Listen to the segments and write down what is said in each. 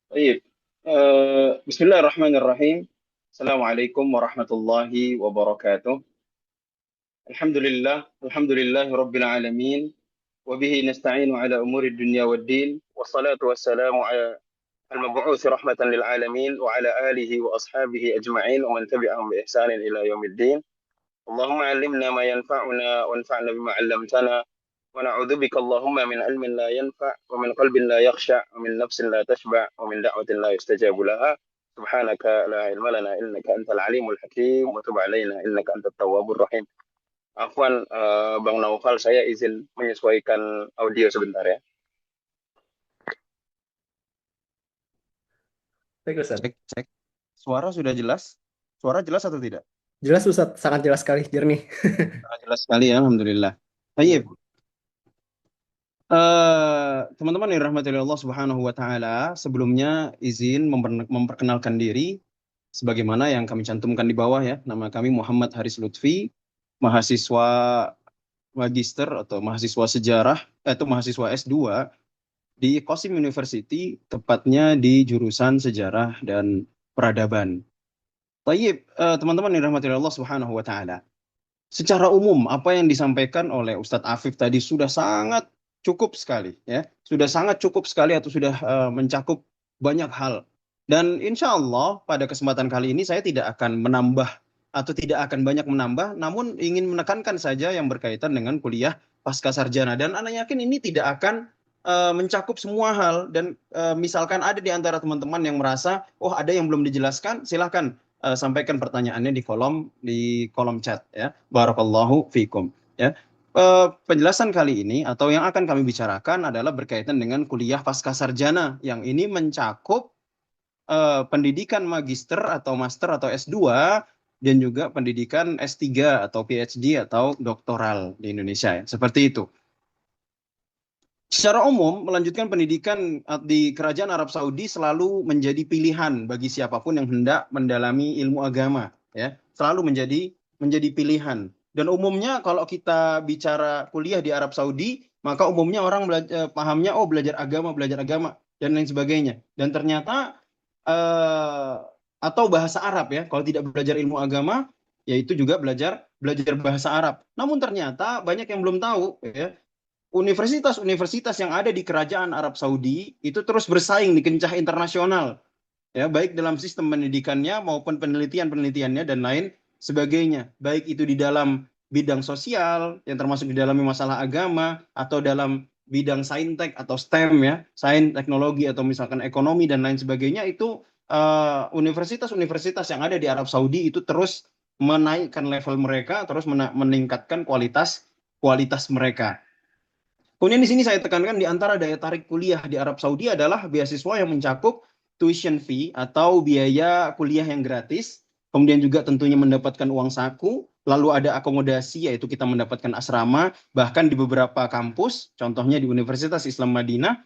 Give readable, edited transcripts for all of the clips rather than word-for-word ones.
طيب. بسم الله الرحمن الرحيم. السلام عليكم ورحمة الله وبركاته. الحمد لله رب العالمين، وبه نستعين على أمور الدنيا والدين، والصلاة والسلام على المبعوث رحمة للعالمين وعلى آله وأصحابه أجمعين ومن تبعهم بإحسان إلى يوم الدين. اللهم علمنا ما ينفعنا وانفعنا بما علمتنا، ونعوذ بك اللهم من علم لا ينفع ومن قلب لا يخشع ومن نفس لا تشبع ومن دعوة لا يستجاب لها. سبحانك لا علم لنا إنك أنت العليم الحكيم وتب علينا إنك أنت التواب الرحيم. Afwan, Bang Naufal, saya izin menyesuaikan audio sebentar ya. Baik, Ustaz. Cek, cek. Suara sudah jelas? Suara jelas atau tidak? Jelas, Ustaz. Sangat jelas sekali, jernih. Jelas sekali ya, Alhamdulillah. Baik. Teman-teman yang rahmati Allah Subhanahu wa taala, sebelumnya izin memperkenalkan diri sebagaimana yang kami cantumkan di bawah ya. Nama kami Muhammad Haris Lutfi, mahasiswa magister atau mahasiswa sejarah atau mahasiswa S2 di Qasim University, tepatnya di jurusan Sejarah dan Peradaban. Baik, teman-teman yang rahmati Allah Subhanahu wa taala. Secara umum, apa yang disampaikan oleh Ustadz Afif tadi sudah sangat cukup sekali, ya. Sudah sangat cukup sekali atau sudah mencakup banyak hal. Dan insya Allah pada kesempatan kali ini saya tidak akan menambah atau tidak akan banyak menambah, namun ingin menekankan saja yang berkaitan dengan kuliah pasca sarjana. Dan anak yakin ini tidak akan mencakup semua hal. Dan misalkan ada di antara teman-teman yang merasa, oh ada yang belum dijelaskan, silahkan sampaikan pertanyaannya di kolom chat ya. Barakallahu fikum ya. Penjelasan kali ini atau yang akan kami bicarakan adalah berkaitan dengan kuliah pasca sarjana yang ini mencakup pendidikan magister atau master atau S2 dan juga pendidikan S3 atau PhD atau doktoral di Indonesia ya. Seperti itu. Secara umum, melanjutkan pendidikan di Kerajaan Arab Saudi selalu menjadi pilihan bagi siapapun yang hendak mendalami ilmu agama, ya. Selalu menjadi pilihan. Dan umumnya kalau kita bicara kuliah di Arab Saudi, maka umumnya orang pahamnya oh belajar agama dan lain sebagainya. Dan ternyata eh, atau bahasa Arab ya, kalau tidak belajar ilmu agama, yaitu juga belajar belajar bahasa Arab. Namun ternyata banyak yang belum tahu ya, universitas-universitas yang ada di Kerajaan Arab Saudi itu terus bersaing di kancah internasional, ya, baik dalam sistem pendidikannya maupun penelitian-penelitiannya dan lain sebagainya, baik itu di dalam bidang sosial yang termasuk di dalamnya masalah agama atau dalam bidang saintek atau STEM ya, sains, teknologi atau misalkan ekonomi dan lain sebagainya itu universitas-universitas yang ada di Arab Saudi itu terus menaikkan level mereka, terus meningkatkan kualitas kualitas mereka. Kemudian di sini saya tekankan di antara daya tarik kuliah di Arab Saudi adalah beasiswa yang mencakup tuition fee atau biaya kuliah yang gratis, kemudian juga tentunya mendapatkan uang saku, lalu ada akomodasi yaitu kita mendapatkan asrama, bahkan di beberapa kampus, contohnya di Universitas Islam Madinah,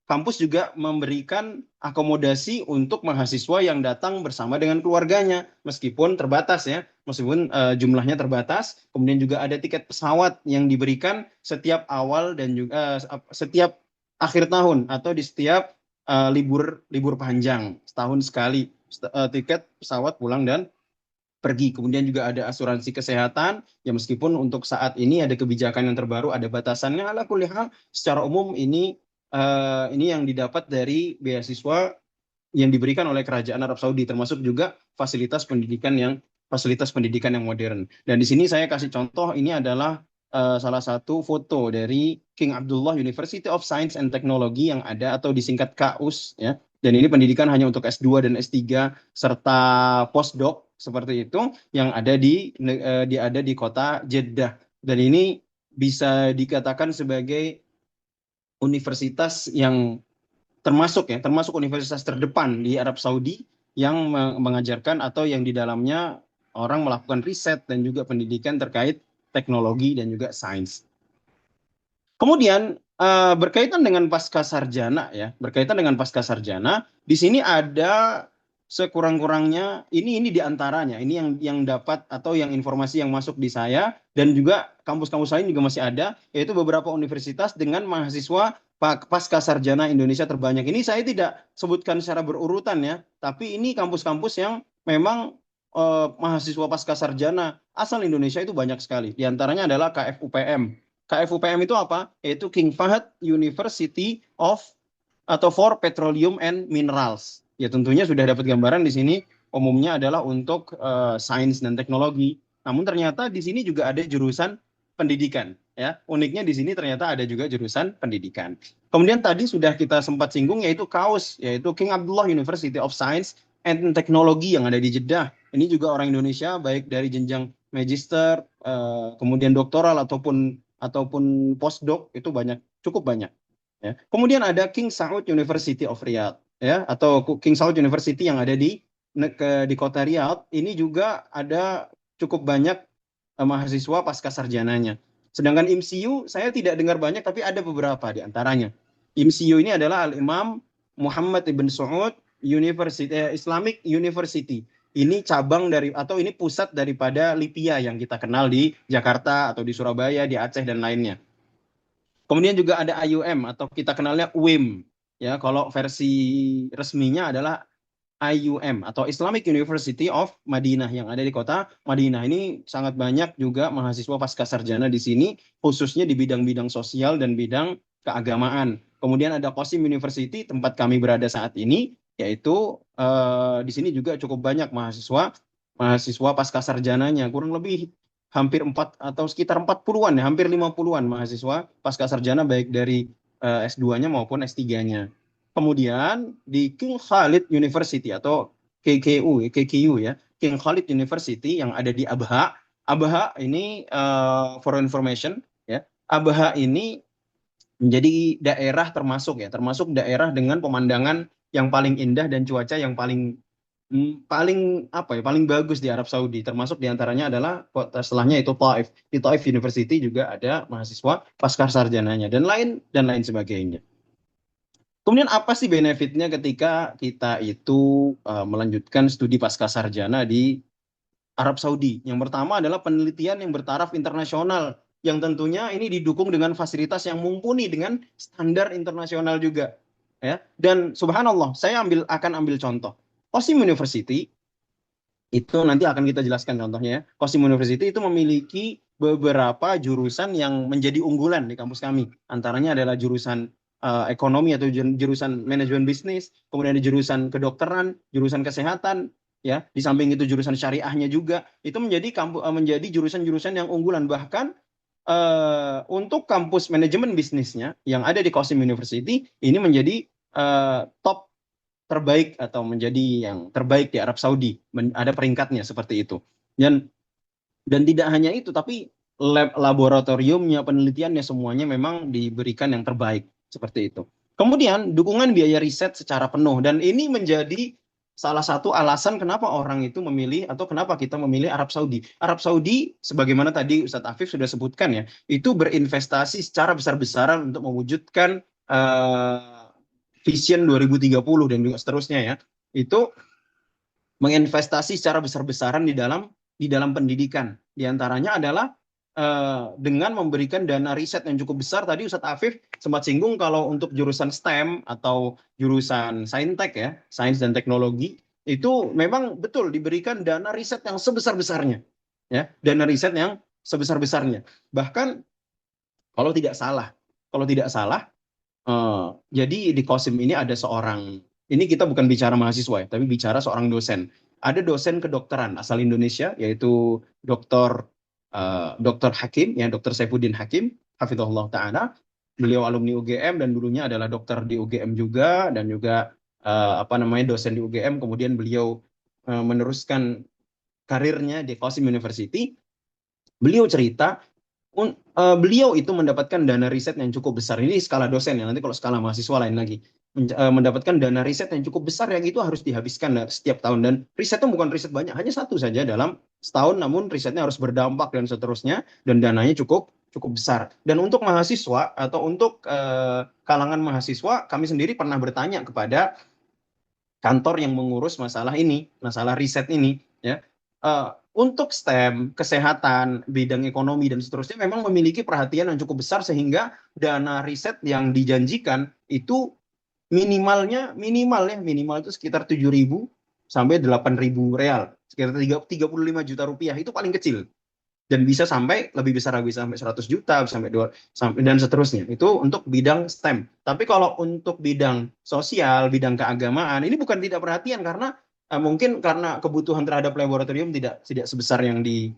kampus juga memberikan akomodasi untuk mahasiswa yang datang bersama dengan keluarganya, meskipun terbatas ya, meskipun jumlahnya terbatas. Kemudian juga ada tiket pesawat yang diberikan setiap awal dan juga setiap akhir tahun atau di setiap libur libur panjang setahun sekali, tiket pesawat pulang dan pergi. Kemudian juga ada asuransi kesehatan, ya meskipun untuk saat ini ada kebijakan yang terbaru, ada batasannya. Ala kulli hal, secara umum ini yang didapat dari beasiswa yang diberikan oleh Kerajaan Arab Saudi, termasuk juga fasilitas pendidikan yang modern. Dan di sini saya kasih contoh, ini adalah salah satu foto dari King Abdullah University of Science and Technology yang ada atau disingkat KAUS ya. Dan ini pendidikan hanya untuk S2 dan S3 serta postdoc seperti itu yang ada di kota Jeddah. Dan ini bisa dikatakan sebagai universitas yang termasuk universitas terdepan di Arab Saudi yang mengajarkan atau yang di dalamnya orang melakukan riset dan juga pendidikan terkait teknologi dan juga sains. Kemudian berkaitan dengan pasca sarjana ya, di sini ada sekurang-kurangnya ini di antaranya, ini yang dapat atau yang informasi yang masuk di saya dan juga kampus-kampus lain juga masih ada, yaitu beberapa universitas dengan mahasiswa pasca sarjana Indonesia terbanyak. Ini saya tidak sebutkan secara berurutan ya, tapi ini kampus-kampus yang memang mahasiswa pasca sarjana asal Indonesia itu banyak sekali. Di antaranya adalah KFUPM. KFUPM itu apa? Yaitu King Fahd University of atau for Petroleum and Minerals. Ya tentunya sudah dapat gambaran di sini umumnya adalah untuk sains dan teknologi. Namun ternyata di sini juga ada jurusan pendidikan. Ya, uniknya di sini ternyata ada juga jurusan pendidikan. Kemudian tadi sudah kita sempat singgung yaitu KAUS, yaitu King Abdullah University of Science and Technology yang ada di Jeddah. Ini juga orang Indonesia baik dari jenjang magister, kemudian doktoral ataupun postdoc itu banyak, cukup banyak. Ya. Kemudian ada King Saud University of Riyadh, ya, atau King Saud University yang ada di kota Riyadh. Ini juga ada cukup banyak mahasiswa pasca sarjananya. Sedangkan IMCU saya tidak dengar banyak, tapi ada beberapa di antaranya. IMCU ini adalah Al-Imam Muhammad Ibn Saud Islamic University. Ini cabang dari atau ini pusat daripada LIPIA yang kita kenal di Jakarta atau di Surabaya, di Aceh dan lainnya. Kemudian juga ada IUM atau kita kenalnya UIM. Ya, kalau versi resminya adalah IUM atau Islamic University of Madinah yang ada di kota Madinah. Ini sangat banyak juga mahasiswa pasca sarjana di sini, khususnya di bidang-bidang sosial dan bidang keagamaan. Kemudian ada Qasim University tempat kami berada saat ini, yaitu di sini juga cukup banyak mahasiswa pasca sarjananya, kurang lebih hampir 4 atau sekitar 40-an ya, hampir 50-an mahasiswa pasca sarjana baik dari S2-nya maupun S3-nya. Kemudian di King Khalid University atau KKU ya, King Khalid University yang ada di Abha. Abha ini for information ya. Abha ini menjadi daerah termasuk daerah dengan pemandangan yang paling indah dan cuaca yang paling bagus di Arab Saudi, termasuk diantaranya adalah setelahnya itu Taif. Di Taif University juga ada mahasiswa pasca sarjananya dan lain sebagainya. Kemudian apa sih benefitnya ketika kita itu melanjutkan studi pasca sarjana di Arab Saudi? Yang pertama adalah penelitian yang bertaraf internasional, yang tentunya ini didukung dengan fasilitas yang mumpuni dengan standar internasional juga. Ya. Dan subhanallah, saya akan ambil contoh. Qasim University itu nanti akan kita jelaskan contohnya ya. Qasim University itu memiliki beberapa jurusan yang menjadi unggulan di kampus kami. Antaranya adalah jurusan ekonomi atau jurusan manajemen bisnis, kemudian ada jurusan kedokteran, jurusan kesehatan, ya. Di samping itu jurusan syariahnya juga. Itu menjadi jurusan-jurusan yang unggulan. Bahkan untuk kampus manajemen bisnisnya yang ada di Qasim University ini menjadi top terbaik atau menjadi yang terbaik di Arab Saudi. Ada peringkatnya seperti itu. Dan tidak hanya itu, tapi laboratoriumnya, penelitiannya semuanya memang diberikan yang terbaik seperti itu. Kemudian dukungan biaya riset secara penuh, dan ini menjadi salah satu alasan kenapa orang itu memilih atau kenapa kita memilih Arab Saudi. Arab Saudi, sebagaimana tadi Ustadz Afif sudah sebutkan ya, itu berinvestasi secara besar-besaran untuk mewujudkan Vision 2030 dan juga seterusnya ya. Itu menginvestasi secara besar-besaran di dalam pendidikan. Di antaranya adalah dengan memberikan dana riset yang cukup besar. Tadi Ustadz Afif sempat singgung kalau untuk jurusan STEM atau jurusan Saintek ya, sains dan teknologi, itu memang betul diberikan dana riset yang sebesar-besarnya. Ya, dana riset yang sebesar-besarnya. Bahkan kalau tidak salah, jadi di Qasim ini ada seorang, ini kita bukan bicara mahasiswa ya, tapi bicara seorang dosen. Ada dosen kedokteran asal Indonesia, yaitu Dr. Hakim, ya Dr. Saifuddin Hakim, hafizahullah ta'ala. Beliau alumni UGM dan dulunya adalah dokter di UGM juga, dan juga dosen di UGM. Kemudian beliau meneruskan karirnya di Qasim University. Beliau cerita, beliau itu mendapatkan dana riset yang cukup besar. Ini skala dosen ya, nanti kalau skala mahasiswa lain lagi. Mendapatkan dana riset yang cukup besar yang itu harus dihabiskan setiap tahun. Dan risetnya bukan riset banyak, hanya satu saja dalam setahun, namun risetnya harus berdampak dan seterusnya, dan dananya cukup besar. Dan untuk mahasiswa atau untuk kalangan mahasiswa, kami sendiri pernah bertanya kepada kantor yang mengurus masalah ini, masalah riset ini, ya. untuk STEM, kesehatan, bidang ekonomi dan seterusnya memang memiliki perhatian yang cukup besar sehingga dana riset yang dijanjikan itu minimal itu sekitar 7.000 sampai 8.000 real, sekitar 35 juta rupiah itu paling kecil, dan bisa sampai lebih besar lagi sampai 100 juta sampai dan seterusnya itu untuk bidang STEM. Tapi kalau untuk bidang sosial, bidang keagamaan ini bukan tidak perhatian karena mungkin karena kebutuhan terhadap laboratorium tidak sebesar yang di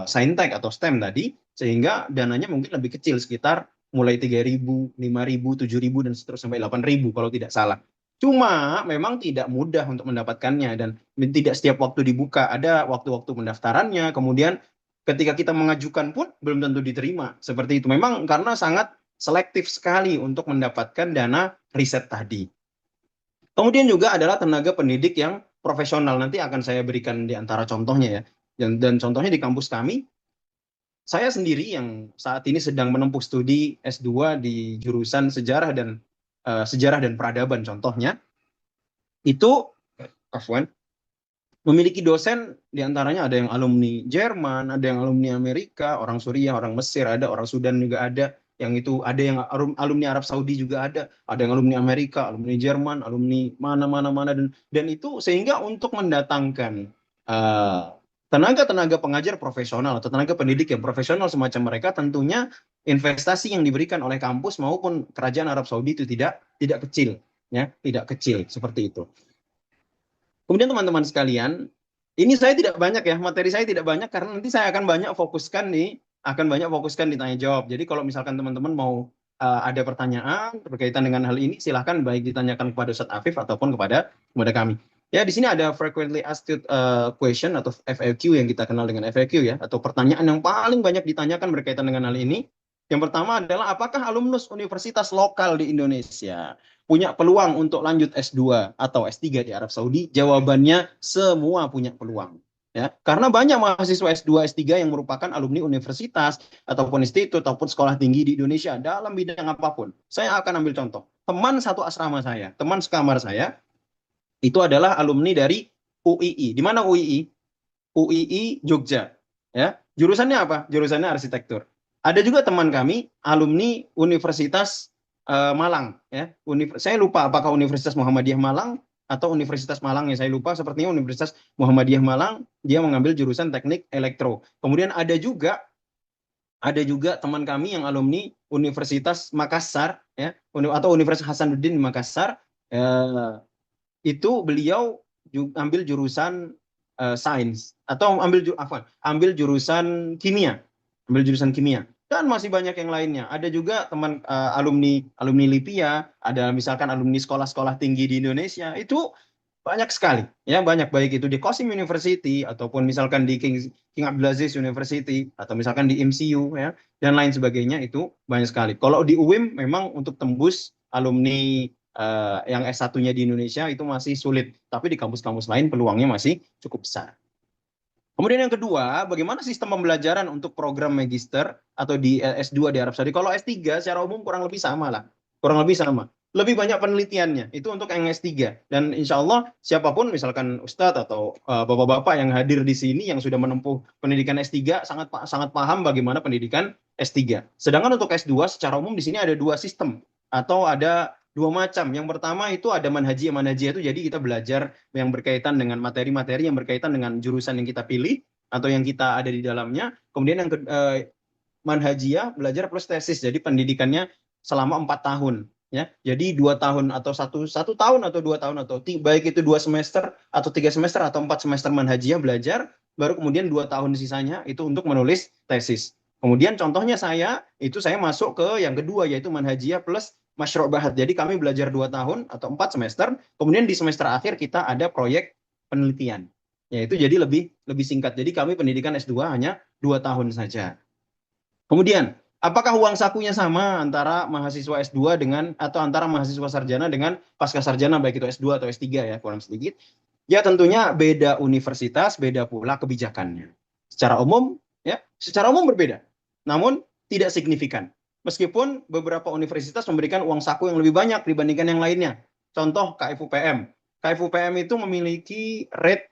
Saintek atau STEM tadi, sehingga dananya mungkin lebih kecil, sekitar mulai 3.000, 5.000, 7.000 dan seterusnya sampai 8.000 kalau tidak salah. Cuma memang tidak mudah untuk mendapatkannya dan tidak setiap waktu dibuka, ada waktu-waktu pendaftarannya, kemudian ketika kita mengajukan pun belum tentu diterima. Seperti itu. Memang karena sangat selektif sekali untuk mendapatkan dana riset tadi. Kemudian juga adalah tenaga pendidik yang profesional. Nanti akan saya berikan di antara contohnya ya. Dan contohnya di kampus kami, saya sendiri yang saat ini sedang menempuh studi S2 di jurusan sejarah dan peradaban contohnya, itu afwan, memiliki dosen diantaranya ada yang alumni Jerman, ada yang alumni Amerika, orang Suriah, orang Mesir, ada orang Sudan juga ada, yang itu ada yang alumni Arab Saudi juga ada yang alumni Amerika, alumni Jerman, alumni mana dan itu sehingga untuk mendatangkan tenaga-tenaga pengajar profesional atau tenaga pendidik yang profesional semacam mereka, tentunya investasi yang diberikan oleh kampus maupun kerajaan Arab Saudi itu tidak kecil, ya, tidak kecil seperti itu. Kemudian teman-teman sekalian, ini saya tidak banyak ya, materi saya tidak banyak karena nanti saya akan banyak fokuskan di tanya jawab. Jadi kalau misalkan teman-teman mau ada pertanyaan berkaitan dengan hal ini, silahkan baik ditanyakan kepada Ustadz Afif ataupun kepada kami. Ya, di sini ada frequently asked question atau FAQ yang kita kenal dengan FAQ ya, atau pertanyaan yang paling banyak ditanyakan berkaitan dengan hal ini. Yang pertama adalah apakah alumnus universitas lokal di Indonesia punya peluang untuk lanjut S2 atau S3 di Arab Saudi? Jawabannya semua punya peluang. Ya, karena banyak mahasiswa S2, S3 yang merupakan alumni universitas ataupun institut ataupun sekolah tinggi di Indonesia dalam bidang apapun. Saya akan ambil contoh. Teman satu asrama saya, teman sekamar saya, itu adalah alumni dari UII. Di mana UII? UII Jogja. Ya, jurusannya apa? Jurusannya arsitektur. Ada juga teman kami alumni Universitas Malang. Ya, saya lupa apakah Universitas Muhammadiyah Malang atau Universitas Malang ya, saya lupa. Sepertinya Universitas Muhammadiyah Malang, dia mengambil jurusan teknik elektro. Kemudian ada juga teman kami yang alumni Universitas Makassar ya, atau Universitas Hasanuddin Makassar. Itu beliau ambil jurusan sains atau ambil jurusan kimia, dan masih banyak yang lainnya. Ada juga teman alumni Lipia, ada misalkan alumni sekolah-sekolah tinggi di Indonesia, itu banyak sekali ya, banyak, baik itu di Qasim University ataupun misalkan di King Abdulaziz University atau misalkan di MCU ya, dan lain sebagainya, itu banyak sekali. Kalau di UIM memang untuk tembus alumni yang S1-nya di Indonesia itu masih sulit, tapi di kampus-kampus lain peluangnya masih cukup besar. Kemudian yang kedua, bagaimana sistem pembelajaran untuk program magister atau di S2 di Arab Saudi? Kalau S3 secara umum kurang lebih sama lah. Kurang lebih sama. Lebih banyak penelitiannya. Itu untuk yang S3. Dan insya Allah siapapun, misalkan Ustadz atau bapak-bapak yang hadir di sini yang sudah menempuh pendidikan S3 sangat paham bagaimana pendidikan S3. Sedangkan untuk S2 secara umum di sini ada dua sistem atau ada dua macam. Yang pertama itu ada manhajiyah itu jadi kita belajar yang berkaitan dengan materi-materi yang berkaitan dengan jurusan yang kita pilih atau yang kita ada di dalamnya. Kemudian yang manhajiyah belajar plus tesis, jadi pendidikannya selama 4 tahun ya. Jadi 2 tahun atau satu tahun atau 2 tahun atau baik itu 2 semester atau 3 semester atau 4 semester manhajiyah belajar, baru kemudian 2 tahun sisanya itu untuk menulis tesis. Kemudian contohnya saya masuk ke yang kedua, yaitu manhajiyah plus Masyru' Bahat. Jadi kami belajar 2 tahun atau 4 semester, kemudian di semester akhir kita ada proyek penelitian. Yaitu jadi lebih singkat. Jadi kami pendidikan S2 hanya 2 tahun saja. Kemudian, apakah uang sakunya sama antara mahasiswa S2 atau antara mahasiswa sarjana dengan pasca sarjana, baik itu S2 atau S3 ya, kurang sedikit. Ya tentunya beda universitas, beda pula kebijakannya. Secara umum berbeda. Namun tidak signifikan. Meskipun beberapa universitas memberikan uang saku yang lebih banyak dibandingkan yang lainnya. Contoh KFUPM. KFUPM itu memiliki rate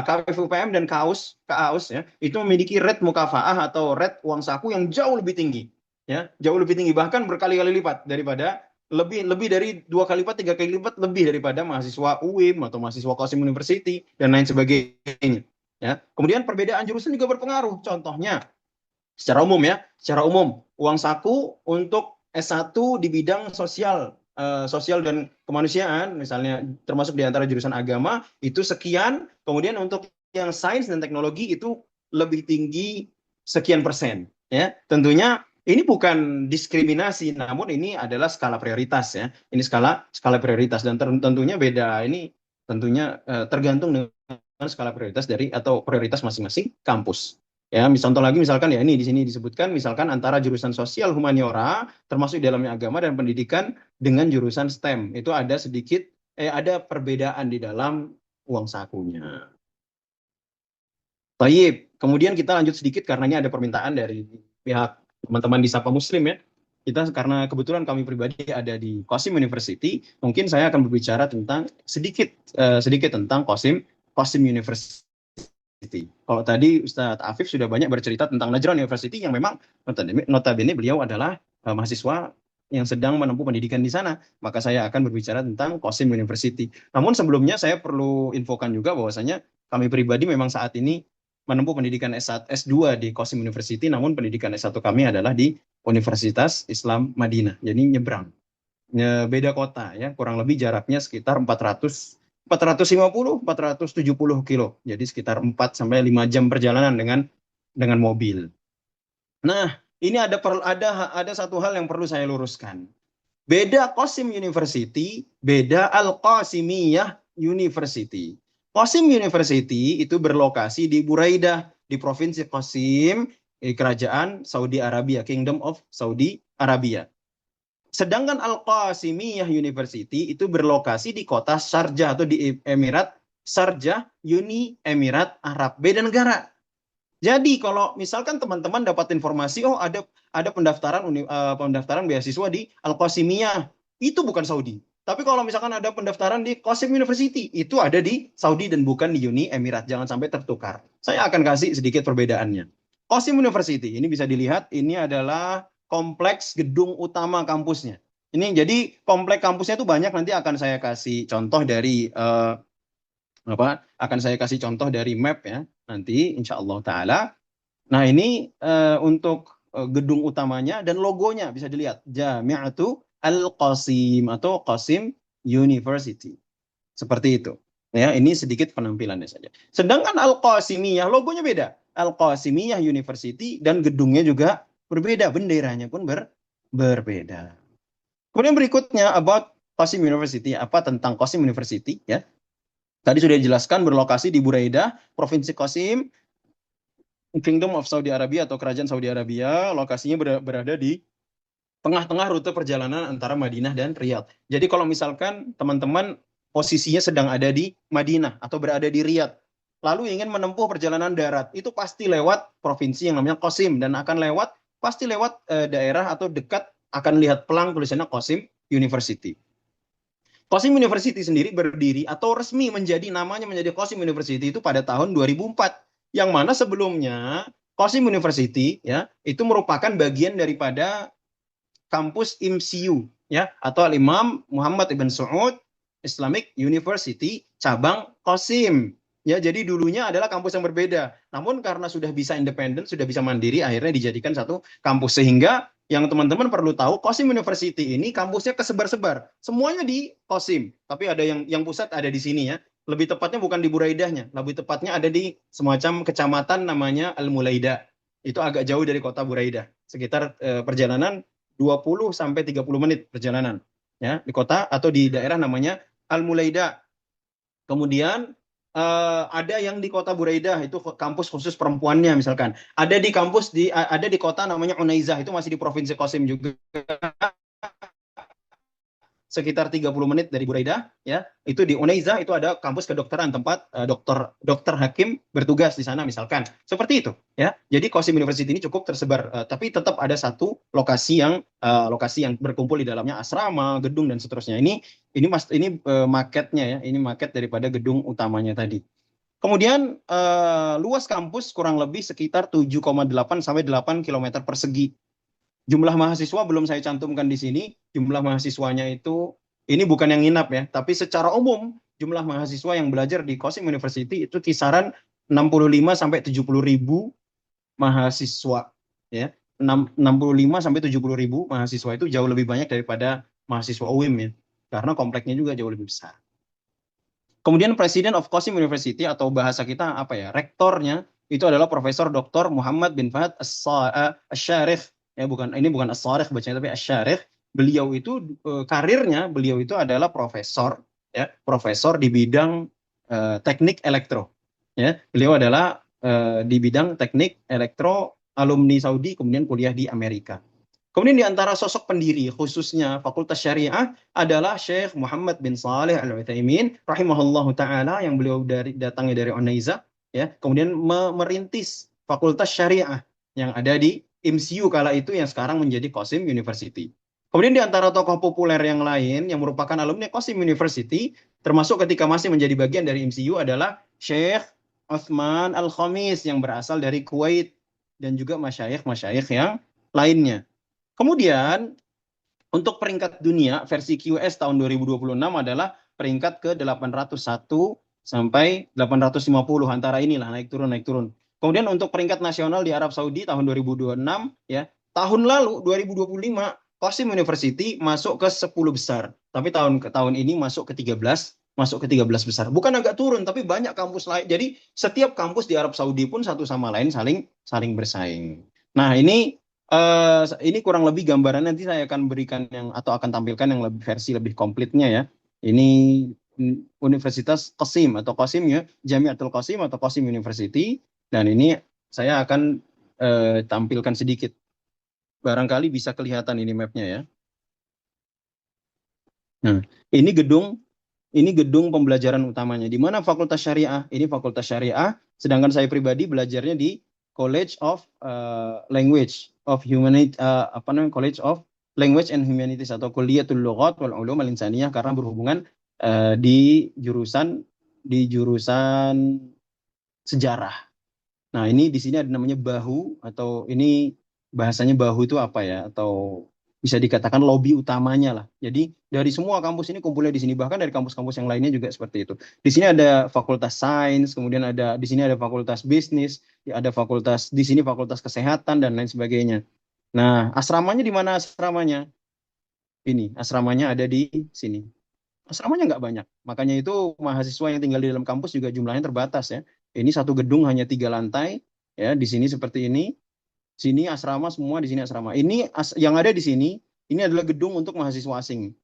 KFUPM dan KAUS ya, itu memiliki rate mukafaah atau rate uang saku yang jauh lebih tinggi, ya, jauh lebih tinggi, bahkan berkali-kali lipat daripada lebih dari 2 kali lipat, 3 kali lipat lebih daripada mahasiswa UIM atau mahasiswa Qasim University dan lain sebagainya. Ya, kemudian perbedaan jurusan juga berpengaruh. Contohnya, secara umum uang saku untuk S1 di bidang sosial dan kemanusiaan, misalnya termasuk di antara jurusan agama, itu sekian. Kemudian untuk yang sains dan teknologi itu lebih tinggi sekian persen. Ya, tentunya ini bukan diskriminasi, namun ini adalah skala prioritas ya. Ini skala prioritas dan tentunya beda. Ini tentunya tergantung dengan skala prioritas dari atau prioritas masing-masing kampus. Ya, contoh lagi misalkan ya ini di sini disebutkan misalkan antara jurusan sosial humaniora termasuk di dalamnya agama dan pendidikan dengan jurusan STEM itu ada perbedaan di dalam uang sakunya. Baik, kemudian kita lanjut sedikit karena ini ada permintaan dari pihak teman-teman di Sapa Muslim ya. Kita karena kebetulan kami pribadi ada di Qasim University, mungkin saya akan berbicara tentang sedikit tentang Qasim University. Kalau tadi Ustadz Afif sudah banyak bercerita tentang Najran University yang memang notabene beliau adalah mahasiswa yang sedang menempuh pendidikan di sana. Maka saya akan berbicara tentang Qasim University. Namun sebelumnya saya perlu infokan juga bahwasanya kami pribadi memang saat ini menempuh pendidikan S1, S2 di Qasim University, namun pendidikan S1 kami adalah di Universitas Islam Madinah. Jadi nyebrang. Beda kota ya, kurang lebih jaraknya sekitar 450 470 kilo. Jadi sekitar 4 sampai 5 jam perjalanan dengan mobil. Nah, ini ada satu hal yang perlu saya luruskan. Beda Qasim University, beda Al-Qasimiyah University. Qasim University itu berlokasi di Buraidah, di Provinsi Qasim, Kerajaan Saudi Arabia, Kingdom of Saudi Arabia. Sedangkan Al-Qasimiyah University itu berlokasi di kota Sharjah atau di Emirat Sharjah, Uni Emirat Arab. Beda negara. Jadi kalau misalkan teman-teman dapat informasi, oh ada pendaftaran beasiswa di Al-Qasimiyah, itu bukan Saudi. Tapi kalau misalkan ada pendaftaran di Qasim University, itu ada di Saudi dan bukan di Uni Emirat. Jangan sampai tertukar. Saya akan kasih sedikit perbedaannya. Qasim University, ini bisa dilihat, ini adalah kompleks gedung utama kampusnya. Ini jadi kompleks kampusnya itu banyak, nanti akan saya kasih contoh dari map ya nanti insya Allah taala. Nah ini untuk gedung utamanya dan logonya bisa dilihat Jami'atu Al-Qasim atau Qasim University. Seperti itu. Ya, ini sedikit penampilannya saja. Sedangkan Al-Qasimiyah logonya beda. Al-Qasimiyah University dan gedungnya juga berbeda, benderanya pun berbeda. Kemudian berikutnya about Qasim University, apa tentang Qasim University ya. Tadi sudah dijelaskan berlokasi di Buraidah, Provinsi Qasim, Kingdom of Saudi Arabia atau Kerajaan Saudi Arabia. Lokasinya berada di tengah-tengah rute perjalanan antara Madinah dan Riyadh. Jadi kalau misalkan teman-teman posisinya sedang ada di Madinah atau berada di Riyadh, lalu ingin menempuh perjalanan darat, itu pasti lewat provinsi yang namanya Qasim dan pasti lewat daerah atau dekat akan lihat pelang tulisannya Qasim University. Qasim University sendiri berdiri atau resmi namanya menjadi Qasim University itu pada tahun 2004. Yang mana sebelumnya Qasim University ya itu merupakan bagian daripada kampus IMCU ya atau Al-Imam Muhammad Ibn Saud Islamic University cabang Qasim. Ya, jadi dulunya adalah kampus yang berbeda. Namun karena sudah bisa independen, sudah bisa mandiri, akhirnya dijadikan satu kampus. Sehingga yang teman-teman perlu tahu, Qasim University ini kampusnya kesebar-sebar. Semuanya di Qasim. Tapi ada yang pusat ada di sini ya. Lebih tepatnya bukan di Buraidahnya. Lebih tepatnya ada di semacam kecamatan namanya Al-Mulaida. Itu agak jauh dari kota Buraidah. Sekitar perjalanan 20 sampai 30 menit perjalanan. Ya, di kota atau di daerah namanya Al-Mulaida. Kemudian ada yang di kota Buraidah itu kampus khusus perempuannya misalkan. Ada di kota namanya Unaizah itu masih di Provinsi Qasim juga. Sekitar 30 menit dari Buraidah ya. Itu di Unaizah itu ada kampus kedokteran tempat dokter hakim bertugas di sana misalkan. Seperti itu ya. Jadi Qasim University ini cukup tersebar tapi tetap ada satu lokasi yang berkumpul di dalamnya asrama, gedung dan seterusnya. Ini marketnya ya. Ini market daripada gedung utamanya tadi. Kemudian luas kampus kurang lebih sekitar 7,8 sampai 8 km persegi. Jumlah mahasiswa belum saya cantumkan di sini. Jumlah mahasiswanya itu, ini bukan yang nginap ya, tapi secara umum jumlah mahasiswa yang belajar di Qasim University itu kisaran 65 sampai 70 ribu mahasiswa. Ya, 65 sampai 70 ribu mahasiswa itu jauh lebih banyak daripada mahasiswa UIM ya, karena kompleknya juga jauh lebih besar. Kemudian President of Qasim University atau bahasa kita apa ya, rektornya itu adalah Profesor Dr. Muhammad bin Fahad Asy-Syarikh. Ya, ini bukan As-Syarikh bacanya tapi Asy-Syarikh. Beliau itu karirnya beliau itu adalah profesor ya, profesor di bidang teknik elektro. Ya, beliau adalah di bidang teknik elektro, alumni Saudi kemudian kuliah di Amerika. Kemudian di antara sosok pendiri khususnya Fakultas Syariah adalah Syekh Muhammad bin Saleh Al-Utsaimin rahimahullahu taala yang beliau datangnya dari Unaiza ya, kemudian merintis Fakultas Syariah yang ada di IMSU kala itu yang sekarang menjadi Qasim University. Kemudian di antara tokoh populer yang lain yang merupakan alumni Qasim University termasuk ketika masih menjadi bagian dari IMSU adalah Syekh Uthman Al-Khamis yang berasal dari Kuwait dan juga masyayikh-masyayikh yang lainnya. Kemudian untuk peringkat dunia versi QS tahun 2026 adalah peringkat ke 801 sampai 850 antara inilah naik turun. Kemudian untuk peringkat nasional di Arab Saudi tahun 2026 ya. Tahun lalu 2025 Qasim University masuk ke 10 besar, tapi tahun ini masuk ke 13 besar. Bukan agak turun tapi banyak kampus lain. Jadi setiap kampus di Arab Saudi pun satu sama lain saling bersaing. Nah, ini kurang lebih gambaran, nanti saya akan berikan atau akan tampilkan yang versi lebih komplitnya ya. Ini Universitas Qasim atau Qasim ya, Jamiatul Qasim atau Qasim University, dan ini saya akan tampilkan sedikit. Barangkali bisa kelihatan ini mapnya ya. Nah, ini gedung pembelajaran utamanya. Di mana Fakultas Syariah? Ini Fakultas Syariah, sedangkan saya pribadi belajarnya di College of Language of Humanity, College of Language and Humanities atau Kuliyatul Lughat wal Ulum al Insaniyah, karena berhubungan di jurusan sejarah. Nah, ini di sini ada namanya bahu, atau ini bahasanya bahu itu apa ya? Atau bisa dikatakan lobi utamanya lah. Jadi dari semua kampus ini kumpulnya di sini, bahkan dari kampus-kampus yang lainnya juga seperti itu. Di sini ada Fakultas Sains, kemudian di sini ada Fakultas Bisnis, ada di sini Fakultas Kesehatan dan lain sebagainya. Nah, asramanya di mana asramanya? Ini asramanya ada di sini. Asramanya nggak banyak, makanya itu mahasiswa yang tinggal di dalam kampus juga jumlahnya terbatas ya. Ini satu gedung hanya 3 lantai ya. Di sini seperti ini. Sini asrama semua, di sini asrama. Yang ada di sini, ini adalah gedung untuk mahasiswa asing.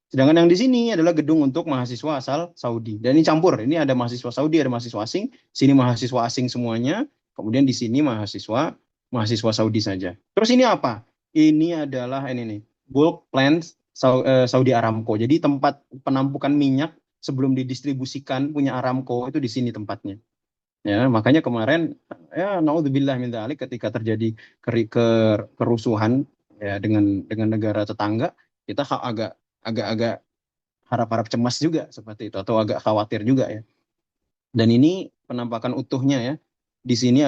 Sedangkan yang di sini adalah gedung untuk mahasiswa asal Saudi. Dan ini campur. Ini ada mahasiswa Saudi, ada mahasiswa asing. Sini mahasiswa asing semuanya. Kemudian di sini mahasiswa Saudi saja. Terus ini apa? Ini adalah ini nih, bulk plant Saudi Aramco. Jadi tempat penampukan minyak sebelum didistribusikan punya Aramco itu di sini tempatnya. Ya, makanya kemarin ya naudzubillah min dzalik ketika terjadi kerusuhan ya dengan negara tetangga, kita agak harap-harap cemas juga seperti itu, atau agak khawatir juga ya. Dan ini penampakan utuhnya ya. Di sini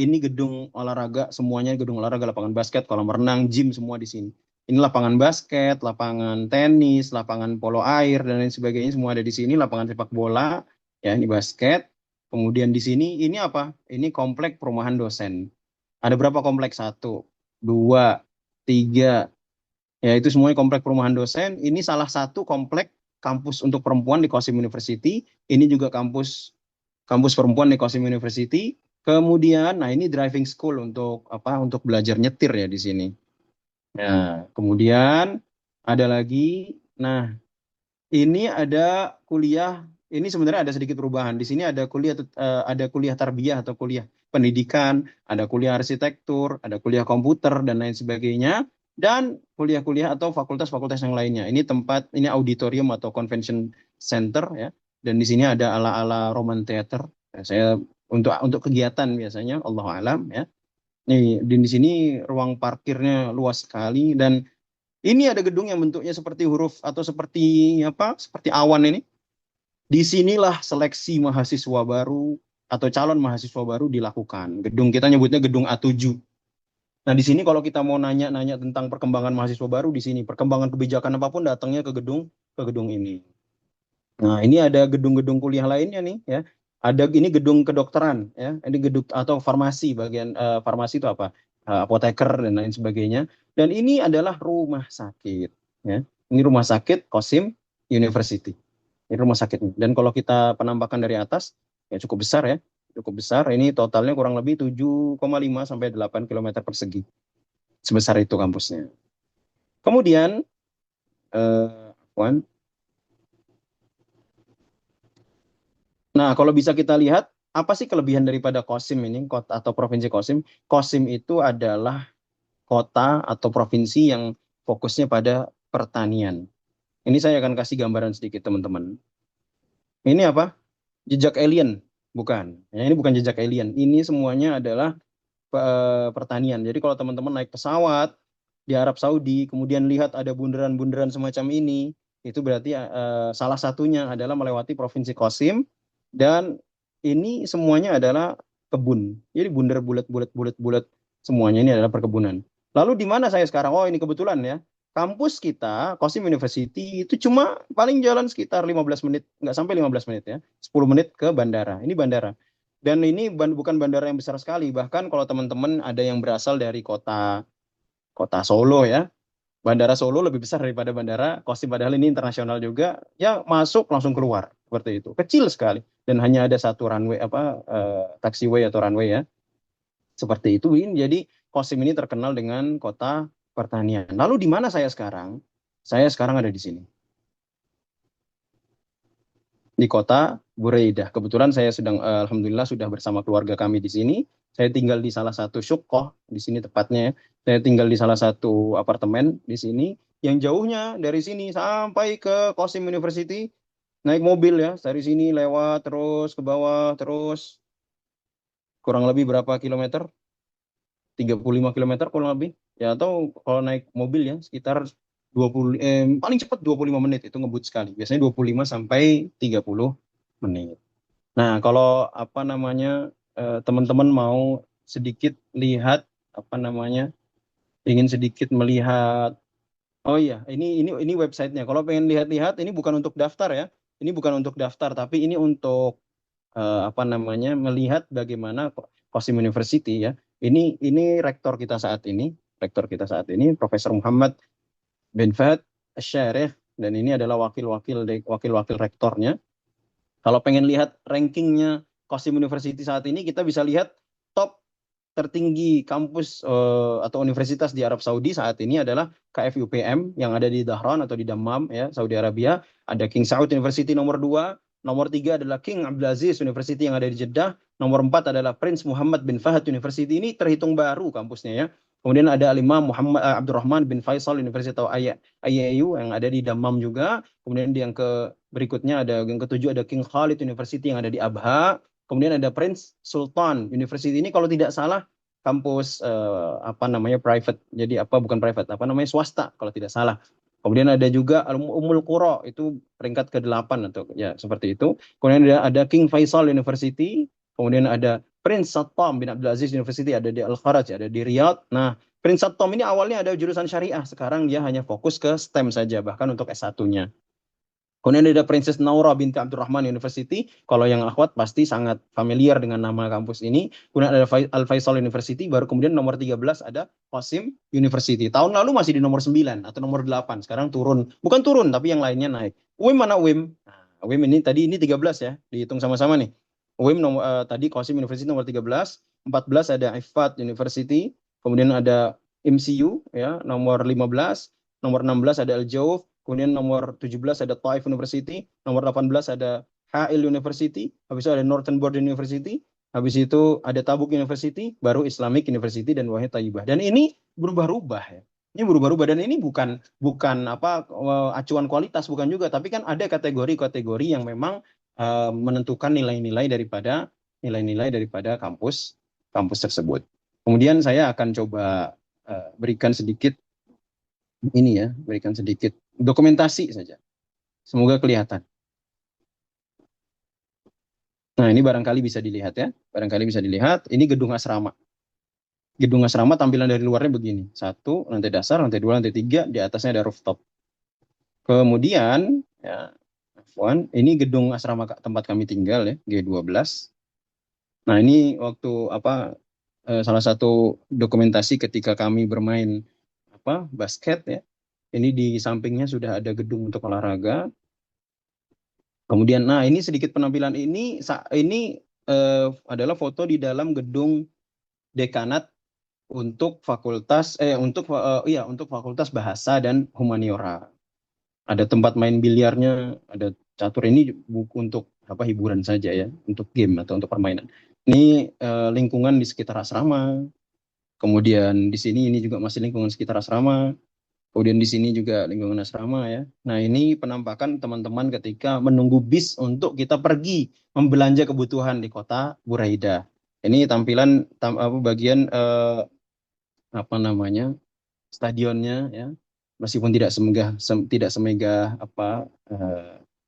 ini gedung olahraga, semuanya gedung olahraga, lapangan basket, kolam renang, gym, semua di sini. Ini lapangan basket, lapangan tenis, lapangan polo air dan lain sebagainya, semua ada di sini. Lapangan sepak bola, ya ini basket. Kemudian di sini ini apa? Ini komplek perumahan dosen. Ada berapa komplek? 1, 2, 3. Ya itu semuanya komplek perumahan dosen. Ini salah satu komplek kampus untuk perempuan di Qasim University. Ini juga kampus perempuan di Qasim University. Kemudian, nah ini driving school untuk apa? Untuk belajar nyetir ya di sini. Nah, kemudian ada lagi. Nah, ini ada kuliah. Ini sebenarnya ada sedikit perubahan. Di sini ada kuliah tarbiyah atau kuliah pendidikan, ada kuliah arsitektur, ada kuliah komputer dan lain sebagainya, dan kuliah-kuliah atau fakultas-fakultas yang lainnya. Ini auditorium atau convention center ya. Dan di sini ada ala-ala Roman Theater. Saya untuk kegiatan biasanya, Allah alam ya. Di sini ruang parkirnya luas sekali, dan ini ada gedung yang bentuknya seperti huruf atau seperti apa? Seperti awan ini. Disinilah seleksi mahasiswa baru atau calon mahasiswa baru dilakukan. Gedung kita nyebutnya gedung A7. Nah, di sini kalau kita mau nanya-nanya tentang perkembangan mahasiswa baru di sini, perkembangan kebijakan apapun datangnya ke gedung ini. Nah, ini ada gedung-gedung kuliah lainnya nih ya. Ada ini gedung kedokteran ya. Ini gedung atau farmasi bagian farmasi itu apa? Apoteker dan lain sebagainya. Dan ini adalah rumah sakit ya. Ini rumah sakit Qasim University. Ini rumah sakit. Dan kalau kita penampakan dari atas ya cukup besar ya. Cukup besar. Ini totalnya kurang lebih 7,5 sampai 8 kilometer persegi. Sebesar itu kampusnya. Kemudian Wan, nah, kalau bisa kita lihat, apa sih kelebihan daripada Kosim ini, kota atau provinsi Kosim? Kosim itu adalah kota atau provinsi yang fokusnya pada pertanian. Ini saya akan kasih gambaran sedikit, teman-teman. Ini apa? Jejak alien? Bukan. Ya, ini bukan jejak alien. Ini semuanya adalah pertanian. Jadi kalau teman-teman naik pesawat di Arab Saudi, kemudian lihat ada bundaran-bundaran semacam ini, itu berarti salah satunya adalah melewati provinsi Qasim dan ini semuanya adalah kebun. Jadi bundar bulat-bulat semuanya ini adalah perkebunan. Lalu di mana saya sekarang? Oh, ini kebetulan ya. Kampus kita, Qasim University, itu cuma paling jalan sekitar 15 menit, nggak sampai 15 menit ya, 10 menit ke bandara. Ini bandara. Dan ini bukan bandara yang besar sekali. Bahkan kalau teman-teman ada yang berasal dari kota kota Solo ya, bandara Solo lebih besar daripada bandara Kosim. Padahal ini internasional juga. Ya masuk langsung keluar seperti itu. Kecil sekali dan hanya ada satu runway taxiway atau runway ya. Seperti itu. Jadi Kosim ini terkenal dengan kota pertanian. Lalu di mana saya sekarang? Saya sekarang ada di sini, di kota Bureidah. Kebetulan saya sedang alhamdulillah sudah bersama keluarga kami di sini. Saya tinggal di salah satu syukoh di sini tepatnya. Saya tinggal di salah satu apartemen di sini yang jauhnya dari sini sampai ke Qasim University naik mobil ya. Dari sini lewat terus ke bawah terus kurang lebih berapa kilometer? 35 kilometer kurang lebih. Ya atau kalau naik mobil ya sekitar 20 paling cepat 25 menit itu ngebut sekali. Biasanya 25 sampai 30 menit. Nah, kalau apa namanya teman-teman mau sedikit lihat apa namanya ingin sedikit melihat, oh iya ini websitenya. Kalau pengen lihat-lihat ini bukan untuk daftar ya, ini bukan untuk daftar tapi ini untuk apa namanya melihat bagaimana Qasim University ya. Ini rektor kita saat ini Profesor Muhammad bin Fahd Asy-Syarih dan ini adalah wakil-wakil rektornya. Kalau pengen lihat rankingnya Qasim University saat ini, kita bisa lihat top tertinggi kampus atau universitas di Arab Saudi saat ini adalah KFUPM yang ada di Dahran atau di Dammam ya, Saudi Arabia. Ada King Saud University nomor 2, nomor 3 adalah King Abdulaziz University yang ada di Jeddah, nomor 4 adalah Prince Muhammad bin Fahad University. Ini terhitung baru kampusnya ya. Kemudian ada Al-Imam Muhammad Abdurrahman bin Faisal University atau IAU yang ada di Dammam juga. Kemudian yang berikutnya ada yang ketujuh ada King Khalid University yang ada di Abha. Kemudian ada Prince Sultan University ini kalau tidak salah kampus apa namanya private. Jadi apa bukan private, apa namanya swasta kalau tidak salah. Kemudian ada juga Ummul Qura itu peringkat ke-8 atau ya seperti itu. Kemudian ada King Faisal University, kemudian ada Prince Sattam bin Abdul Aziz University ada di Al-Kharaj, ada di Riyadh. Nah, Prince Sattam ini awalnya ada jurusan syariah, sekarang dia hanya fokus ke STEM saja bahkan untuk S1-nya. Kemudian ada Princess Naura binti Abdurrahman University. Kalau yang akhwat pasti sangat familiar dengan nama kampus ini. Kemudian ada Al Faisal University. Baru kemudian nomor 13 ada Qasim University. Tahun lalu masih di nomor 9 atau nomor 8. Sekarang turun. Bukan turun, tapi yang lainnya naik. UIM mana UIM? Nah, UIM ini tadi ini 13 ya. Dihitung sama-sama nih. UIM tadi Qasim University nomor 13. 14 ada Ifat University. Kemudian ada MCU ya nomor 15. Nomor 16 ada Al Jauf. Kemudian nomor 17 ada Taif University, nomor 18 ada Ha'il University, habis itu ada Northern Border University, habis itu ada Tabuk University, baru Islamic University dan Wahid Tayyibah. Dan ini berubah-ubah ya. Ini berubah-ubah dan ini bukan bukan apa acuan kualitas bukan juga, tapi kan ada kategori-kategori yang memang menentukan nilai-nilai daripada kampus kampus tersebut. Kemudian saya akan coba berikan sedikit ini ya, berikan sedikit dokumentasi saja. Semoga kelihatan. ini barangkali bisa dilihat ya. Barangkali bisa dilihat. Ini gedung asrama. Gedung asrama tampilan dari luarnya begini. Satu, lantai dasar, lantai dua, lantai tiga. Di atasnya ada rooftop. Kemudian, ya, Afwan, ini gedung asrama tempat kami tinggal ya, G12. Nah, ini waktu salah satu dokumentasi ketika kami bermain basket ya. Ini di sampingnya sudah ada gedung untuk olahraga. Kemudian, nah ini sedikit penampilan ini adalah foto di dalam gedung dekanat untuk untuk Fakultas Bahasa dan Humaniora. Ada tempat main biliarnya, ada catur. Ini buku untuk hiburan saja ya, untuk game atau untuk permainan. Ini lingkungan di sekitar asrama. Kemudian di sini ini juga masih lingkungan sekitar asrama. Kemudian di sini juga lingkungan asrama ya. Nah, ini penampakan teman-teman ketika menunggu bis untuk kita pergi membelanja kebutuhan di kota Buraidah. Ini tampilan bagian stadionnya ya. Meskipun tidak semegah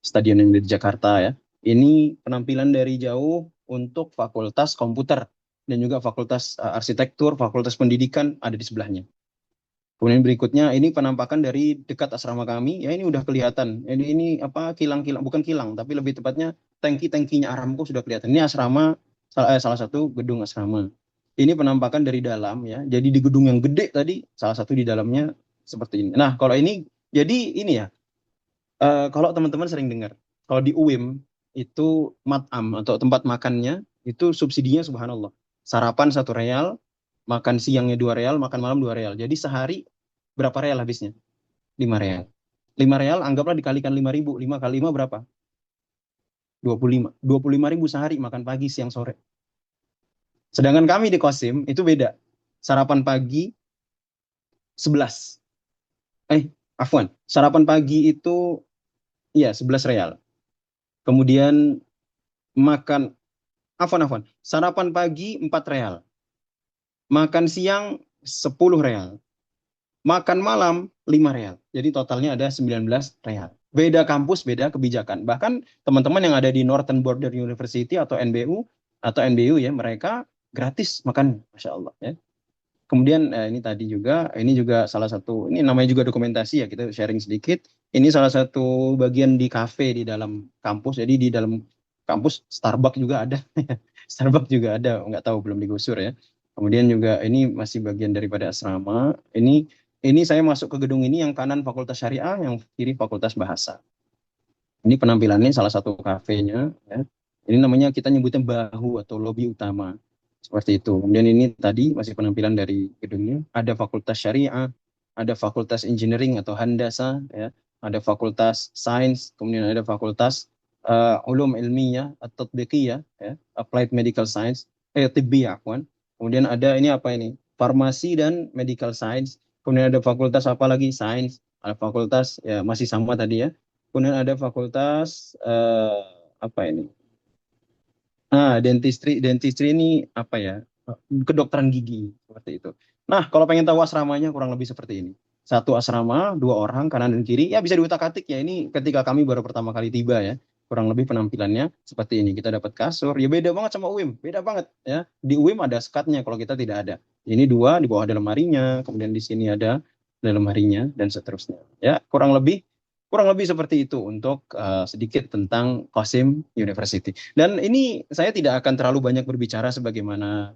stadion yang di Jakarta ya. Ini penampilan dari jauh untuk Fakultas Komputer dan juga Fakultas Arsitektur, Fakultas Pendidikan ada di sebelahnya. Kemudian berikutnya ini penampakan dari dekat asrama kami. Ya ini udah kelihatan. Ini kilang-kilang, bukan kilang tapi lebih tepatnya tangki-tangkinya Aramco sudah kelihatan. Ini salah satu gedung asrama. Ini penampakan dari dalam ya. Jadi di gedung yang gede tadi salah satu di dalamnya seperti ini. Nah, kalau ini jadi ini ya. Kalau teman-teman sering dengar, kalau di UIM itu mat'am atau tempat makannya itu subsidinya subhanallah. Sarapan 1 real, makan siangnya 2 real, makan malam 2 real. Jadi sehari berapa real habisnya? 5 real. 5 real anggaplah dikalikan 5.000. 5 kali 5 berapa? 25. 25.000 sehari makan pagi, siang, sore. Sedangkan kami di Kosim itu beda. Sarapan pagi 11. Afwan. Sarapan pagi itu 11 real. Kemudian makan, afwan. Sarapan pagi 4 real. Makan siang 10 real. Makan malam 5 real. Jadi totalnya ada 19 real. Beda kampus, beda kebijakan. Bahkan teman-teman yang ada di Northern Border University atau NBU ya, mereka gratis makan, Masya Allah ya. Kemudian ini juga salah satu, ini namanya juga dokumentasi ya, kita sharing sedikit. Ini salah satu bagian di kafe di dalam kampus. Jadi di dalam kampus Starbucks juga ada. Starbucks juga ada, nggak tahu belum digusur ya. Kemudian juga ini masih bagian daripada asrama. Ini saya masuk ke gedung ini, yang kanan Fakultas Syariah, yang kiri Fakultas Bahasa. Ini penampilannya salah satu kafenya ya. Ini namanya kita nyebutnya bahu atau lobi utama. Seperti itu. Kemudian ini tadi masih penampilan dari gedungnya. Ada Fakultas Syariah, ada Fakultas Engineering atau Handasa, ya. Ada Fakultas Sains, kemudian ada Fakultas Ulum Ilmiyah atau Tatbiqiyah, ya. Applied Medical Science, Tibbiyah, afwan. Kemudian ada ini apa ini? Farmasi dan Medical Science. Kemudian ada fakultas apa lagi? Sains. Ada fakultas ya masih sama tadi ya. Kemudian ada fakultas apa ini? Dentistry ini apa ya? Kedokteran gigi seperti itu. Nah, kalau pengen tahu asramanya kurang lebih seperti ini. Satu asrama, 2 orang kanan dan kiri. Ya bisa diutak-atik ya. Ini ketika kami baru pertama kali tiba ya. Kurang lebih penampilannya seperti ini. Kita dapat kasur. Ya beda banget sama UIM. Beda banget ya. Di UIM ada sekatnya, kalau kita tidak ada. Ini 2 di bawah ada lemarinya. Kemudian di sini ada lemarinya dan seterusnya. Ya, kurang lebih seperti itu untuk sedikit tentang Qasim University. Dan ini saya tidak akan terlalu banyak berbicara sebagaimana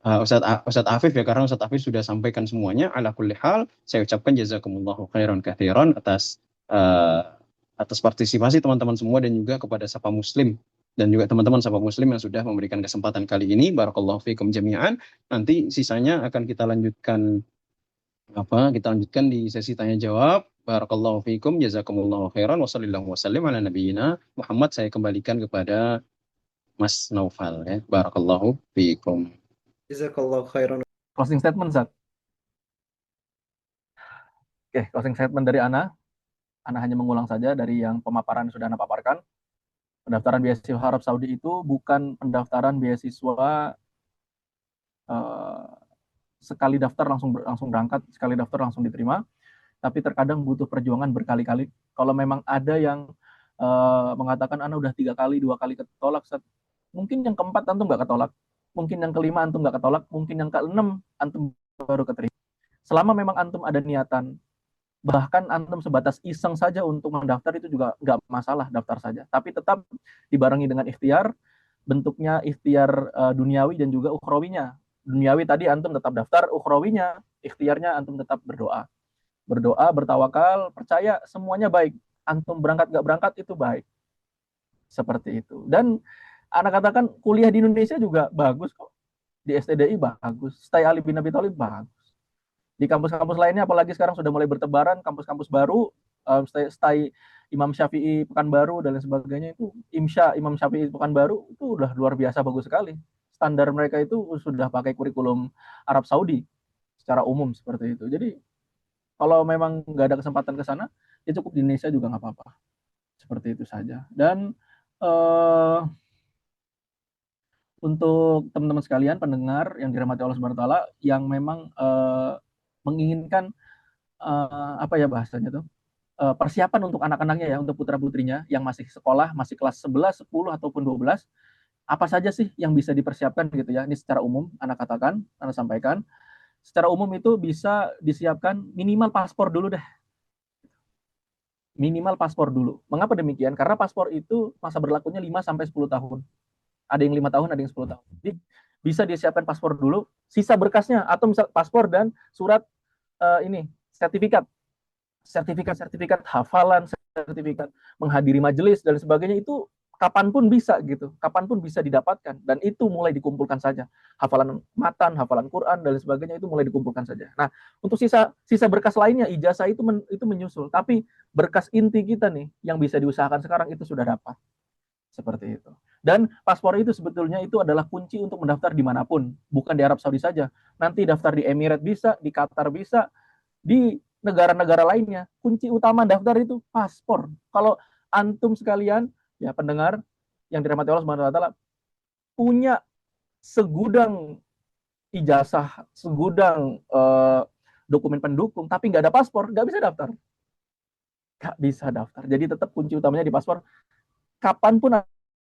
Ustadz Afif ya, karena Ustadz Afif sudah sampaikan semuanya. Ala kulli hal, saya ucapkan jazakumullahu khairan katsiran atas partisipasi teman-teman semua, dan juga kepada Sapa Muslim dan juga teman-teman Sapa Muslim yang sudah memberikan kesempatan kali ini. Barakallahu fikum jami'an. Nanti sisanya akan kita lanjutkan di sesi tanya jawab. Barakallahu fikum, jazakumullahu khairan, wa sallallahu wasallim ala nabiyyina Muhammad. Saya kembalikan kepada Mas Naufal ya. Barakallahu fikum. Jazakallah khairan. Closing statement, Zat. Oke, closing statement dari Ana. Ana hanya mengulang saja dari yang pemaparan sudah Ana paparkan. Pendaftaran beasiswa Arab Saudi itu bukan pendaftaran beasiswa sekali daftar langsung berangkat, sekali daftar langsung diterima, tapi terkadang butuh perjuangan berkali-kali. Kalau memang ada yang mengatakan Ana udah 3 kali, 2 kali ketolak, mungkin yang keempat antum nggak ketolak, mungkin yang kelima antum nggak ketolak, mungkin yang keenam antum baru keterima. Selama memang antum ada niatan, bahkan antum sebatas iseng saja untuk mendaftar itu juga nggak masalah, daftar saja. Tapi tetap dibarengi dengan ikhtiar, bentuknya ikhtiar duniawi dan juga ukhrawinya. Duniawi tadi antum tetap daftar, ukhrawinya, ikhtiarnya antum tetap berdoa. Berdoa, bertawakal, percaya semuanya baik. Antum berangkat nggak berangkat itu baik. Seperti itu. Dan anak katakan kuliah di Indonesia juga bagus kok. Di STDI bagus. Stay Ali bin Abi Thalib bagus. Di kampus-kampus lainnya, apalagi sekarang sudah mulai bertebaran kampus-kampus baru, stay Imam Syafi'i Pekanbaru dan lain sebagainya, itu IMSYA Imam Syafi'i Pekanbaru itu udah luar biasa bagus sekali. Standar mereka itu sudah pakai kurikulum Arab Saudi secara umum seperti itu. Jadi kalau memang nggak ada kesempatan ke sana, ya cukup di Indonesia juga nggak apa-apa. Seperti itu saja. Dan untuk teman-teman sekalian pendengar yang dirahmati Allah Subhanahu wa taala yang memang menginginkan apa ya bahasanya tuh, persiapan untuk anak-anaknya ya, untuk putra-putrinya yang masih sekolah, masih kelas 11, 10 ataupun 12, apa saja sih yang bisa dipersiapkan gitu ya. Ini secara umum anak katakan, anak sampaikan. Secara umum itu bisa disiapkan minimal paspor dulu deh. Minimal paspor dulu. Mengapa demikian? Karena paspor itu masa berlakunya 5 sampai 10 tahun. Ada yang 5 tahun, ada yang 10 tahun. Jadi bisa disiapkan paspor dulu, sisa berkasnya atau misal paspor dan surat ini sertifikat hafalan, sertifikat menghadiri majelis dan sebagainya, itu kapanpun bisa gitu, kapanpun bisa didapatkan, dan itu mulai dikumpulkan saja. Hafalan matan, hafalan Quran dan sebagainya itu mulai dikumpulkan saja. Nah, untuk sisa berkas lainnya, ijazah itu menyusul, tapi berkas inti kita nih yang bisa diusahakan sekarang itu sudah dapat. Seperti itu. Dan paspor itu sebetulnya itu adalah kunci untuk mendaftar dimanapun, bukan di Arab Saudi saja. Nanti daftar di Emirat bisa, di Qatar bisa, di negara-negara lainnya. Kunci utama daftar itu paspor. Kalau antum sekalian, ya pendengar yang dirahmati Allah Subhanahu wa taala, punya segudang ijazah, segudang dokumen pendukung, tapi nggak ada paspor, nggak bisa daftar. Nggak bisa daftar. Jadi tetap kunci utamanya di paspor. Kapanpun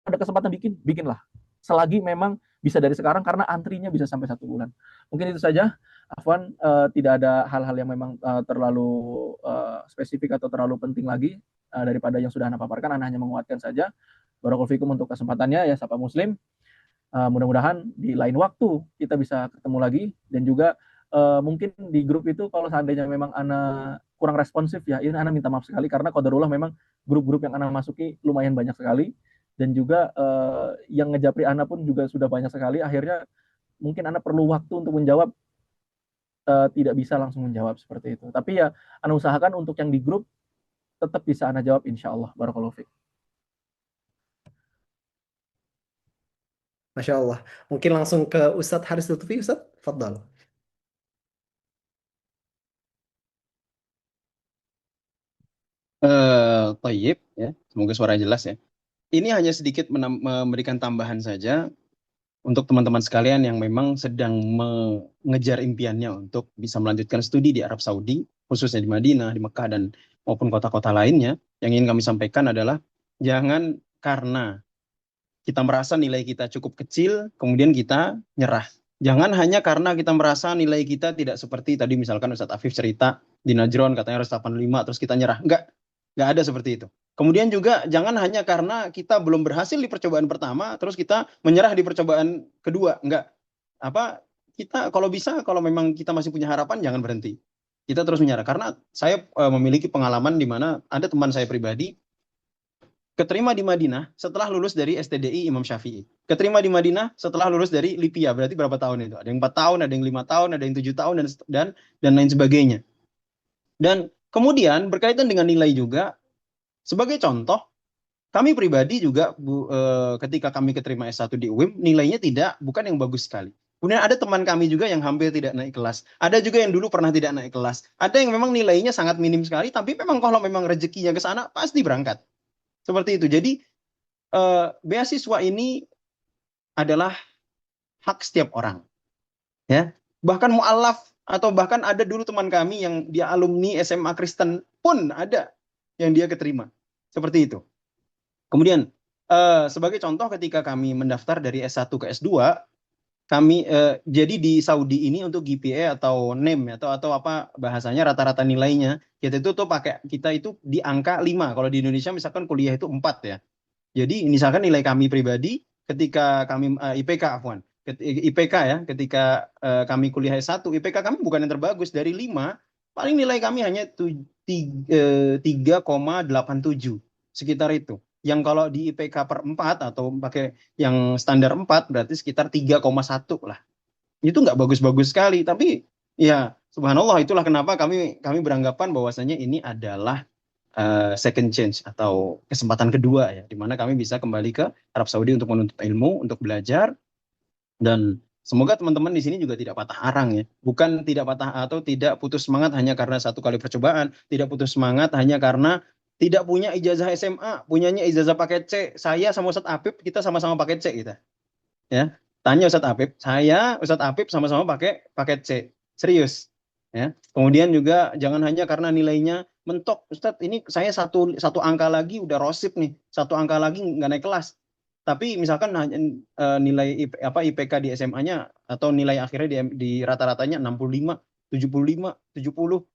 ada kesempatan bikinlah. Selagi memang bisa dari sekarang, karena antrinya bisa sampai 1 bulan. Mungkin itu saja. Afwan, tidak ada hal-hal yang memang terlalu spesifik atau terlalu penting lagi daripada yang sudah Anda paparkan. Anda hanya menguatkan saja. Barakallahu fikum untuk kesempatannya ya sahabat muslim. Mudah-mudahan di lain waktu kita bisa ketemu lagi, dan juga mungkin di grup itu kalau seandainya memang Ana kurang responsif ya, ini Ana minta maaf sekali, karena qadarullah memang grup-grup yang Ana masuki lumayan banyak sekali, dan juga yang ngejapri Ana pun juga sudah banyak sekali. Akhirnya mungkin Ana perlu waktu untuk menjawab, tidak bisa langsung menjawab seperti itu. Tapi ya Ana usahakan untuk yang di grup tetap bisa Ana jawab insya Allah. Barakallahu fiik. Masya Allah. Mungkin langsung ke Ustadz Haris Lutfi. Ustadz, Fadal. Tayyib ya, semoga suara jelas ya. Ini hanya sedikit memberikan tambahan saja untuk teman-teman sekalian yang memang sedang mengejar impiannya untuk bisa melanjutkan studi di Arab Saudi, khususnya di Madinah, di Mekah, dan maupun kota-kota lainnya. Yang ingin kami sampaikan adalah jangan karena kita merasa nilai kita cukup kecil, kemudian kita nyerah. Jangan hanya karena kita merasa nilai kita tidak seperti tadi misalkan Ustadz Afif cerita di Najron katanya harus 85 terus kita nyerah. Enggak ada seperti itu. Kemudian juga jangan hanya karena kita belum berhasil di percobaan pertama terus kita menyerah di percobaan kedua. Enggak. Kita kalau bisa, kalau memang kita masih punya harapan, jangan berhenti. Kita terus menyerah. Karena saya memiliki pengalaman di mana ada teman saya pribadi keterima di Madinah setelah lulus dari STDI Imam Syafi'i. Keterima di Madinah setelah lulus dari Lipia. Berarti berapa tahun itu? Ada yang 4 tahun, ada yang 5 tahun, ada yang 7 tahun, dan lain sebagainya. Dan kemudian berkaitan dengan nilai juga, sebagai contoh, kami pribadi juga ketika kami keterima S1 di UIM, nilainya bukan yang bagus sekali. Kemudian ada teman kami juga yang hampir tidak naik kelas. Ada juga yang dulu pernah tidak naik kelas. Ada yang memang nilainya sangat minim sekali, tapi memang kalau memang rezekinya ke sana, pasti berangkat. Seperti itu. Jadi beasiswa ini adalah hak setiap orang. Ya. Bahkan mu'alaf, atau bahkan ada dulu teman kami yang dia alumni SMA Kristen pun ada yang dia keterima. Seperti itu. Kemudian Sebagai contoh ketika kami mendaftar dari S1 ke S2, kami jadi di Saudi ini untuk GPA atau NEM atau apa bahasanya rata-rata nilainya kita itu tuh kita itu di angka 5. Kalau di Indonesia misalkan kuliah itu 4 ya. Jadi misalkan nilai kami pribadi ketika kami IPK afwan. IPK ya, ketika kami kuliah S1, IPK kami bukan yang terbagus dari 5, paling nilai kami hanya 3,87 sekitar itu. Yang kalau di IPK per 4 atau pakai yang standar 4 berarti sekitar 3,1 lah. Itu nggak bagus-bagus sekali, tapi ya subhanallah itulah kenapa kami beranggapan bahwasanya ini adalah second chance atau kesempatan kedua ya, di mana kami bisa kembali ke Arab Saudi untuk menuntut ilmu, untuk belajar, dan semoga teman-teman di sini juga tidak patah arang ya. Bukan tidak patah atau tidak putus semangat hanya karena satu kali percobaan, tidak putus semangat hanya karena tidak punya ijazah SMA, punyanya ijazah paket C. Saya sama Ustadz Apip kita sama-sama paket C kita. Ya. Tanya Ustadz Apip, saya Ustadz Apip sama-sama pakai paket C. Serius. Ya. Kemudian juga jangan hanya karena nilainya mentok, Ustadz ini saya satu angka lagi udah rosip nih, satu angka lagi nggak naik kelas. Tapi misalkan nilai IPK di SMA-nya atau nilai akhirnya di rata-ratanya 65, 75, 70.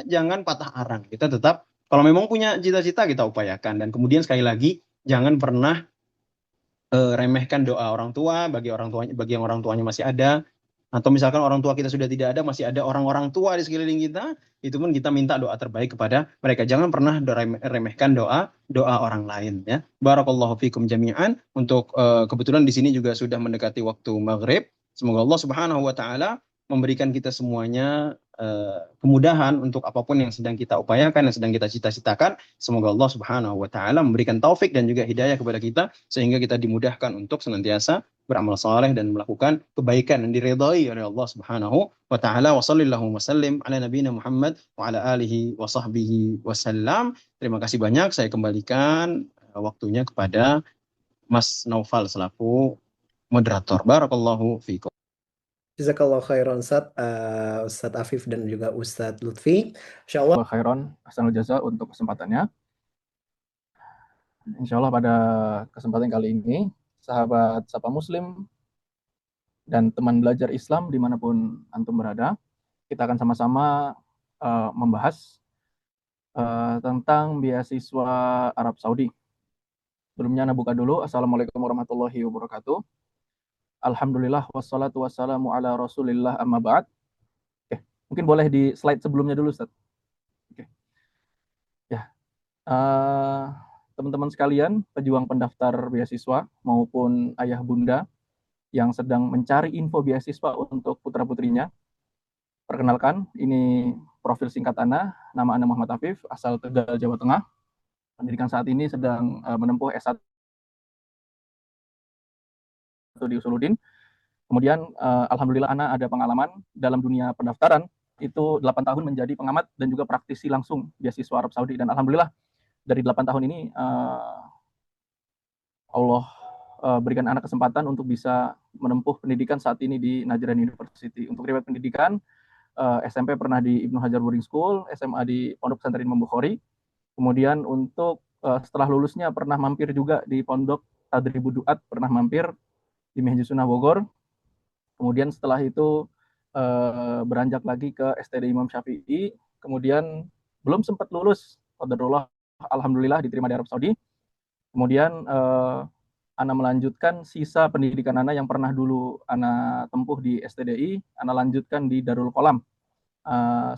Jangan patah arang. Kita tetap kalau memang punya cita-cita kita upayakan, dan kemudian sekali lagi jangan pernah remehkan doa orang tua bagi yang orang tuanya masih ada, atau misalkan orang tua kita sudah tidak ada, masih ada orang-orang tua di sekeliling kita, itu pun kita minta doa terbaik kepada mereka. Jangan pernah remehkan doa orang lain ya. Barakallahu fikum jami'an. Untuk kebetulan di sini juga sudah mendekati waktu maghrib. Semoga Allah Subhanahu wa taala memberikan kita semuanya kemudahan untuk apapun yang sedang kita upayakan, yang sedang kita cita-citakan. Semoga Allah Subhanahu wa taala memberikan taufik dan juga hidayah kepada kita sehingga kita dimudahkan untuk senantiasa beramal saleh dan melakukan kebaikan yang diridhai oleh Allah Subhanahu wa taala. Wa sallallahu wasallim ala nabiyina Muhammad wa ala alihi wa sahbihi wasallam. Terima kasih banyak, saya kembalikan waktunya kepada Mas Naufal selaku moderator. Barakallahu fiikum. Jazakallah khairan Ustadz Afif dan juga Ustadz Lutfi. Insyaallah khairan ahsanul jaza untuk kesempatannya. Insyaallah pada kesempatan kali ini, sahabat Sapa Muslim dan teman belajar Islam dimanapun antum berada, kita akan sama-sama membahas tentang beasiswa Arab Saudi. Sebelumnya Anda buka dulu. Assalamualaikum warahmatullahi wabarakatuh. Alhamdulillah wassalatu wassalamu ala rasulillah amma ba'd. Oke, mungkin boleh di slide sebelumnya dulu, Ustaz. Oke. Ya. Teman-teman sekalian, pejuang pendaftar beasiswa maupun ayah bunda yang sedang mencari info beasiswa untuk putra-putrinya. Perkenalkan, ini profil singkat Ana, nama Ana Muhammad Afif, asal Tegal, Jawa Tengah. Pendidikan saat ini sedang menempuh S1 di Usuluddin. Kemudian alhamdulillah Ana ada pengalaman dalam dunia pendaftaran, itu 8 tahun menjadi pengamat dan juga praktisi langsung beasiswa Arab Saudi, dan alhamdulillah dari 8 tahun ini Allah berikan anak kesempatan untuk bisa menempuh pendidikan saat ini di Najran University. Untuk riwayat pendidikan, SMP pernah di Ibnu Hajar Boarding School, SMA di Pondok Pesantren Imam Bukhari. Kemudian untuk setelah lulusnya pernah mampir juga di Pondok Tadribud Duat, pernah mampir di Minhajus Sunnah Bogor. Kemudian setelah itu beranjak lagi ke STD Imam Syafi'i. Kemudian belum sempat lulus, qadarullah, alhamdulillah diterima di Arab Saudi. Kemudian Ana melanjutkan sisa pendidikan Ana yang pernah dulu Ana tempuh di STDI, Ana lanjutkan di Darul Qolam.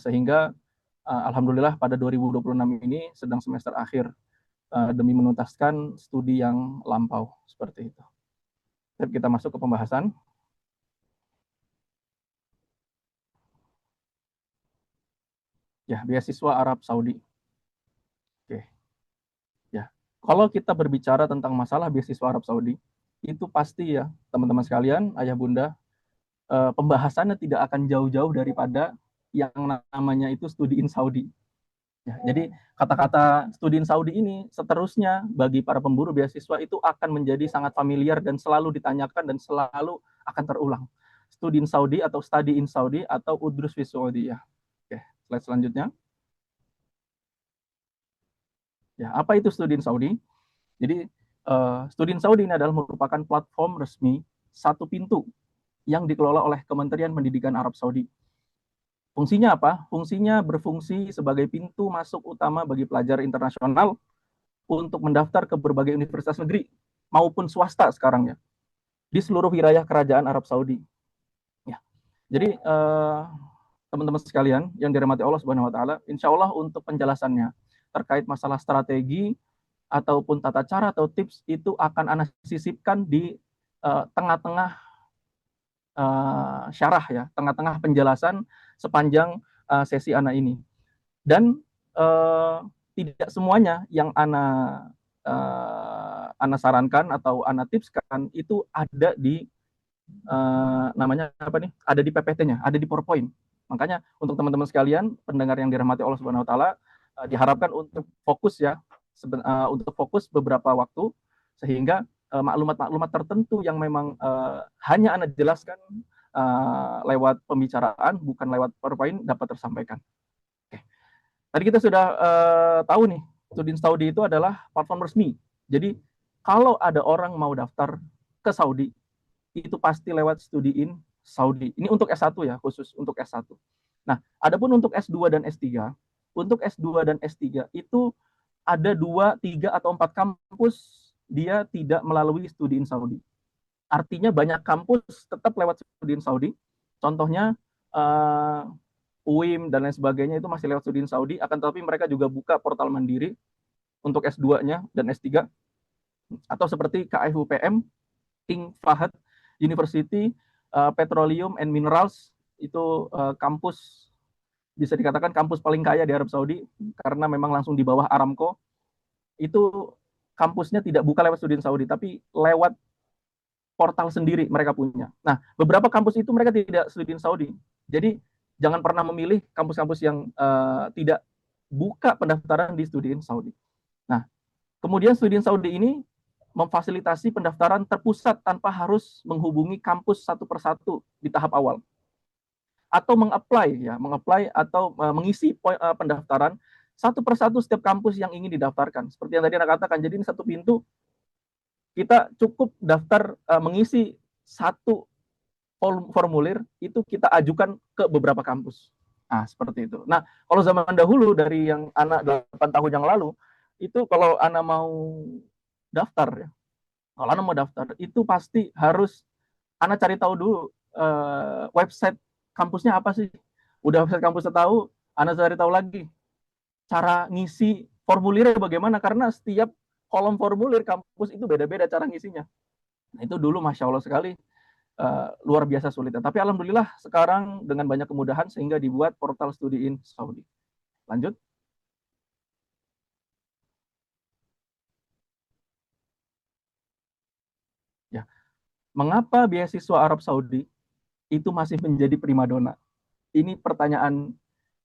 Sehingga alhamdulillah pada 2026 ini sedang semester akhir demi menuntaskan studi yang lampau, seperti itu. Kita masuk ke pembahasan. Ya, beasiswa Arab Saudi. Oke. Ya. Kalau kita berbicara tentang masalah beasiswa Arab Saudi, itu pasti ya, teman-teman sekalian, ayah bunda, pembahasannya tidak akan jauh-jauh daripada yang namanya itu studi in Saudi. Ya, jadi kata-kata studi in Saudi ini seterusnya bagi para pemburu beasiswa itu akan menjadi sangat familiar dan selalu ditanyakan dan selalu akan terulang. Studi in Saudi atau study in Saudi atau udrus fi Saudiyah. Oke, slide selanjutnya. Ya, apa itu studi in Saudi? Jadi Studi in Saudi ini adalah merupakan platform resmi satu pintu yang dikelola oleh Kementerian Pendidikan Arab Saudi. Fungsinya apa? Fungsinya berfungsi sebagai pintu masuk utama bagi pelajar internasional untuk mendaftar ke berbagai universitas negeri maupun swasta sekarang ya, di seluruh wilayah kerajaan Arab Saudi. Ya. Jadi teman-teman sekalian yang dirahmati Allah Subhanahu wa taala, insya Allah untuk penjelasannya terkait masalah strategi ataupun tata cara atau tips itu akan Ana sisipkan di tengah-tengah syarah ya, tengah-tengah penjelasan sepanjang sesi Ana ini. Dan tidak semuanya yang Ana sarankan atau Ana tipskan itu ada di namanya apa nih? Ada di PPT-nya, ada di PowerPoint. Makanya untuk teman-teman sekalian, pendengar yang dirahmati Allah Subhanahu wa taala, diharapkan untuk fokus ya, untuk fokus beberapa waktu sehingga maklumat-maklumat tertentu yang memang hanya Anda jelaskan lewat pembicaraan, bukan lewat PowerPoint, dapat tersampaikan. Oke. Tadi kita sudah tahu nih, Studi in Saudi itu adalah platform resmi. Jadi kalau ada orang mau daftar ke Saudi, itu pasti lewat Studi in Saudi. Ini untuk S1 ya, khusus untuk S1. Nah, adapun untuk S2 dan S3, untuk S2 dan S3 itu ada 2, 3, atau 4 kampus dia tidak melalui Studi in Saudi. Artinya banyak kampus tetap lewat Studi in Saudi. Contohnya UIM dan lain sebagainya itu masih lewat Studi in Saudi, akan tetapi mereka juga buka portal mandiri untuk S2-nya dan S3. Atau seperti KFUPM, King Fahd University, Petroleum and Minerals, itu kampus, bisa dikatakan kampus paling kaya di Arab Saudi, karena memang langsung di bawah Aramco. Itu kampusnya tidak buka lewat Studi in Saudi, tapi lewat portal sendiri mereka punya. Nah, beberapa kampus itu mereka tidak Studi in Saudi. Jadi, jangan pernah memilih kampus-kampus yang tidak buka pendaftaran di Studi in Saudi. Nah, kemudian Studi in Saudi ini memfasilitasi pendaftaran terpusat tanpa harus menghubungi kampus satu persatu di tahap awal. Atau meng-apply atau mengisi pendaftaran satu persatu setiap kampus yang ingin didaftarkan. Seperti yang tadi Anda katakan, jadi ini satu pintu, kita cukup daftar, mengisi satu formulir, itu kita ajukan ke beberapa kampus. Nah, seperti itu. Nah, kalau zaman dahulu, dari yang anak 8 tahun yang lalu, itu kalau anak mau daftar ya, kalau anak mau daftar, itu pasti harus anak cari tahu dulu website kampusnya apa sih. Udah website kampusnya tahu, anak cari tahu lagi cara ngisi formulirnya bagaimana, karena setiap kolom formulir kampus itu beda-beda cara ngisinya. Nah, itu dulu Masya Allah sekali, luar biasa sulitnya. Tapi alhamdulillah sekarang dengan banyak kemudahan sehingga dibuat portal Studi in Saudi. Lanjut. Ya, mengapa beasiswa Arab Saudi itu masih menjadi primadona? Ini pertanyaan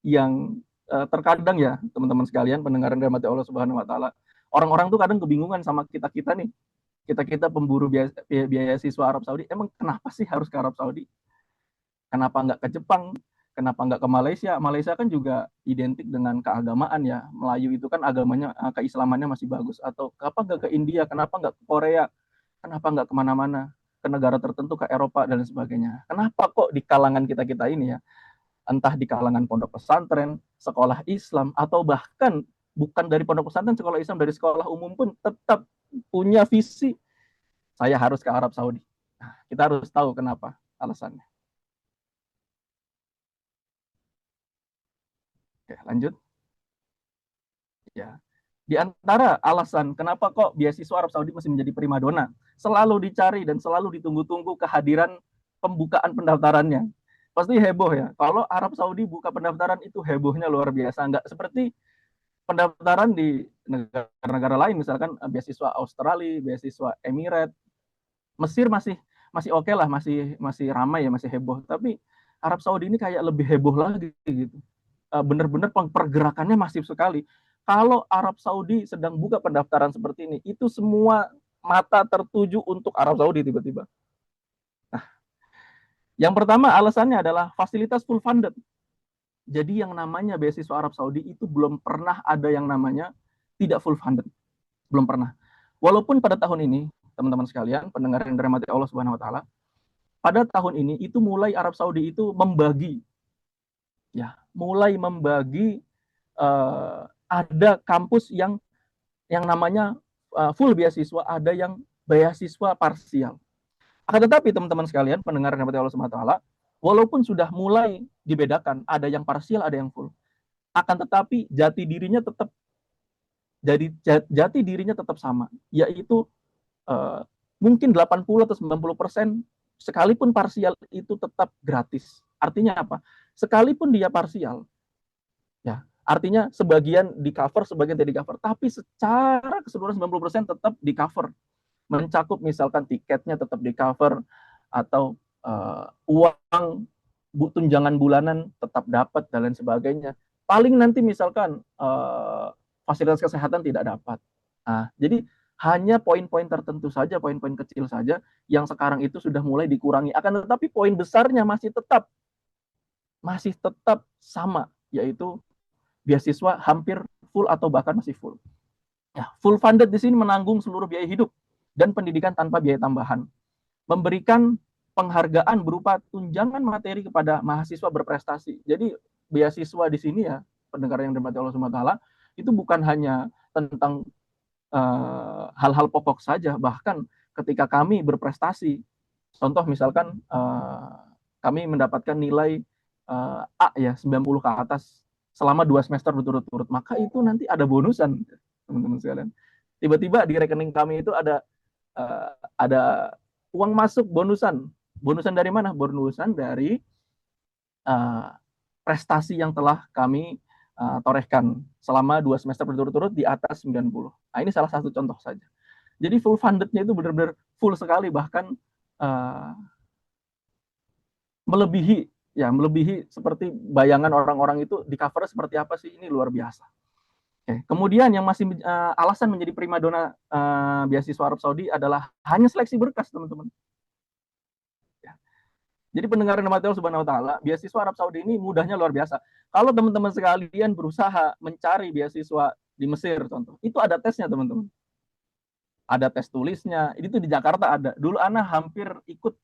yang terkadang ya teman-teman sekalian, pendengar yang dirahmati Allah Subhanahu wa taala. Orang-orang tuh kadang kebingungan sama kita-kita nih. Kita-kita pemburu beasiswa Arab Saudi, emang kenapa sih harus ke Arab Saudi? Kenapa nggak ke Jepang? Kenapa nggak ke Malaysia? Malaysia kan juga identik dengan keagamaan ya. Melayu itu kan agamanya, keislamannya masih bagus. Atau kenapa nggak ke India? Kenapa nggak ke Korea? Kenapa nggak kemana-mana? Ke negara tertentu, ke Eropa dan sebagainya. Kenapa kok di kalangan kita-kita ini ya, entah di kalangan pondok pesantren, sekolah Islam, atau bahkan bukan dari pondok pesantren, sekolah Islam, dari sekolah umum pun tetap punya visi, saya harus ke Arab Saudi. Nah, kita harus tahu kenapa alasannya. Oke, lanjut. Ya. Di antara alasan kenapa kok beasiswa Arab Saudi masih menjadi primadona, selalu dicari dan selalu ditunggu-tunggu kehadiran pembukaan pendaftarannya. Pasti heboh ya. Kalau Arab Saudi buka pendaftaran itu hebohnya luar biasa. Nggak seperti pendaftaran di negara-negara lain, misalkan beasiswa Australia, beasiswa Emirat, Mesir masih oke lah, masih ramai ya, masih heboh. Tapi Arab Saudi ini kayak lebih heboh lagi gitu. Benar-benar pergerakannya masif sekali. Kalau Arab Saudi sedang buka pendaftaran seperti ini, itu semua mata tertuju untuk Arab Saudi tiba-tiba. Nah, yang pertama alasannya adalah fasilitas full funded. Jadi yang namanya beasiswa Arab Saudi itu belum pernah ada yang namanya tidak full funded. Belum pernah. Walaupun pada tahun ini, teman-teman sekalian, pendengar yang dirahmati Allah Subhanahu wa taala, pada tahun ini itu mulai Arab Saudi itu membagi ada kampus yang namanya full beasiswa, ada yang beasiswa parsial. Akan tetapi teman-teman sekalian, pendengar yang dirahmati Allah Subhanahu wa taala, walaupun sudah mulai dibedakan, ada yang parsial, ada yang full. Akan tetapi jati dirinya tetap sama, yaitu mungkin 80 atau 90% sekalipun parsial itu tetap gratis. Artinya apa? Sekalipun dia parsial, ya, artinya sebagian di cover, sebagian tidak di cover, tapi secara keseluruhan 90% tetap di cover. Mencakup misalkan tiketnya tetap di cover, atau uang tunjangan bulanan tetap dapat, dan lain sebagainya. Paling nanti misalkan fasilitas kesehatan tidak dapat. Nah, jadi hanya poin-poin tertentu saja, poin-poin kecil saja yang sekarang itu sudah mulai dikurangi. Akan tetapi poin besarnya masih tetap sama, yaitu beasiswa hampir full atau bahkan masih full. Ya, full funded di sini menanggung seluruh biaya hidup dan pendidikan tanpa biaya tambahan. Memberikan penghargaan berupa tunjangan materi kepada mahasiswa berprestasi. Jadi beasiswa di sini, ya, pendengar yang dirahmati Allah Subhanahu wa taala, itu bukan hanya tentang hal-hal pokok saja, bahkan ketika kami berprestasi, contoh misalkan kami mendapatkan nilai A, ya, 90 ke atas selama 2 semester berturut-turut, maka itu nanti ada bonusan, teman-teman sekalian. Tiba-tiba di rekening kami itu ada uang masuk bonusan. Bonusan dari mana? Bonusan dari prestasi yang telah kami torehkan selama 2 semester berturut-turut di atas 90. Nah, ini salah satu contoh saja. Jadi full funded-nya itu benar-benar full sekali, bahkan melebihi seperti bayangan orang-orang itu di cover seperti apa sih, ini luar biasa. Oke. Kemudian yang masih alasan menjadi primadona beasiswa Arab Saudi adalah hanya seleksi berkas, teman-teman. Jadi pendengar yang dirahmati Allah Subhanahu wa taala, beasiswa Arab Saudi ini mudahnya luar biasa. Kalau teman-teman sekalian berusaha mencari beasiswa di Mesir contoh, itu ada tesnya, teman-teman. Ada tes tulisnya. Itu di Jakarta ada. Dulu Ana hampir ikut,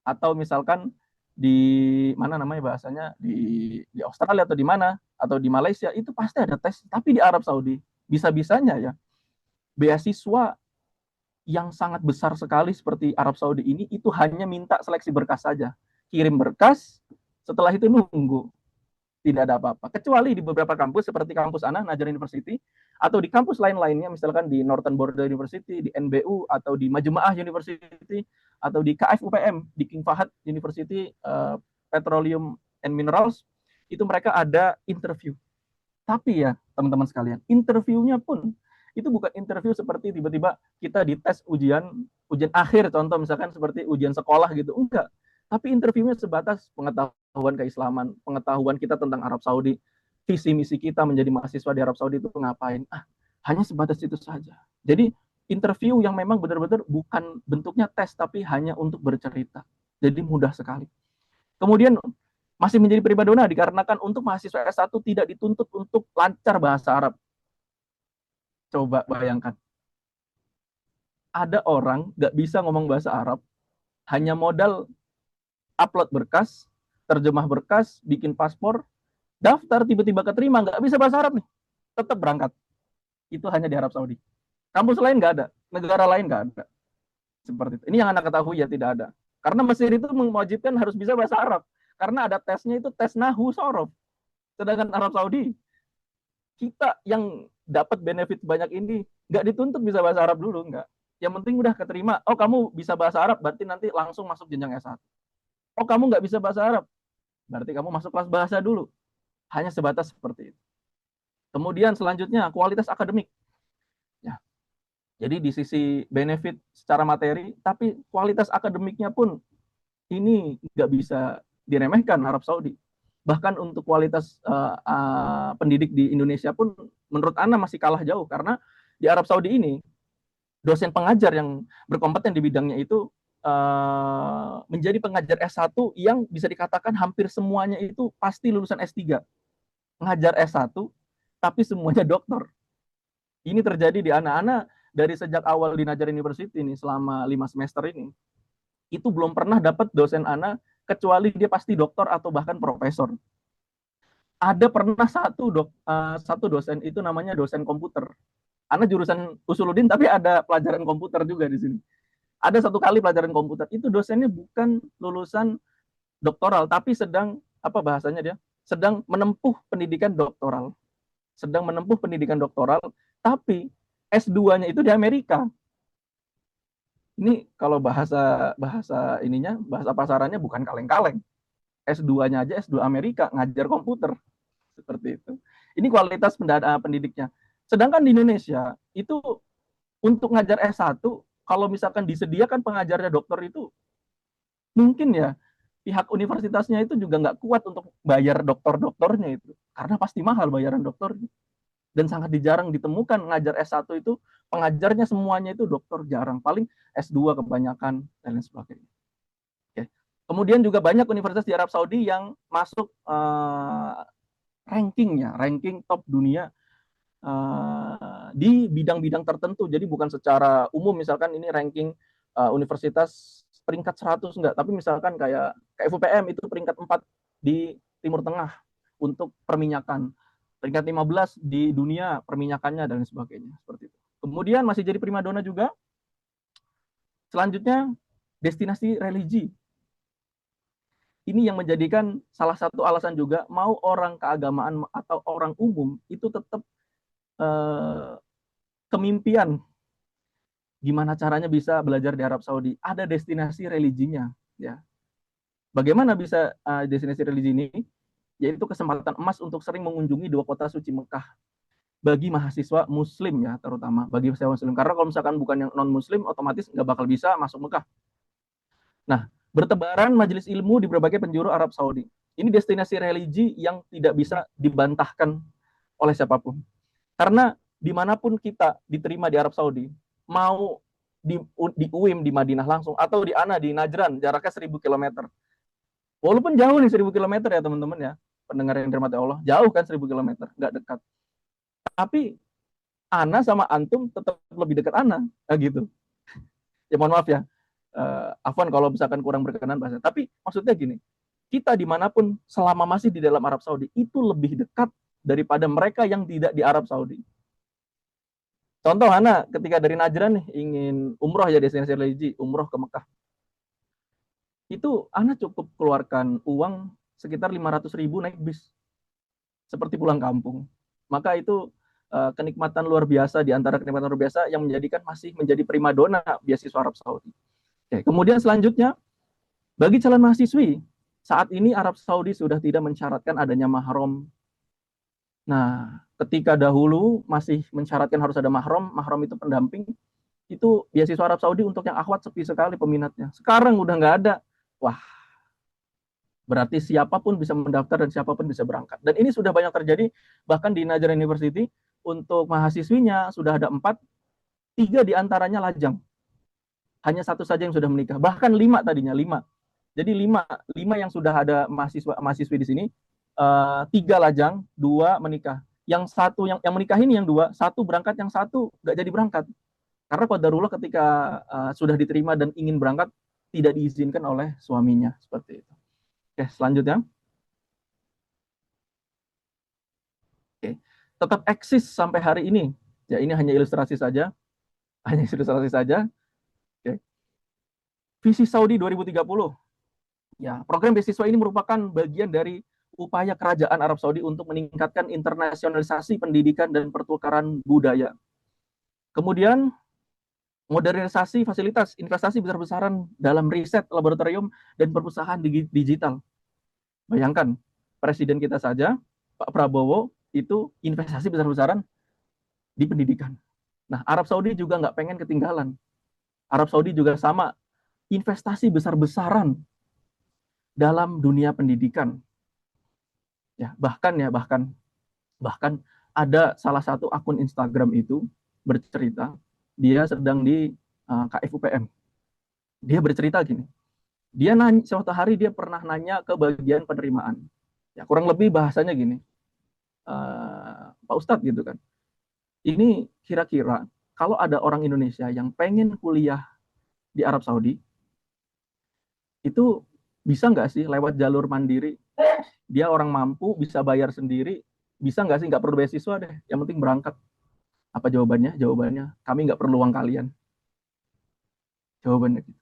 atau misalkan di mana namanya bahasanya, di Australia atau di mana, atau di Malaysia, itu pasti ada tes. Tapi di Arab Saudi bisa-bisanya, ya, beasiswa yang sangat besar sekali seperti Arab Saudi ini itu hanya minta seleksi berkas saja. Kirim berkas, setelah itu nunggu. Tidak ada apa-apa. Kecuali di beberapa kampus seperti kampus Ana, Najjar University, atau di kampus lain-lainnya, misalkan di Northern Border University, di NBU, atau di Majmu'ah University, atau di KFUPM, di King Fahd University, Petroleum and Minerals, itu mereka ada interview. Tapi ya, teman-teman sekalian, interviewnya pun itu bukan interview seperti tiba-tiba kita dites ujian akhir, contoh misalkan seperti ujian sekolah gitu, enggak. Tapi interviewnya sebatas pengetahuan keislaman, pengetahuan kita tentang Arab Saudi, visi misi kita menjadi mahasiswa di Arab Saudi itu ngapain. Hanya sebatas itu saja. Jadi interview yang memang benar-benar bukan bentuknya tes, tapi hanya untuk bercerita. Jadi mudah sekali. Kemudian masih menjadi primadona dikarenakan untuk mahasiswa S1 tidak dituntut untuk lancar bahasa Arab. Coba bayangkan, ada orang nggak bisa ngomong bahasa Arab, hanya modal upload berkas, terjemah berkas, bikin paspor, daftar, tiba-tiba keterima, nggak bisa bahasa Arab nih, tetap berangkat. Itu hanya di Arab Saudi. Kampus lain nggak ada, negara lain nggak ada. Seperti itu. Ini yang Anda ketahui, ya, tidak ada. Karena Mesir itu mewajibkan harus bisa bahasa Arab. Karena ada tesnya, itu tes Nahwu Sorof. Sedangkan Arab Saudi, kita yang dapat benefit banyak ini nggak dituntut bisa bahasa Arab dulu, nggak. Yang penting udah keterima. Oh, kamu bisa bahasa Arab, berarti nanti langsung masuk jenjang S1. Oh, kamu nggak bisa bahasa Arab, berarti kamu masuk kelas bahasa dulu. Hanya sebatas seperti itu. Kemudian selanjutnya kualitas akademik. Ya. Jadi di sisi benefit secara materi, tapi kualitas akademiknya pun ini nggak bisa diremehkan Arab Saudi. Bahkan untuk kualitas pendidik di Indonesia pun menurut Ana masih kalah jauh, karena di Arab Saudi ini dosen pengajar yang berkompeten di bidangnya itu menjadi pengajar S1 yang bisa dikatakan hampir semuanya itu pasti lulusan S3. Mengajar S1 tapi semuanya doktor. Ini terjadi di anak-anak dari sejak awal di Najjar University ini selama 5 semester ini, itu belum pernah dapat dosen Ana kecuali dia pasti doktor atau bahkan profesor. Ada pernah satu dosen itu namanya dosen komputer. Ana jurusan Usuluddin tapi ada pelajaran komputer juga di sini. Ada satu kali pelajaran komputer, itu dosennya bukan lulusan doktoral tapi sedang apa bahasanya dia? Sedang menempuh pendidikan doktoral. Sedang menempuh pendidikan doktoral tapi S2-nya itu di Amerika. Ini kalau bahasa pasarannya bukan kaleng-kaleng. S2-nya aja S2 Amerika, ngajar komputer. Seperti itu. Ini kualitas pendidiknya. Sedangkan di Indonesia, itu untuk ngajar S1, kalau misalkan disediakan pengajarnya dokter itu, mungkin ya, pihak universitasnya itu juga nggak kuat untuk bayar dokter-dokternya itu. Karena pasti mahal bayaran dokternya. Dan sangat jarang ditemukan ngajar S1 itu, pengajarnya semuanya itu dokter, jarang. Paling S2 kebanyakan, dan lain sebagainya. Oke. Kemudian juga banyak universitas di Arab Saudi yang masuk ranking top dunia di bidang-bidang tertentu. Jadi bukan secara umum, misalkan ini ranking universitas peringkat 100 enggak, tapi misalkan kayak UPM itu peringkat 4 di Timur Tengah untuk perminyakan, peringkat 15 di dunia perminyakannya dan sebagainya, seperti itu. Kemudian masih jadi primadona juga. Selanjutnya destinasi religi. Ini yang menjadikan salah satu alasan juga mau orang keagamaan atau orang umum itu tetap kemimpian gimana caranya bisa belajar di Arab Saudi. Ada destinasi religinya, ya. Bagaimana bisa destinasi religi ini? Yaitu kesempatan emas untuk sering mengunjungi 2 kota suci Mekah bagi mahasiswa Muslim, ya, terutama bagi mahasiswa Muslim. Karena kalau misalkan bukan yang non Muslim, otomatis nggak bakal bisa masuk Mekah. Nah, bertebaran majelis ilmu di berbagai penjuru Arab Saudi. Ini destinasi religi yang tidak bisa dibantahkan oleh siapapun. Karena dimanapun kita diterima di Arab Saudi, mau di UIM di Madinah langsung, atau di Ana di Najran, jaraknya 1000 km. Walaupun jauh nih 1000 km ya teman-teman ya, pendengar yang dirahmati Allah, jauh kan 1000 km, nggak dekat. Tapi Ana sama Antum tetap lebih dekat Ana, gitu. Ya mohon maaf ya, Afwan kalau misalkan kurang berkenan bahasa. Tapi maksudnya gini, kita dimanapun selama masih di dalam Arab Saudi, itu lebih dekat daripada mereka yang tidak di Arab Saudi. Contoh Ana ketika dari Najran nih ingin umroh ya, destinasi religi, umroh ke Mekah. Itu Ana cukup keluarkan uang sekitar 500.000 naik bis. Seperti pulang kampung. Maka itu kenikmatan luar biasa di antara kenikmatan luar biasa yang menjadikan masih menjadi primadona beasiswa Arab Saudi. Oke, kemudian selanjutnya, bagi calon mahasiswi, saat ini Arab Saudi sudah tidak mensyaratkan adanya mahram. Nah, ketika dahulu masih mensyaratkan harus ada mahram itu pendamping, itu beasiswa Arab Saudi untuk yang akhwat sepi sekali peminatnya. Sekarang udah nggak ada. Wah, berarti siapapun bisa mendaftar dan siapapun bisa berangkat. Dan ini sudah banyak terjadi, bahkan di Najjar University, untuk mahasiswinya sudah ada 4, 3 diantaranya lajang. Hanya 1 saja yang sudah menikah. Bahkan 5 tadinya, 5. Jadi 5 yang sudah ada mahasiswi di sini, 3 lajang, 2 menikah. Yang 1 yang menikah ini yang 2, 1 berangkat, yang 1 nggak jadi berangkat. Karena qadarullah ketika sudah diterima dan ingin berangkat, tidak diizinkan oleh suaminya, seperti itu. Oke, selanjutnya. Oke, tetap eksis sampai hari ini. Ya, ini hanya ilustrasi saja. Hanya ilustrasi saja. Oke. Visi Saudi 2030. Ya, program beasiswa ini merupakan bagian dari upaya kerajaan Arab Saudi untuk meningkatkan internasionalisasi pendidikan dan pertukaran budaya. Kemudian modernisasi fasilitas, investasi besar-besaran dalam riset, laboratorium, dan perpustakaan digital. Bayangkan, presiden kita saja, Pak Prabowo, itu investasi besar-besaran di pendidikan. Nah, Arab Saudi juga nggak pengen ketinggalan. Arab Saudi juga sama, investasi besar-besaran dalam dunia pendidikan. Ya, bahkan ada salah satu akun Instagram itu bercerita, dia sedang di KFUPM. Dia bercerita gini, dia nanya, suatu hari dia pernah nanya ke bagian penerimaan. Ya, kurang lebih bahasanya gini, Pak Ustadz gitu kan, ini kira-kira kalau ada orang Indonesia yang pengen kuliah di Arab Saudi, itu bisa nggak sih lewat jalur mandiri? Dia orang mampu, bisa bayar sendiri, bisa nggak sih nggak perlu beasiswa deh, yang penting berangkat. Apa jawabannya? Jawabannya, kami nggak perlu uang kalian. Jawabannya gitu.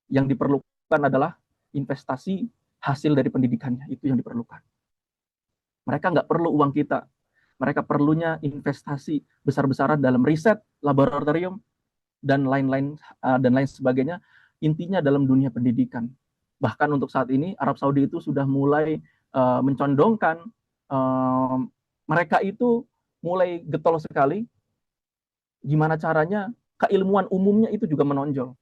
Yang diperlukan adalah investasi hasil dari pendidikannya, itu yang diperlukan. Mereka nggak perlu uang kita. Mereka perlunya investasi besar-besaran dalam riset, laboratorium, dan lain-lain sebagainya. Intinya dalam dunia pendidikan. Bahkan untuk saat ini Arab Saudi itu sudah mulai mencondongkan mereka itu mulai getol sekali. Gimana caranya keilmuan umumnya itu juga menonjol.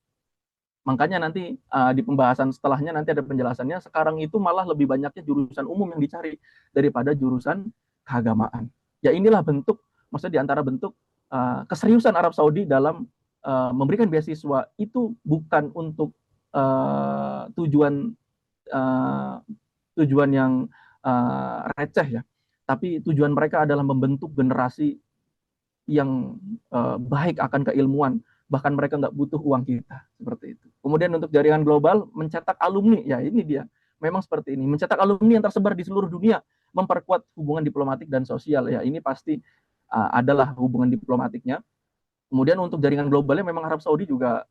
Makanya nanti di pembahasan setelahnya nanti ada penjelasannya. Sekarang itu malah lebih banyaknya jurusan umum yang dicari daripada jurusan keagamaan. Ya inilah bentuk, maksudnya di antara bentuk keseriusan Arab Saudi dalam memberikan beasiswa itu bukan untuk tujuan yang receh ya, tapi tujuan mereka adalah membentuk generasi yang baik akan keilmuan. Bahkan mereka nggak butuh uang kita, seperti itu. Kemudian untuk jaringan global, mencetak alumni, ya ini dia. Memang seperti ini, mencetak alumni yang tersebar di seluruh dunia, memperkuat hubungan diplomatik dan sosial. Ya ini pasti adalah hubungan diplomatiknya. Kemudian untuk jaringan globalnya memang Arab Saudi juga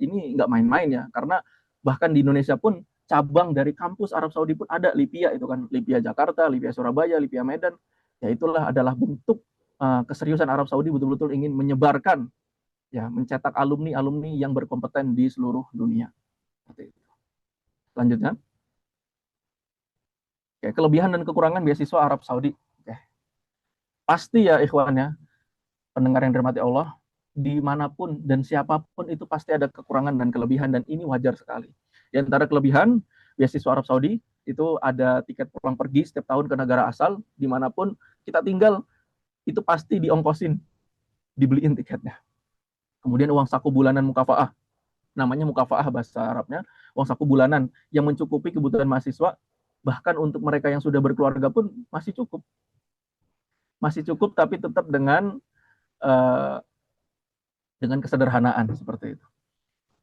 ini nggak main-main ya, karena bahkan di Indonesia pun cabang dari kampus Arab Saudi pun ada, LIPIA itu kan, LIPIA Jakarta, LIPIA Surabaya, LIPIA Medan. Ya itulah adalah bentuk keseriusan Arab Saudi betul-betul ingin menyebarkan, ya mencetak alumni-alumni yang berkompeten di seluruh dunia. Seperti itu. Selanjutnya, oke, kelebihan dan kekurangan beasiswa Arab Saudi. Oke. Pasti ya ikhwan ya, pendengar yang dirahmati Allah, dimanapun dan siapapun itu pasti ada kekurangan dan kelebihan, dan ini wajar sekali. Di antara kelebihan beasiswa Arab Saudi itu ada tiket pulang pergi setiap tahun ke negara asal, dimanapun kita tinggal itu pasti diongkosin, dibeliin tiketnya. Kemudian uang saku bulanan mukafaah, namanya mukafaah bahasa Arabnya, uang saku bulanan yang mencukupi kebutuhan mahasiswa, bahkan untuk mereka yang sudah berkeluarga pun masih cukup. Masih cukup tapi tetap dengan kesederhanaan seperti itu.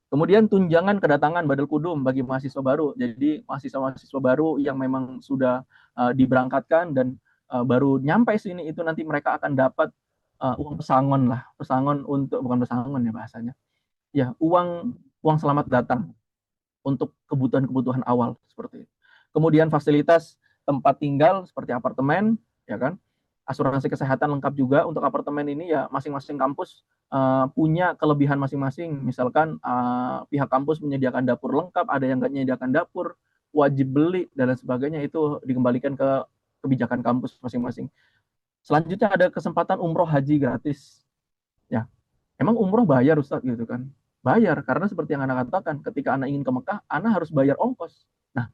Kemudian tunjangan kedatangan badal kudum bagi mahasiswa baru. Jadi mahasiswa-mahasiswa baru yang memang sudah diberangkatkan dan baru nyampe sini itu nanti mereka akan dapat uang pesangon lah, pesangon untuk, bukan pesangon ya bahasanya, ya uang selamat datang untuk kebutuhan-kebutuhan awal seperti itu. Kemudian fasilitas tempat tinggal seperti apartemen, ya kan, asuransi kesehatan lengkap juga untuk apartemen ini ya, masing-masing kampus punya kelebihan masing-masing. Misalkan pihak kampus menyediakan dapur lengkap, ada yang nggak menyediakan dapur, wajib beli dan lain sebagainya, itu dikembalikan ke kebijakan kampus masing-masing. Selanjutnya ada kesempatan umroh haji gratis. Ya, emang umroh bayar Ustaz gitu kan? Bayar, karena seperti yang Anda katakan, ketika Anda ingin ke Mekah, Anda harus bayar ongkos. Nah,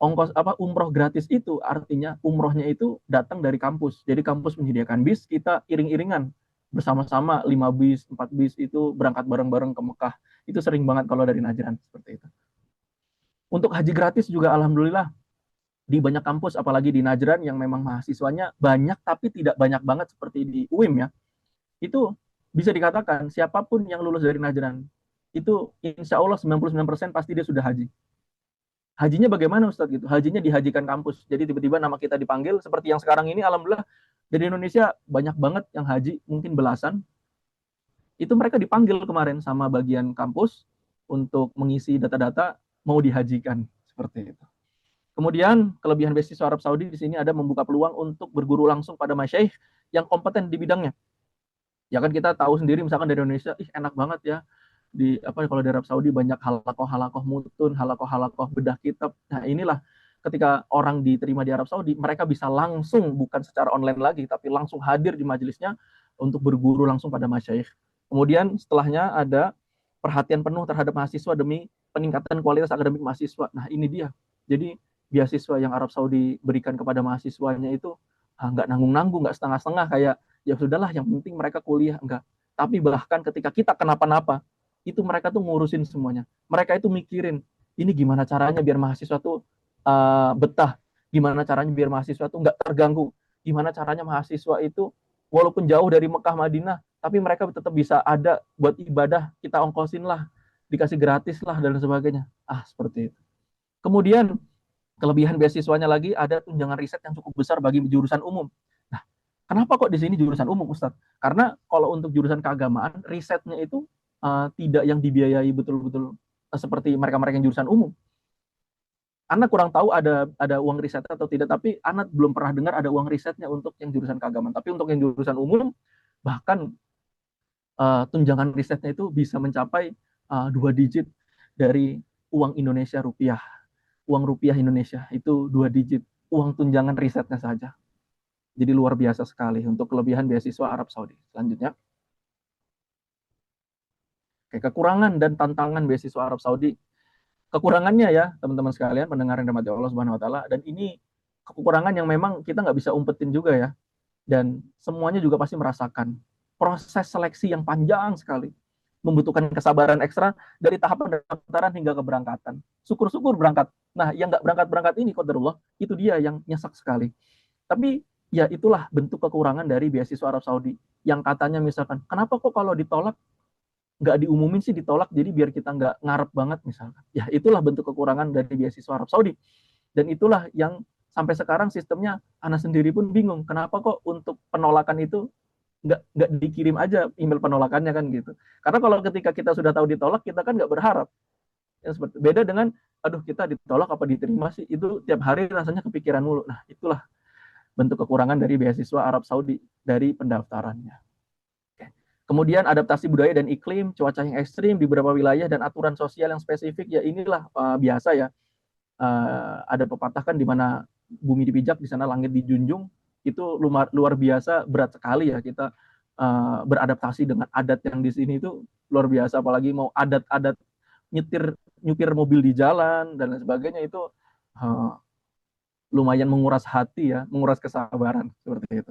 ongkos umroh gratis itu artinya umrohnya itu datang dari kampus. Jadi kampus menyediakan bis, kita iring-iringan bersama-sama 5 bis, 4 bis itu berangkat bareng-bareng ke Mekah. Itu sering banget kalau dari Najran seperti itu. Untuk haji gratis juga alhamdulillah di banyak kampus, apalagi di Najran yang memang mahasiswanya banyak tapi tidak banyak banget seperti di UIM ya. Itu bisa dikatakan siapapun yang lulus dari Najran itu insya Allah 99% pasti dia sudah haji. Hajinya bagaimana Ustadz gitu? Hajinya dihajikan kampus. Jadi tiba-tiba nama kita dipanggil seperti yang sekarang ini, alhamdulillah dari Indonesia banyak banget yang haji, mungkin belasan. Itu mereka dipanggil kemarin sama bagian kampus untuk mengisi data-data mau dihajikan seperti itu. Kemudian kelebihan beasiswa Arab Saudi di sini ada membuka peluang untuk berguru langsung pada masyaikh yang kompeten di bidangnya. Ya kan kita tahu sendiri misalkan dari Indonesia, enak banget ya kalau di Arab Saudi banyak halakoh mutun, halakoh bedah kitab. Nah inilah ketika orang diterima di Arab Saudi, mereka bisa langsung, bukan secara online lagi, tapi langsung hadir di majelisnya untuk berguru langsung pada masyaikh. Kemudian setelahnya ada perhatian penuh terhadap mahasiswa demi peningkatan kualitas akademik mahasiswa. Nah ini dia. Jadi beasiswa yang Arab Saudi berikan kepada mahasiswanya itu nggak nanggung-nanggung, nggak setengah-setengah kayak ya sudahlah yang penting mereka kuliah, enggak. Tapi bahkan ketika kita kenapa-napa, itu mereka tuh ngurusin semuanya. Mereka itu mikirin, ini gimana caranya biar mahasiswa tuh betah, gimana caranya biar mahasiswa tuh nggak terganggu, gimana caranya mahasiswa itu walaupun jauh dari Mekah Madinah, tapi mereka tetap bisa ada buat ibadah, kita ongkosin lah, dikasih gratis lah, dan sebagainya. Seperti itu. Kemudian, kelebihan beasiswanya lagi, ada tunjangan riset yang cukup besar bagi jurusan umum. Nah, kenapa kok di sini jurusan umum, Ustadz? Karena kalau untuk jurusan keagamaan, risetnya itu tidak yang dibiayai betul-betul seperti mereka-mereka yang jurusan umum. Anak kurang tahu ada uang risetnya atau tidak, tapi anak belum pernah dengar ada uang risetnya untuk yang jurusan keagamaan. Tapi untuk yang jurusan umum, bahkan tunjangan risetnya itu bisa mencapai 2 digit dari uang Indonesia rupiah. Uang rupiah Indonesia itu 2 digit uang tunjangan risetnya saja. Jadi luar biasa sekali untuk kelebihan beasiswa Arab Saudi. Selanjutnya, kekurangan dan tantangan beasiswa Arab Saudi. Kekurangannya ya teman-teman sekalian, pendengar yang dirahmati Allah Subhanahu Wa Taala, dan ini kekurangan yang memang kita nggak bisa umpetin juga ya, dan semuanya juga pasti merasakan proses seleksi yang panjang sekali, membutuhkan kesabaran ekstra dari tahap pendaftaran hingga keberangkatan. Syukur-syukur berangkat. Nah, yang nggak berangkat-berangkat ini, qadarullah, itu dia yang nyesek sekali. Tapi ya itulah bentuk kekurangan dari beasiswa Arab Saudi, yang katanya misalkan, kenapa kok kalau ditolak nggak diumumin sih ditolak, jadi biar kita nggak ngarep banget misalkan. Ya itulah bentuk kekurangan dari beasiswa Arab Saudi. Dan itulah yang sampai sekarang sistemnya, Ana sendiri pun bingung, kenapa kok untuk penolakan itu nggak dikirim aja email penolakannya kan gitu. Karena kalau ketika kita sudah tahu ditolak, kita kan nggak berharap. Ya, beda dengan, aduh kita ditolak apa diterima sih, itu tiap hari rasanya kepikiran mulu. Nah itulah bentuk kekurangan dari beasiswa Arab Saudi dari pendaftarannya. Kemudian adaptasi budaya dan iklim, cuaca yang ekstrim di beberapa wilayah, dan aturan sosial yang spesifik, ya inilah biasa ya. Ada pepatah kan, di mana bumi dipijak, di sana langit dijunjung. Itu luar biasa berat sekali ya kita beradaptasi dengan adat yang di sini itu luar biasa. Apalagi mau adat-adat nyupir mobil di jalan dan lain sebagainya, itu lumayan menguras hati ya, menguras kesabaran seperti itu.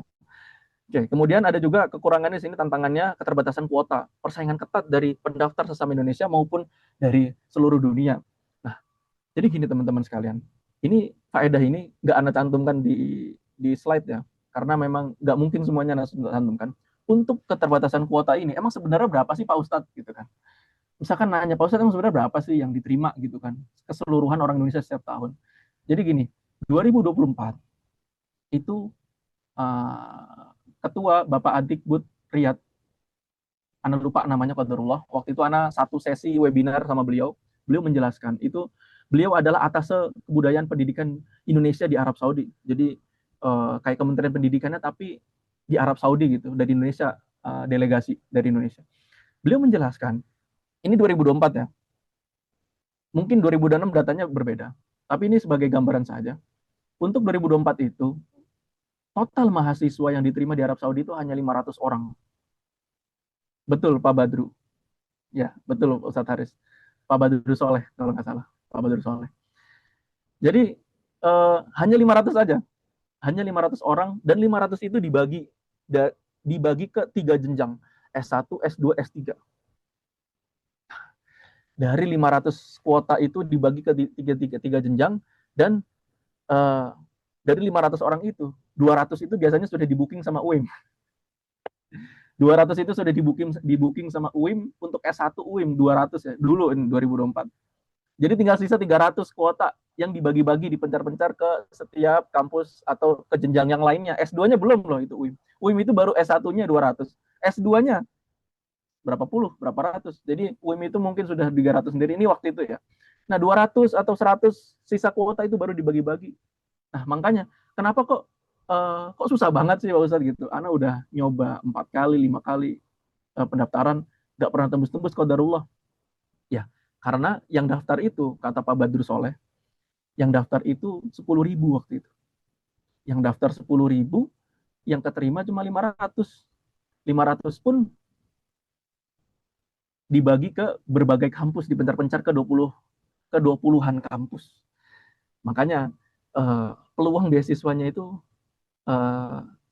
Oke, kemudian ada juga kekurangannya sini, tantangannya keterbatasan kuota, persaingan ketat dari pendaftar sesama Indonesia maupun dari seluruh dunia. Nah, jadi gini teman-teman sekalian, ini faedah ini nggak Anda cantumkan di slide ya, karena memang nggak mungkin semuanya Anda cantumkan. Untuk keterbatasan kuota ini, emang sebenarnya berapa sih Pak Ustadz gitu kan? Misalkan nanya, Pak Ustadz emang sebenarnya berapa sih yang diterima gitu kan, keseluruhan orang Indonesia setiap tahun. Jadi gini, 2024 itu Ketua Bapak Adikbud Riyad, Ana lupa namanya qadarullah, waktu itu Ana satu sesi webinar sama beliau menjelaskan, itu beliau adalah atas kebudayaan pendidikan Indonesia di Arab Saudi. Jadi kayak Kementerian Pendidikannya tapi di Arab Saudi gitu, dari Indonesia, delegasi dari Indonesia. Beliau menjelaskan, ini 2024 ya, mungkin 2026 datanya berbeda, tapi ini sebagai gambaran saja. Untuk 2024 itu, total mahasiswa yang diterima di Arab Saudi itu hanya 500 orang. Betul, Pak Badru. Ya, betul, Ustadz Haris. Pak Badru Soleh, kalau nggak salah. Pak Badru Soleh. Jadi, hanya 500 saja. Hanya 500 orang, dan 500 itu dibagi ke 3 jenjang. S1, S2, S3. Dari 500 kuota itu dibagi ke 3 jenjang, dan dari 500 orang itu, 200 itu biasanya sudah di-booking sama UIM. 200 itu sudah di-booking sama UIM untuk S1 UIM, 200 ya, dulu ini 2024. Jadi tinggal sisa 300 kuota yang dibagi-bagi, dipencar-pencar ke setiap kampus atau ke jenjang yang lainnya. S2-nya belum loh itu UIM. UIM itu baru S1-nya 200. S2-nya berapa puluh, berapa ratus. Jadi UIM itu mungkin sudah 300 sendiri, ini waktu itu ya. Nah 200 atau 100 sisa kuota itu baru dibagi-bagi. Nah makanya kenapa kok susah banget sih Pak Ustadz gitu. Ana udah nyoba 4 kali, 5 kali pendaftaran, nggak pernah tembus-tembus qadarullah. Ya, karena yang daftar itu, kata Pak Badru Soleh, yang daftar itu 10.000 waktu itu. Yang daftar 10.000, yang keterima cuma 500. 500 pun dibagi ke berbagai kampus, dipencar-pencar ke 20-an kampus. Makanya peluang beasiswanya itu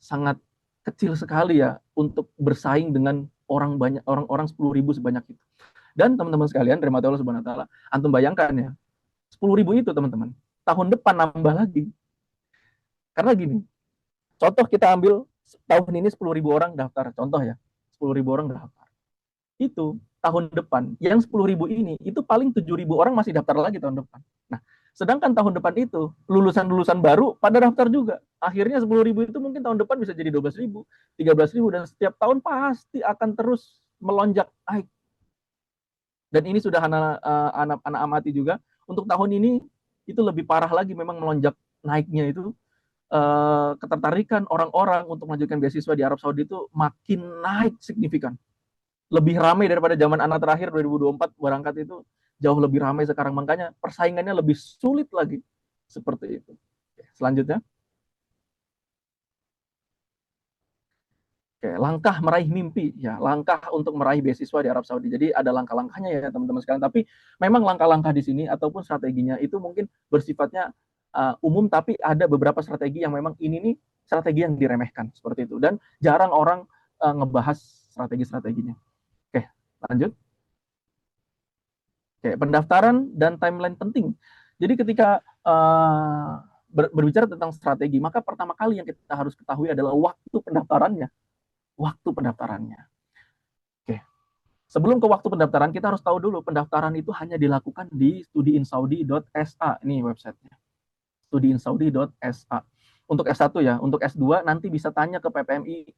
sangat kecil sekali ya untuk bersaing dengan orang 10.000 sebanyak itu. Dan teman-teman sekalian, dirahmati Allah Subhanahu wa taala, antum bayangkan ya, 10.000 itu teman-teman, tahun depan nambah lagi. Karena gini, contoh kita ambil tahun ini 10.000 orang daftar, contoh ya. 10.000 orang daftar. Itu tahun depan, yang 10.000 ini, itu paling 7.000 orang masih daftar lagi tahun depan. Nah, sedangkan tahun depan itu, lulusan-lulusan baru pada daftar juga. Akhirnya 10.000 itu mungkin tahun depan bisa jadi 12.000, 13.000, dan setiap tahun pasti akan terus melonjak naik. Dan ini sudah anak amati juga. Untuk tahun ini, itu lebih parah lagi memang melonjak naiknya itu. Ketertarikan orang-orang untuk melanjutkan beasiswa di Arab Saudi itu makin naik signifikan. Lebih ramai daripada zaman anak terakhir 2024 berangkat itu, jauh lebih ramai sekarang. Makanya persaingannya lebih sulit lagi. Seperti itu. Selanjutnya. Oke, langkah meraih mimpi, ya, langkah untuk meraih beasiswa di Arab Saudi. Jadi ada langkah-langkahnya ya teman-teman sekalian. Tapi memang langkah-langkah di sini ataupun strateginya itu mungkin bersifatnya umum, tapi ada beberapa strategi yang memang ini nih strategi yang diremehkan seperti itu. Dan jarang orang ngebahas strategi-strateginya. Oke, lanjut. Oke, pendaftaran dan timeline penting. Jadi ketika berbicara tentang strategi, maka pertama kali yang kita harus ketahui adalah waktu pendaftarannya. Waktu pendaftarannya. Oke. Sebelum ke waktu pendaftaran, kita harus tahu dulu pendaftaran itu hanya dilakukan di studiinsaudi.sa. Ini websitenya. Studiinsaudi.sa. Untuk S1 ya, untuk S2 nanti bisa tanya ke PPMI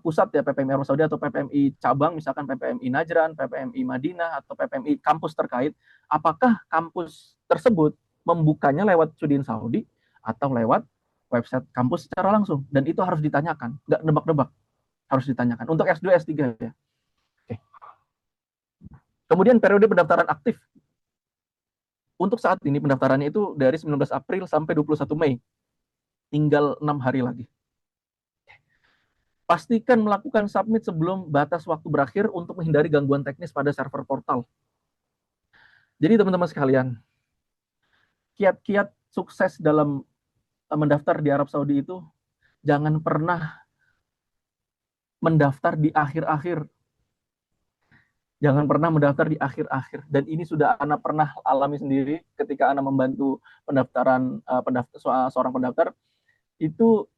pusat ya, PPMI Arab Saudi atau PPMI cabang, misalkan PPMI Najran, PPMI Madinah, atau PPMI kampus terkait, apakah kampus tersebut membukanya lewat Studin Saudi atau lewat website kampus secara langsung. Dan itu harus ditanyakan, nggak nebak-nebak. Harus ditanyakan. Untuk S2, S3 ya. Oke. Kemudian periode pendaftaran aktif. Untuk saat ini pendaftarannya itu dari 19 April sampai 21 Mei. Tinggal 6 hari lagi. Pastikan melakukan submit sebelum batas waktu berakhir untuk menghindari gangguan teknis pada server portal. Jadi teman-teman sekalian, kiat-kiat sukses dalam mendaftar di Arab Saudi itu jangan pernah mendaftar di akhir-akhir. Jangan pernah mendaftar di akhir-akhir. Dan ini sudah Ana pernah alami sendiri ketika Ana membantu pendaftaran seorang pendaftar. Itu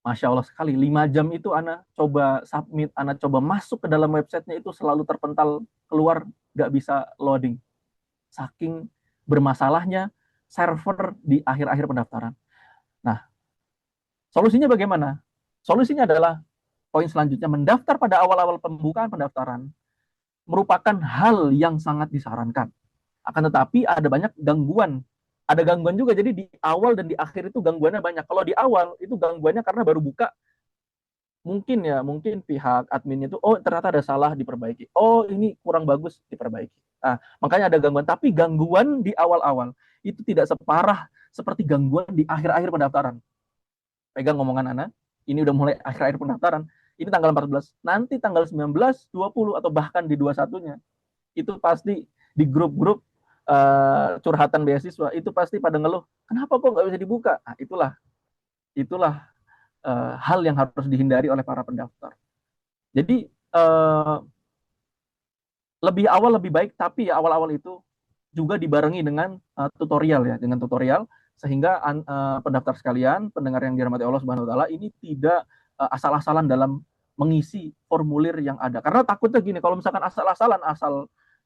Masya Allah sekali, 5 jam itu Ana coba submit, Ana coba masuk ke dalam websitenya itu selalu terpental keluar, nggak bisa loading. Saking bermasalahnya server di akhir-akhir pendaftaran. Nah, solusinya bagaimana? Solusinya adalah poin selanjutnya, mendaftar pada awal-awal pembukaan pendaftaran merupakan hal yang sangat disarankan. Akan tetapi ada banyak gangguan. Ada gangguan juga, jadi di awal dan di akhir itu gangguannya banyak. Kalau di awal itu gangguannya karena baru buka, mungkin pihak adminnya itu, oh ternyata ada salah, diperbaiki. Oh ini kurang bagus, diperbaiki. Nah, makanya ada gangguan. Tapi gangguan di awal-awal itu tidak separah seperti gangguan di akhir-akhir pendaftaran. Pegang ngomongan Ana, ini udah mulai akhir-akhir pendaftaran. Ini tanggal 14, nanti tanggal 19, 20, atau bahkan di 21-nya, itu pasti di grup-grup curhatan beasiswa, itu pasti pada ngeluh, kenapa kok nggak bisa dibuka? Nah, itulah hal yang harus dihindari oleh para pendaftar. Jadi, lebih awal lebih baik, tapi ya awal-awal itu juga dibarengi dengan tutorial ya, dengan tutorial, sehingga pendaftar sekalian, pendengar yang dirahmati Allah Subhanahu wa taala, ini tidak asal-asalan dalam mengisi formulir yang ada. Karena takutnya gini, kalau misalkan asal-asalan,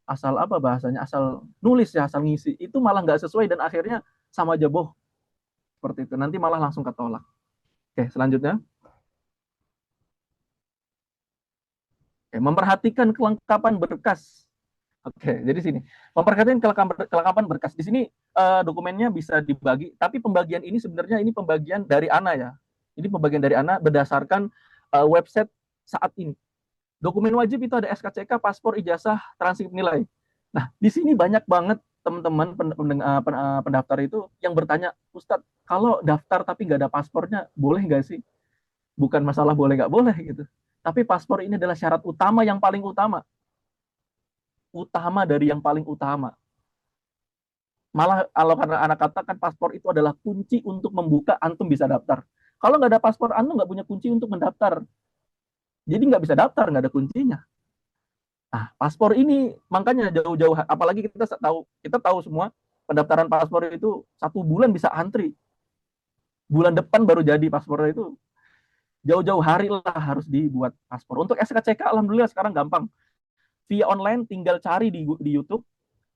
asal apa bahasanya, asal nulis ya, asal ngisi, itu malah nggak sesuai dan akhirnya sama aja boh. Seperti itu. Nanti malah langsung ketolak. Oke, selanjutnya. Oke, memperhatikan kelengkapan berkas. Oke, jadi sini. Memperhatikan kelengkapan berkas. Di sini dokumennya bisa dibagi, tapi pembagian ini sebenarnya ini pembagian dari Ana ya. Ini pembagian dari Ana berdasarkan website saat ini. Dokumen wajib itu ada SKCK, paspor, ijazah, transkrip nilai. Nah, di sini banyak banget teman-teman pendaftar itu yang bertanya, Ustadz, kalau daftar tapi nggak ada paspornya, boleh nggak sih? Bukan masalah boleh nggak boleh gitu. Tapi paspor ini adalah syarat utama yang paling utama. Utama dari yang paling utama. Malah kalau karena anak katakan paspor itu adalah kunci untuk membuka antum bisa daftar. Kalau nggak ada paspor, antum nggak punya kunci untuk mendaftar. Jadi nggak bisa daftar, nggak ada kuncinya. Nah, paspor ini makanya jauh-jauh, apalagi kita tahu semua pendaftaran paspor itu 1 bulan bisa antri. Bulan depan baru jadi paspor itu. jauh-jauh hari lah harus dibuat paspor. Untuk SKCK alhamdulillah sekarang gampang. Via online tinggal cari di YouTube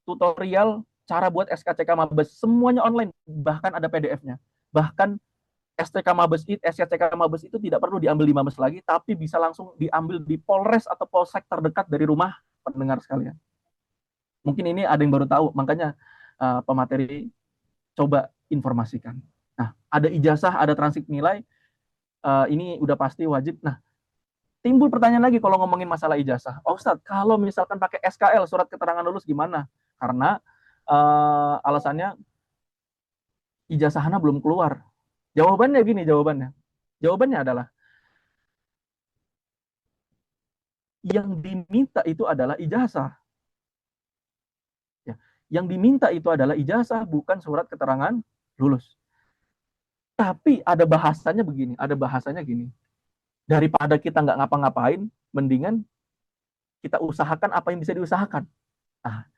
tutorial cara buat SKCK Mabes, semuanya online, bahkan ada PDF-nya. Bahkan SKCK Mabes itu tidak perlu diambil di Mabes lagi, tapi bisa langsung diambil di Polres atau Polsek terdekat dari rumah pendengar sekalian. Mungkin ini ada yang baru tahu, makanya pemateri coba informasikan. Nah, ada ijazah, ada transit nilai, ini udah pasti wajib. Nah, timbul pertanyaan lagi kalau ngomongin masalah ijazah. Oh, Ustadz, kalau misalkan pakai SKL, surat keterangan lulus gimana? Karena alasannya ijazahnya belum keluar. Jawabannya gini, jawabannya adalah yang diminta itu adalah ijazah. Ya, yang diminta itu adalah ijazah, bukan surat keterangan lulus. Tapi ada bahasanya begini, ada bahasanya gini. Daripada kita nggak ngapa-ngapain, mendingan kita usahakan apa yang bisa diusahakan. Nah,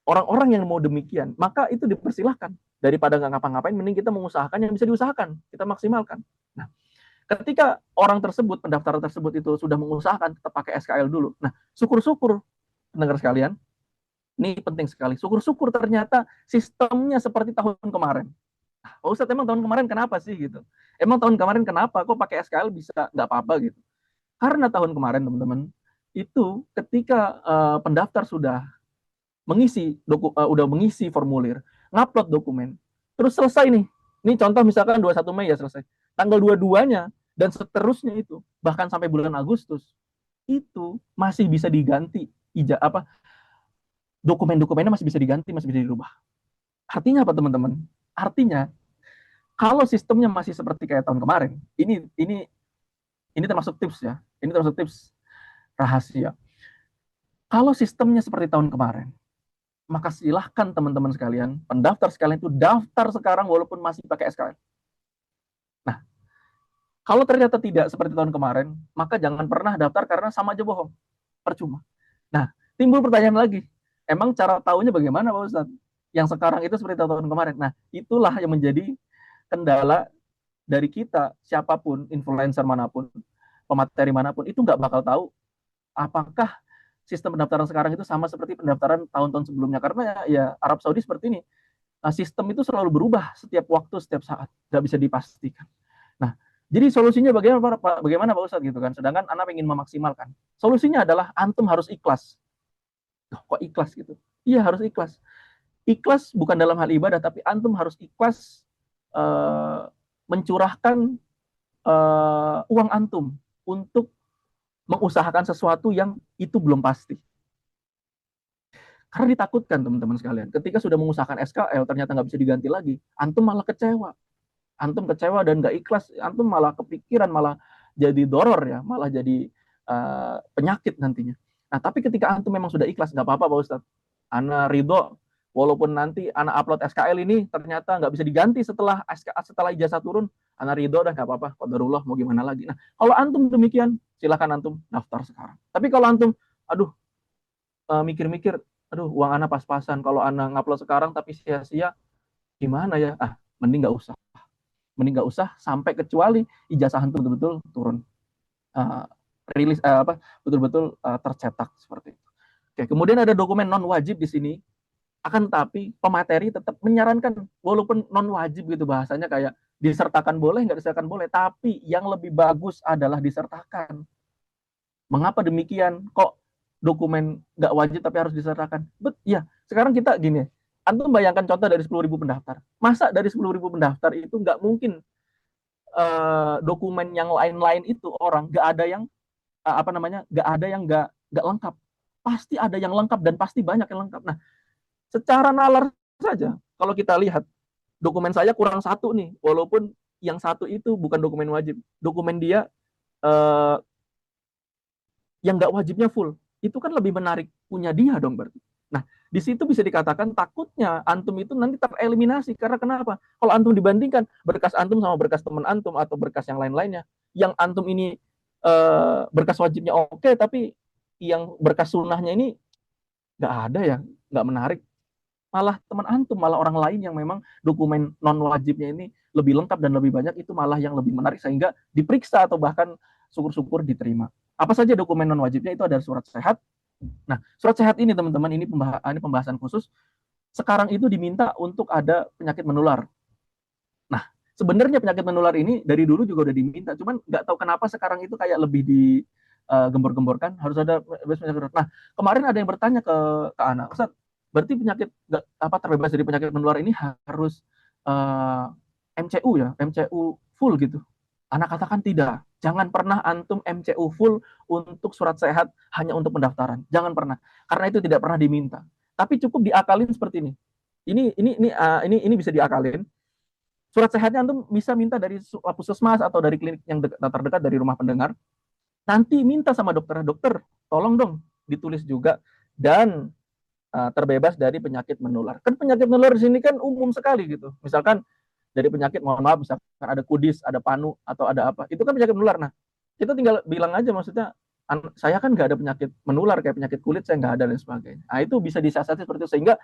orang-orang yang mau demikian, maka itu dipersilahkan. Daripada nggak ngapa-ngapain, mending kita mengusahakan yang bisa diusahakan, kita maksimalkan. Nah, ketika orang tersebut, pendaftar tersebut itu sudah mengusahakan tetap pakai SKL dulu. Nah, syukur-syukur, pendengar sekalian, ini penting sekali. Syukur-syukur ternyata sistemnya seperti tahun kemarin. Oh, Ustadz, emang tahun kemarin kenapa sih gitu? Emang tahun kemarin kenapa kok pakai SKL bisa nggak apa-apa gitu? Karena tahun kemarin teman-teman itu ketika pendaftar sudah udah mengisi formulir, ngupload dokumen, terus selesai nih. Ini contoh misalkan 21 Mei ya selesai. Tanggal 22-nya dan seterusnya itu bahkan sampai bulan Agustus itu masih bisa diganti dokumen-dokumennya masih bisa diganti, masih bisa dirubah. Artinya apa teman-teman? Artinya kalau sistemnya masih seperti kayak tahun kemarin, ini termasuk tips ya. Ini termasuk tips rahasia. Kalau sistemnya seperti tahun kemarin, maka silahkan teman-teman sekalian, pendaftar sekalian itu daftar sekarang walaupun masih pakai SKL. Nah, kalau ternyata tidak seperti tahun kemarin, maka jangan pernah daftar karena sama aja bohong. Percuma. Nah, timbul pertanyaan lagi. Emang cara tahunya bagaimana Pak Ustadz? Yang sekarang itu seperti tahun kemarin. Nah, itulah yang menjadi kendala dari kita, siapapun, influencer manapun, pemateri manapun, itu nggak bakal tahu apakah sistem pendaftaran sekarang itu sama seperti pendaftaran tahun-tahun sebelumnya. Karena ya Arab Saudi seperti ini. Sistem itu selalu berubah setiap waktu, setiap saat. Nggak bisa dipastikan. Nah, jadi solusinya bagaimana Pak Ustadz gitu kan? Sedangkan anak ingin memaksimalkan. Solusinya adalah antum harus ikhlas. Kok ikhlas gitu? Iya, harus ikhlas. Ikhlas bukan dalam hal ibadah, tapi antum harus ikhlas mencurahkan uang antum untuk mengusahakan sesuatu yang itu belum pasti. Karena ditakutkan teman-teman sekalian, ketika sudah mengusahakan SKL ternyata nggak bisa diganti lagi, antum malah kecewa. Antum kecewa dan nggak ikhlas, antum malah kepikiran, malah jadi doror ya, malah jadi penyakit nantinya. Nah, tapi ketika antum memang sudah ikhlas, nggak apa-apa Pak Ustadz. Ana ridho, walaupun nanti anak upload SKL ini ternyata nggak bisa diganti setelah ijazah turun, ana ridho dah, nggak apa-apa, qadarullah, mau gimana lagi. Nah, kalau antum demikian, silakan antum daftar sekarang. Tapi kalau antum, aduh, mikir-mikir, aduh, uang ana pas-pasan, kalau ana ngupload sekarang tapi sia-sia, gimana ya? Mending nggak usah. Mending nggak usah sampai kecuali ijazah antum betul-betul turun. Betul-betul tercetak seperti itu. Oke, kemudian ada dokumen non wajib di sini. Akan tetapi pemateri tetap menyarankan walaupun non wajib gitu bahasanya kayak disertakan boleh, nggak disertakan boleh, tapi yang lebih bagus adalah disertakan. Mengapa demikian? Kok dokumen nggak wajib tapi harus disertakan? Ya, sekarang kita gini, antum bayangkan contoh dari 10.000 pendaftar. Masa dari 10.000 pendaftar itu nggak mungkin dokumen yang lain-lain itu orang nggak ada yang nggak ada yang nggak lengkap. Pasti ada yang lengkap dan pasti banyak yang lengkap. Nah, secara nalar saja, kalau kita lihat dokumen saya kurang satu nih, walaupun yang satu itu bukan dokumen wajib, dokumen dia yang nggak wajibnya full, itu kan lebih menarik punya dia dong berarti. Nah, di situ bisa dikatakan takutnya antum itu nanti tereliminasi. Karena kenapa? Kalau antum dibandingkan berkas antum sama berkas teman antum atau berkas yang lain-lainnya, yang antum ini berkas wajibnya oke, tapi yang berkas sunnahnya ini nggak ada ya, nggak menarik. malah teman antum, malah orang lain yang memang dokumen non wajibnya ini lebih lengkap dan lebih banyak, itu malah yang lebih menarik sehingga diperiksa atau bahkan syukur-syukur diterima. Apa saja dokumen non wajibnya? Itu ada surat sehat. Nah, surat sehat ini teman-teman, ini pembahasan khusus. Sekarang itu diminta untuk ada penyakit menular. Nah, sebenarnya penyakit menular ini dari dulu juga udah diminta, cuman nggak tahu kenapa sekarang itu kayak lebih digembor-gemborkan harus ada penyakit menular. Nah, kemarin ada yang bertanya ke Ana, Ustaz, berarti penyakit terbebas dari penyakit menular ini harus MCU ya, MCU full gitu. Ana katakan tidak. Jangan pernah antum MCU full untuk surat sehat hanya untuk pendaftaran. Jangan pernah. Karena itu tidak pernah diminta. Tapi cukup diakalin seperti ini. Ini bisa diakalin. Surat sehatnya antum bisa minta dari puskesmas atau dari klinik yang terdekat dari rumah pendengar. Nanti minta sama dokter, dokter, tolong dong ditulis juga dan terbebas dari penyakit menular. Kan penyakit menular di sini kan umum sekali gitu. Misalkan dari penyakit, mohon maaf, misalkan ada kudis, ada panu, atau ada apa. Itu kan penyakit menular. Nah, kita tinggal bilang aja, maksudnya, saya kan nggak ada penyakit menular, kayak penyakit kulit, saya nggak ada, dan sebagainya. Nah, itu bisa disiasati seperti itu. Sehingga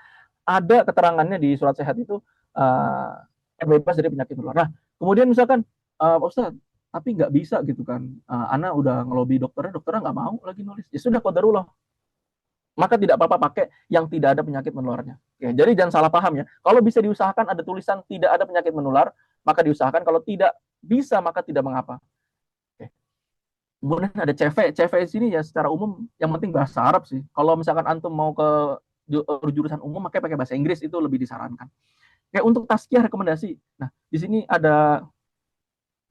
ada keterangannya di surat sehat itu, bebas dari penyakit menular. Nah, kemudian misalkan, Ustaz, tapi nggak bisa gitu kan. Ana udah ngelobi dokternya nggak mau lagi nulis. Ya sudah, qadarullah. Maka tidak apa-apa pakai yang tidak ada penyakit menularnya. Oke, jadi jangan salah paham ya. Kalau bisa diusahakan ada tulisan tidak ada penyakit menular, maka diusahakan. Kalau tidak bisa, maka tidak mengapa. Oke. Kemudian ada CV. CV di sini ya secara umum yang penting bahasa Arab sih. Kalau misalkan antum mau ke jurusan umum, maka pakai bahasa Inggris, itu lebih disarankan. Oke, untuk tazkiyah rekomendasi. Nah, di sini ada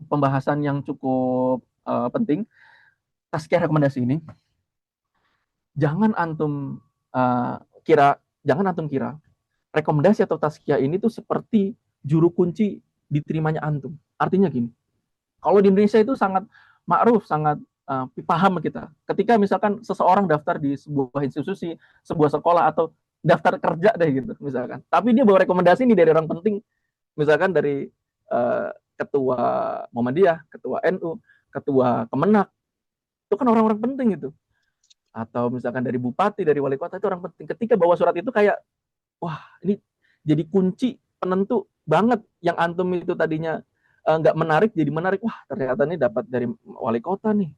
pembahasan yang cukup penting. Tazkiyah rekomendasi ini jangan antum kira rekomendasi atau tazkiyah ini tuh seperti juru kunci diterimanya antum. Artinya gini, kalau di Indonesia itu sangat ma'ruf, sangat paham kita. Ketika misalkan seseorang daftar di sebuah institusi, sebuah sekolah, atau daftar kerja deh gitu misalkan. Tapi dia bawa rekomendasi ini dari orang penting, misalkan dari ketua Muhammadiyah, ketua NU, ketua Kemenak. Itu kan orang-orang penting itu. Atau misalkan dari bupati, dari wali kota, itu orang penting. Ketika bawa surat itu kayak, wah ini jadi kunci penentu banget. Yang antum itu tadinya nggak menarik, jadi menarik. Wah ternyata ini dapat dari wali kota nih.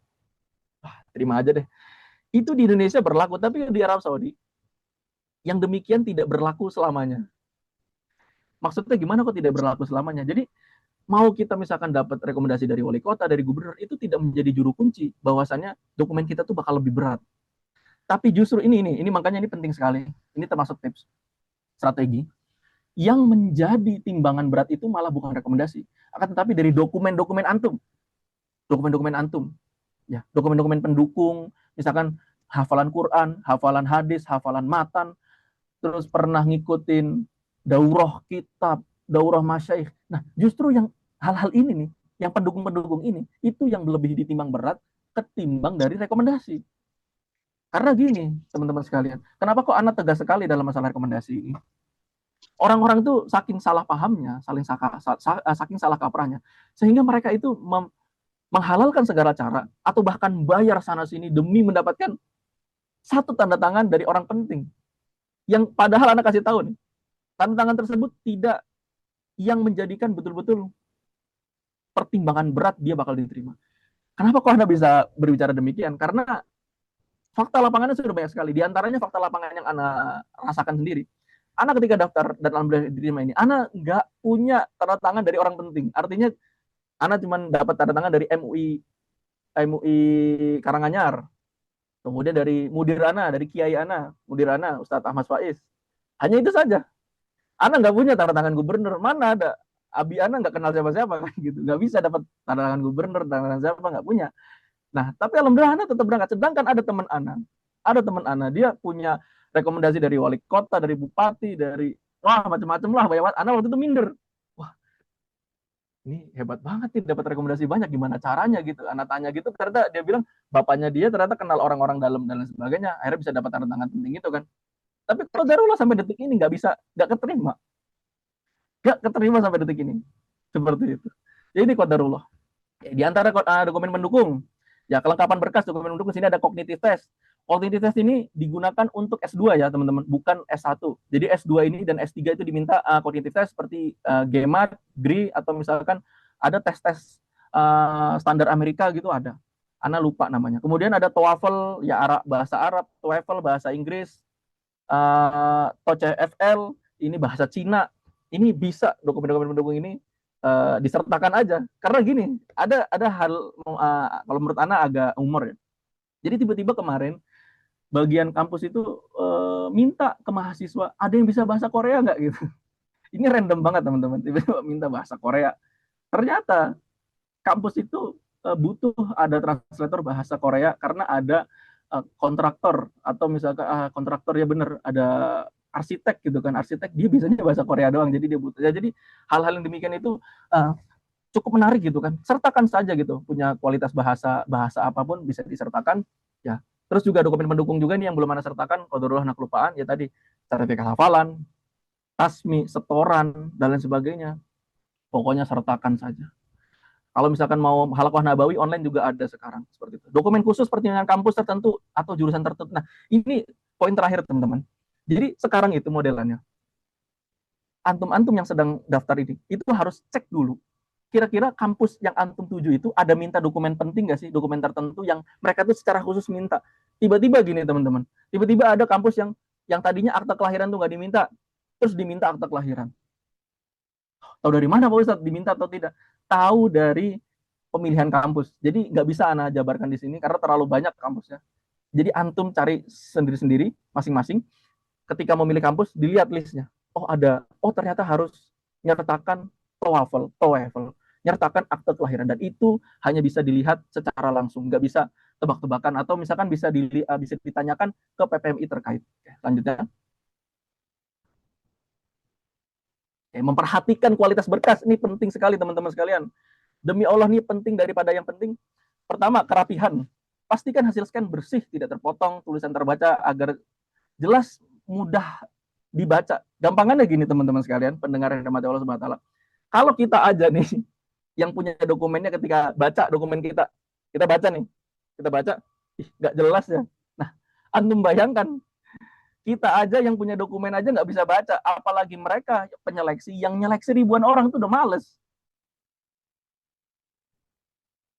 Wah terima aja deh. Itu di Indonesia berlaku, tapi di Arab Saudi, yang demikian tidak berlaku selamanya. Maksudnya gimana kok tidak berlaku selamanya? Jadi mau kita misalkan dapat rekomendasi dari wali kota, dari gubernur, itu tidak menjadi juru kunci bahwasannya dokumen kita tuh bakal lebih berat. Tapi justru ini makanya ini penting sekali. Ini termasuk tips strategi. Yang menjadi timbangan berat itu malah bukan rekomendasi, akan tetapi dari dokumen-dokumen antum. Dokumen-dokumen antum. Ya, dokumen-dokumen pendukung, misalkan hafalan Quran, hafalan hadis, hafalan matan, terus pernah ngikutin daurah kitab, daurah masyaikh. Nah, justru yang hal-hal ini nih, yang pendukung-pendukung ini, itu yang lebih ditimbang berat ketimbang dari rekomendasi. Karena gini, teman-teman sekalian, kenapa kok Ana tegas sekali dalam masalah rekomendasi ini? Orang-orang itu saking salah pahamnya, saking salah kaprahnya, sehingga mereka itu menghalalkan segala cara, atau bahkan bayar sana-sini demi mendapatkan satu tanda tangan dari orang penting. Yang padahal Ana kasih tahu nih, tanda tangan tersebut tidak yang menjadikan betul-betul pertimbangan berat dia bakal diterima. Kenapa kok Anda bisa berbicara demikian? Karena fakta lapangannya sudah banyak sekali. Di antaranya fakta lapangan yang Ana rasakan sendiri. Ana ketika daftar dan alhamdulillah diterima ini, Ana nggak punya tanda tangan dari orang penting. Artinya Ana cuma dapat tanda tangan dari MUI Karanganyar. Kemudian dari Mudir Ana, dari Kiai Ana, Mudir Ana, Ustadz Ahmad Faiz. Hanya itu saja. Ana nggak punya tanda tangan gubernur. Mana ada? Abi Ana nggak kenal siapa-siapa kan gitu. Nggak bisa dapat tanda tangan gubernur, tanda tangan siapa, nggak punya. Nah, tapi alhamdulillah Ana tetap berangkat. Sedangkan ada teman Ana, dia punya rekomendasi dari wali kota, dari bupati, dari macam-macam lah, banyak banget. Ana waktu itu minder. Wah, ini hebat banget nih, dapat rekomendasi banyak. Gimana caranya gitu? Ana tanya gitu, ternyata dia bilang bapaknya dia ternyata kenal orang-orang dalam dan sebagainya. Akhirnya bisa dapat tanda tangan penting itu kan. Tapi kalau darulah sampai detik ini nggak keterima sampai detik ini. Seperti itu. Jadi qadarullah. Di antara dokumen pendukung, ya kelengkapan berkas dokumen pendukung, sini ada cognitive test. Qualitative test ini digunakan untuk S2 ya teman-teman, bukan S1. Jadi S2 ini dan S3 itu diminta qualitative test seperti GMAT, GRE, atau misalkan ada tes-tes standar Amerika gitu ada. Ana lupa namanya. Kemudian ada TOEFL ya bahasa Arab, TOEFL bahasa Inggris, TOEFL ini bahasa Cina. Ini bisa dokumen-dokumen pendukung ini disertakan aja. Karena gini, ada hal kalau menurut Ana agak umur ya. Jadi tiba-tiba kemarin bagian kampus itu minta ke mahasiswa, ada yang bisa bahasa Korea nggak gitu. Ini random banget teman-teman, tiba-tiba minta bahasa Korea. Ternyata kampus itu butuh ada translator bahasa Korea karena ada kontraktor atau misalkan kontraktor ya bener, ada arsitek gitu kan, arsitek dia bisanya bahasa Korea doang, jadi dia butuh. Ya, jadi hal-hal yang demikian itu cukup menarik gitu kan, sertakan saja gitu, punya kualitas bahasa apapun bisa disertakan ya. Terus juga dokumen pendukung juga nih yang belum Anda sertakan, qadarullah nak kelupaan, ya tadi sertifikat hafalan, tasmi, setoran, dan lain sebagainya. Pokoknya sertakan saja. Kalau misalkan mau halaqah nabawi online juga ada sekarang seperti itu. Dokumen khusus pertimbangan kampus tertentu atau jurusan tertentu. Nah, ini poin terakhir teman-teman. Jadi sekarang itu modelannya. Antum-antum yang sedang daftar ini, itu harus cek dulu. Kira-kira kampus yang antum tuju itu ada minta dokumen penting nggak sih? Dokumen tertentu yang mereka tuh secara khusus minta. Tiba-tiba gini teman-teman. Tiba-tiba ada kampus yang tadinya akta kelahiran tuh nggak diminta. Terus diminta akta kelahiran. Tahu dari mana Pak Ustadz diminta atau tidak? Tahu dari pemilihan kampus. Jadi nggak bisa Ana jabarkan di sini karena terlalu banyak kampusnya. Jadi antum cari sendiri-sendiri masing-masing. Ketika memilih kampus dilihat listnya. Oh ternyata harus nyertakan TOEFL, nyertakan akte kelahiran, dan itu hanya bisa dilihat secara langsung, nggak bisa tebak-tebakan atau misalkan bisa ditanyakan ke PPMI terkait. Selanjutnya. Memperhatikan kualitas berkas ini penting sekali teman-teman sekalian. Demi Allah ini penting daripada yang penting. Pertama, kerapihan. Pastikan hasil scan bersih, tidak terpotong, tulisan terbaca agar jelas, mudah dibaca. Gampangannya gini teman-teman sekalian, pendengar yang dirahmati Allah Subhanahu wa taala. Kalau kita aja nih yang punya dokumennya, ketika baca dokumen kita baca nih, kita baca, nggak jelas ya. Nah, antum bayangkan kita aja yang punya dokumen aja nggak bisa baca, apalagi mereka penyeleksi, yang nyeleksi ribuan orang itu udah males.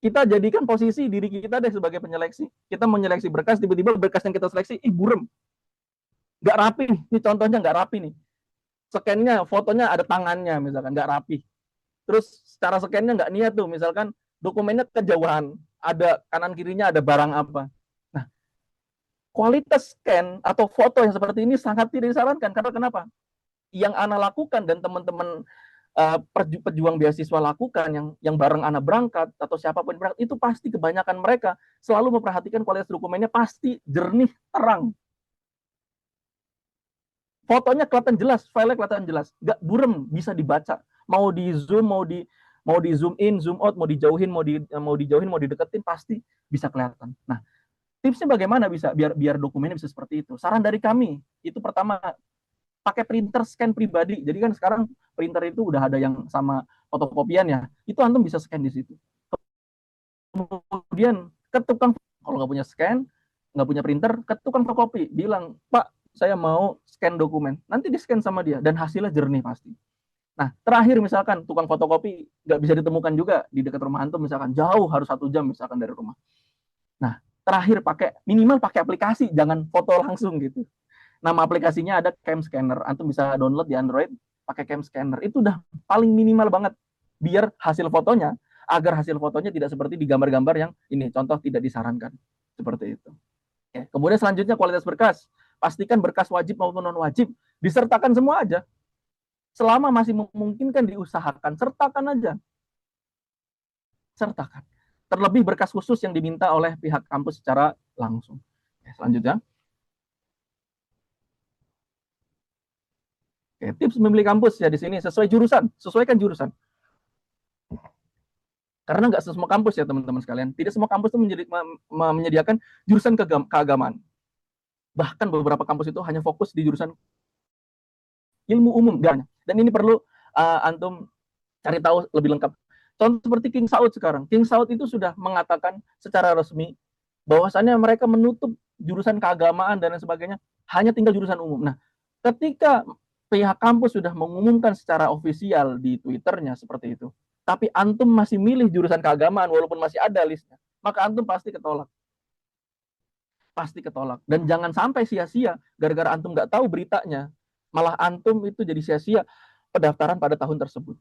Kita jadikan posisi diri kita deh sebagai penyeleksi. Kita menyeleksi berkas, tiba-tiba berkas yang kita seleksi, burem. Nggak rapi nih, ini contohnya nggak rapi nih. Scan-nya, fotonya ada tangannya misalkan, nggak rapi. Terus secara scan-nya nggak niat tuh, misalkan dokumennya kejauhan, ada kanan kirinya ada barang apa. Nah, kualitas scan atau foto yang seperti ini sangat tidak disarankan. Karena kenapa? Yang Ana lakukan dan teman-teman pejuang beasiswa lakukan, yang bareng Ana berangkat atau siapapun berangkat, itu pasti kebanyakan mereka selalu memperhatikan kualitas dokumennya pasti jernih, terang. Fotonya kelihatan jelas, filenya kelihatan jelas, nggak burem, bisa dibaca. Mau di zoom, mau di zoom in, zoom out, mau dijauhin, mau dijauhin, mau dideketin, pasti bisa kelihatan. Nah, tipsnya bagaimana bisa biar dokumennya bisa seperti itu? Saran dari kami, itu pertama, pakai printer scan pribadi. Jadi kan sekarang printer itu udah ada yang sama fotokopian ya, itu antum bisa scan di situ. Kemudian ke tukang, kalau nggak punya scan, nggak punya printer, ke tukang fotokopi, bilang, Pak, saya mau scan dokumen, nanti di scan sama dia, dan hasilnya jernih pasti. Nah, terakhir misalkan tukang fotokopi nggak bisa ditemukan juga di dekat rumah antum, misalkan jauh, harus 1 jam misalkan dari rumah. Nah, terakhir minimal pakai aplikasi, jangan foto langsung gitu. Nama aplikasinya ada Cam Scanner, antum bisa download di Android, pakai Cam Scanner, itu udah paling minimal banget, biar agar hasil fotonya tidak seperti di gambar-gambar yang ini, contoh tidak disarankan, seperti itu. Oke. Kemudian selanjutnya kualitas berkas. Pastikan berkas wajib maupun non-wajib disertakan semua aja. Selama masih memungkinkan diusahakan, sertakan aja. Sertakan. Terlebih berkas khusus yang diminta oleh pihak kampus secara langsung. Oke, selanjutnya. Oke, tips memilih kampus ya di sini sesuai jurusan, sesuaikan jurusan. Karena nggak semua kampus ya teman-teman sekalian. Tidak semua kampus itu menyediakan jurusan keagamaan. Bahkan beberapa kampus itu hanya fokus di jurusan ilmu umum. Dan ini perlu antum cari tahu lebih lengkap. Contoh seperti King Saud sekarang. King Saud itu sudah mengatakan secara resmi bahwasannya mereka menutup jurusan keagamaan dan lain sebagainya, hanya tinggal jurusan umum. Nah, ketika pihak kampus sudah mengumumkan secara ofisial di Twitternya seperti itu, tapi antum masih milih jurusan keagamaan walaupun masih ada listnya, maka antum pasti ketolak. Pasti ketolak. Dan jangan sampai sia-sia gara-gara antum nggak tahu beritanya, malah antum itu jadi sia-sia pendaftaran pada tahun tersebut.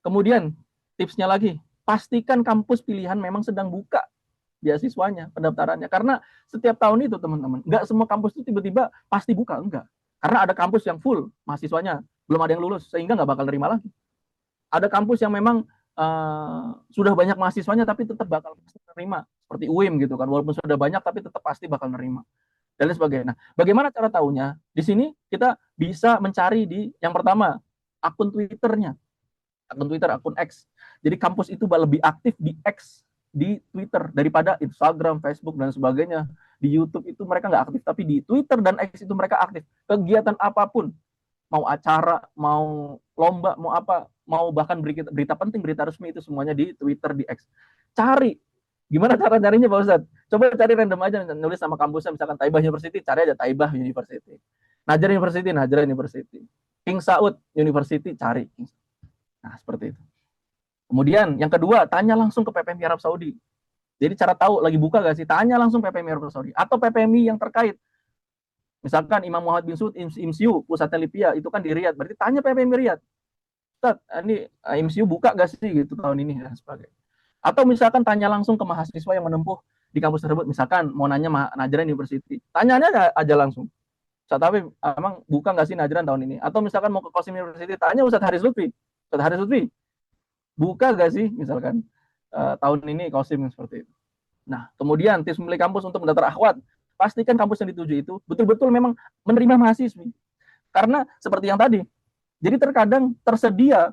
Kemudian tipsnya lagi, pastikan kampus pilihan memang sedang buka beasiswanya, pendaftarannya. Karena setiap tahun itu teman-teman, nggak semua kampus itu tiba-tiba pasti buka, enggak. Karena ada kampus yang full mahasiswanya, belum ada yang lulus, sehingga nggak bakal nerima lagi. Ada kampus yang memang sudah banyak mahasiswanya tapi tetap bakal nerima, seperti UIM gitu kan, walaupun sudah banyak tapi tetap pasti bakal nerima dan lain sebagainya. Nah, bagaimana cara tahunya? Di sini kita bisa mencari di yang pertama akun Twitternya, akun X. Jadi kampus itu lebih aktif di X, di Twitter daripada Instagram, Facebook dan sebagainya. Di YouTube itu mereka nggak aktif, tapi di Twitter dan X itu mereka aktif. Kegiatan apapun, mau acara, mau lomba, mau apa, mau bahkan berita penting, berita resmi, itu semuanya di Twitter, di X. Cari. Gimana cara carinya Pak Ustadz? Coba cari random aja, nulis sama kampusnya, misalkan Taibah University, cari aja Taibah University. Najran University, Najran University. King Saud University, cari. Nah, seperti itu. Kemudian, yang kedua, tanya langsung ke PPMI Arab Saudi. Jadi cara tahu lagi buka gak sih? Tanya langsung PPMI Arab Saudi. Atau PPMI yang terkait. Misalkan Imam Muhammad bin Saud, IMSIU, pusatnya Libya, itu kan di Riyadh. Berarti tanya PPMI Riyadh. Ustaz, ini IMSIU buka gak sih gitu tahun ini dan sebagainya. Atau misalkan tanya langsung ke mahasiswa yang menempuh di kampus tersebut. Misalkan mau nanya Najran University. Tanyanya aja langsung. Ustaz Habib, emang buka gak sih Najran tahun ini? Atau misalkan mau ke Qasim University, tanya Ustaz Haris Lutfi. Ustaz Haris Lutfi, buka gak sih misalkan tahun ini Qasim seperti itu. Nah, kemudian tips memilih kampus untuk mendaftar akhwat. Pastikan kampus yang dituju itu betul-betul memang menerima mahasiswi. Karena seperti yang tadi, jadi terkadang tersedia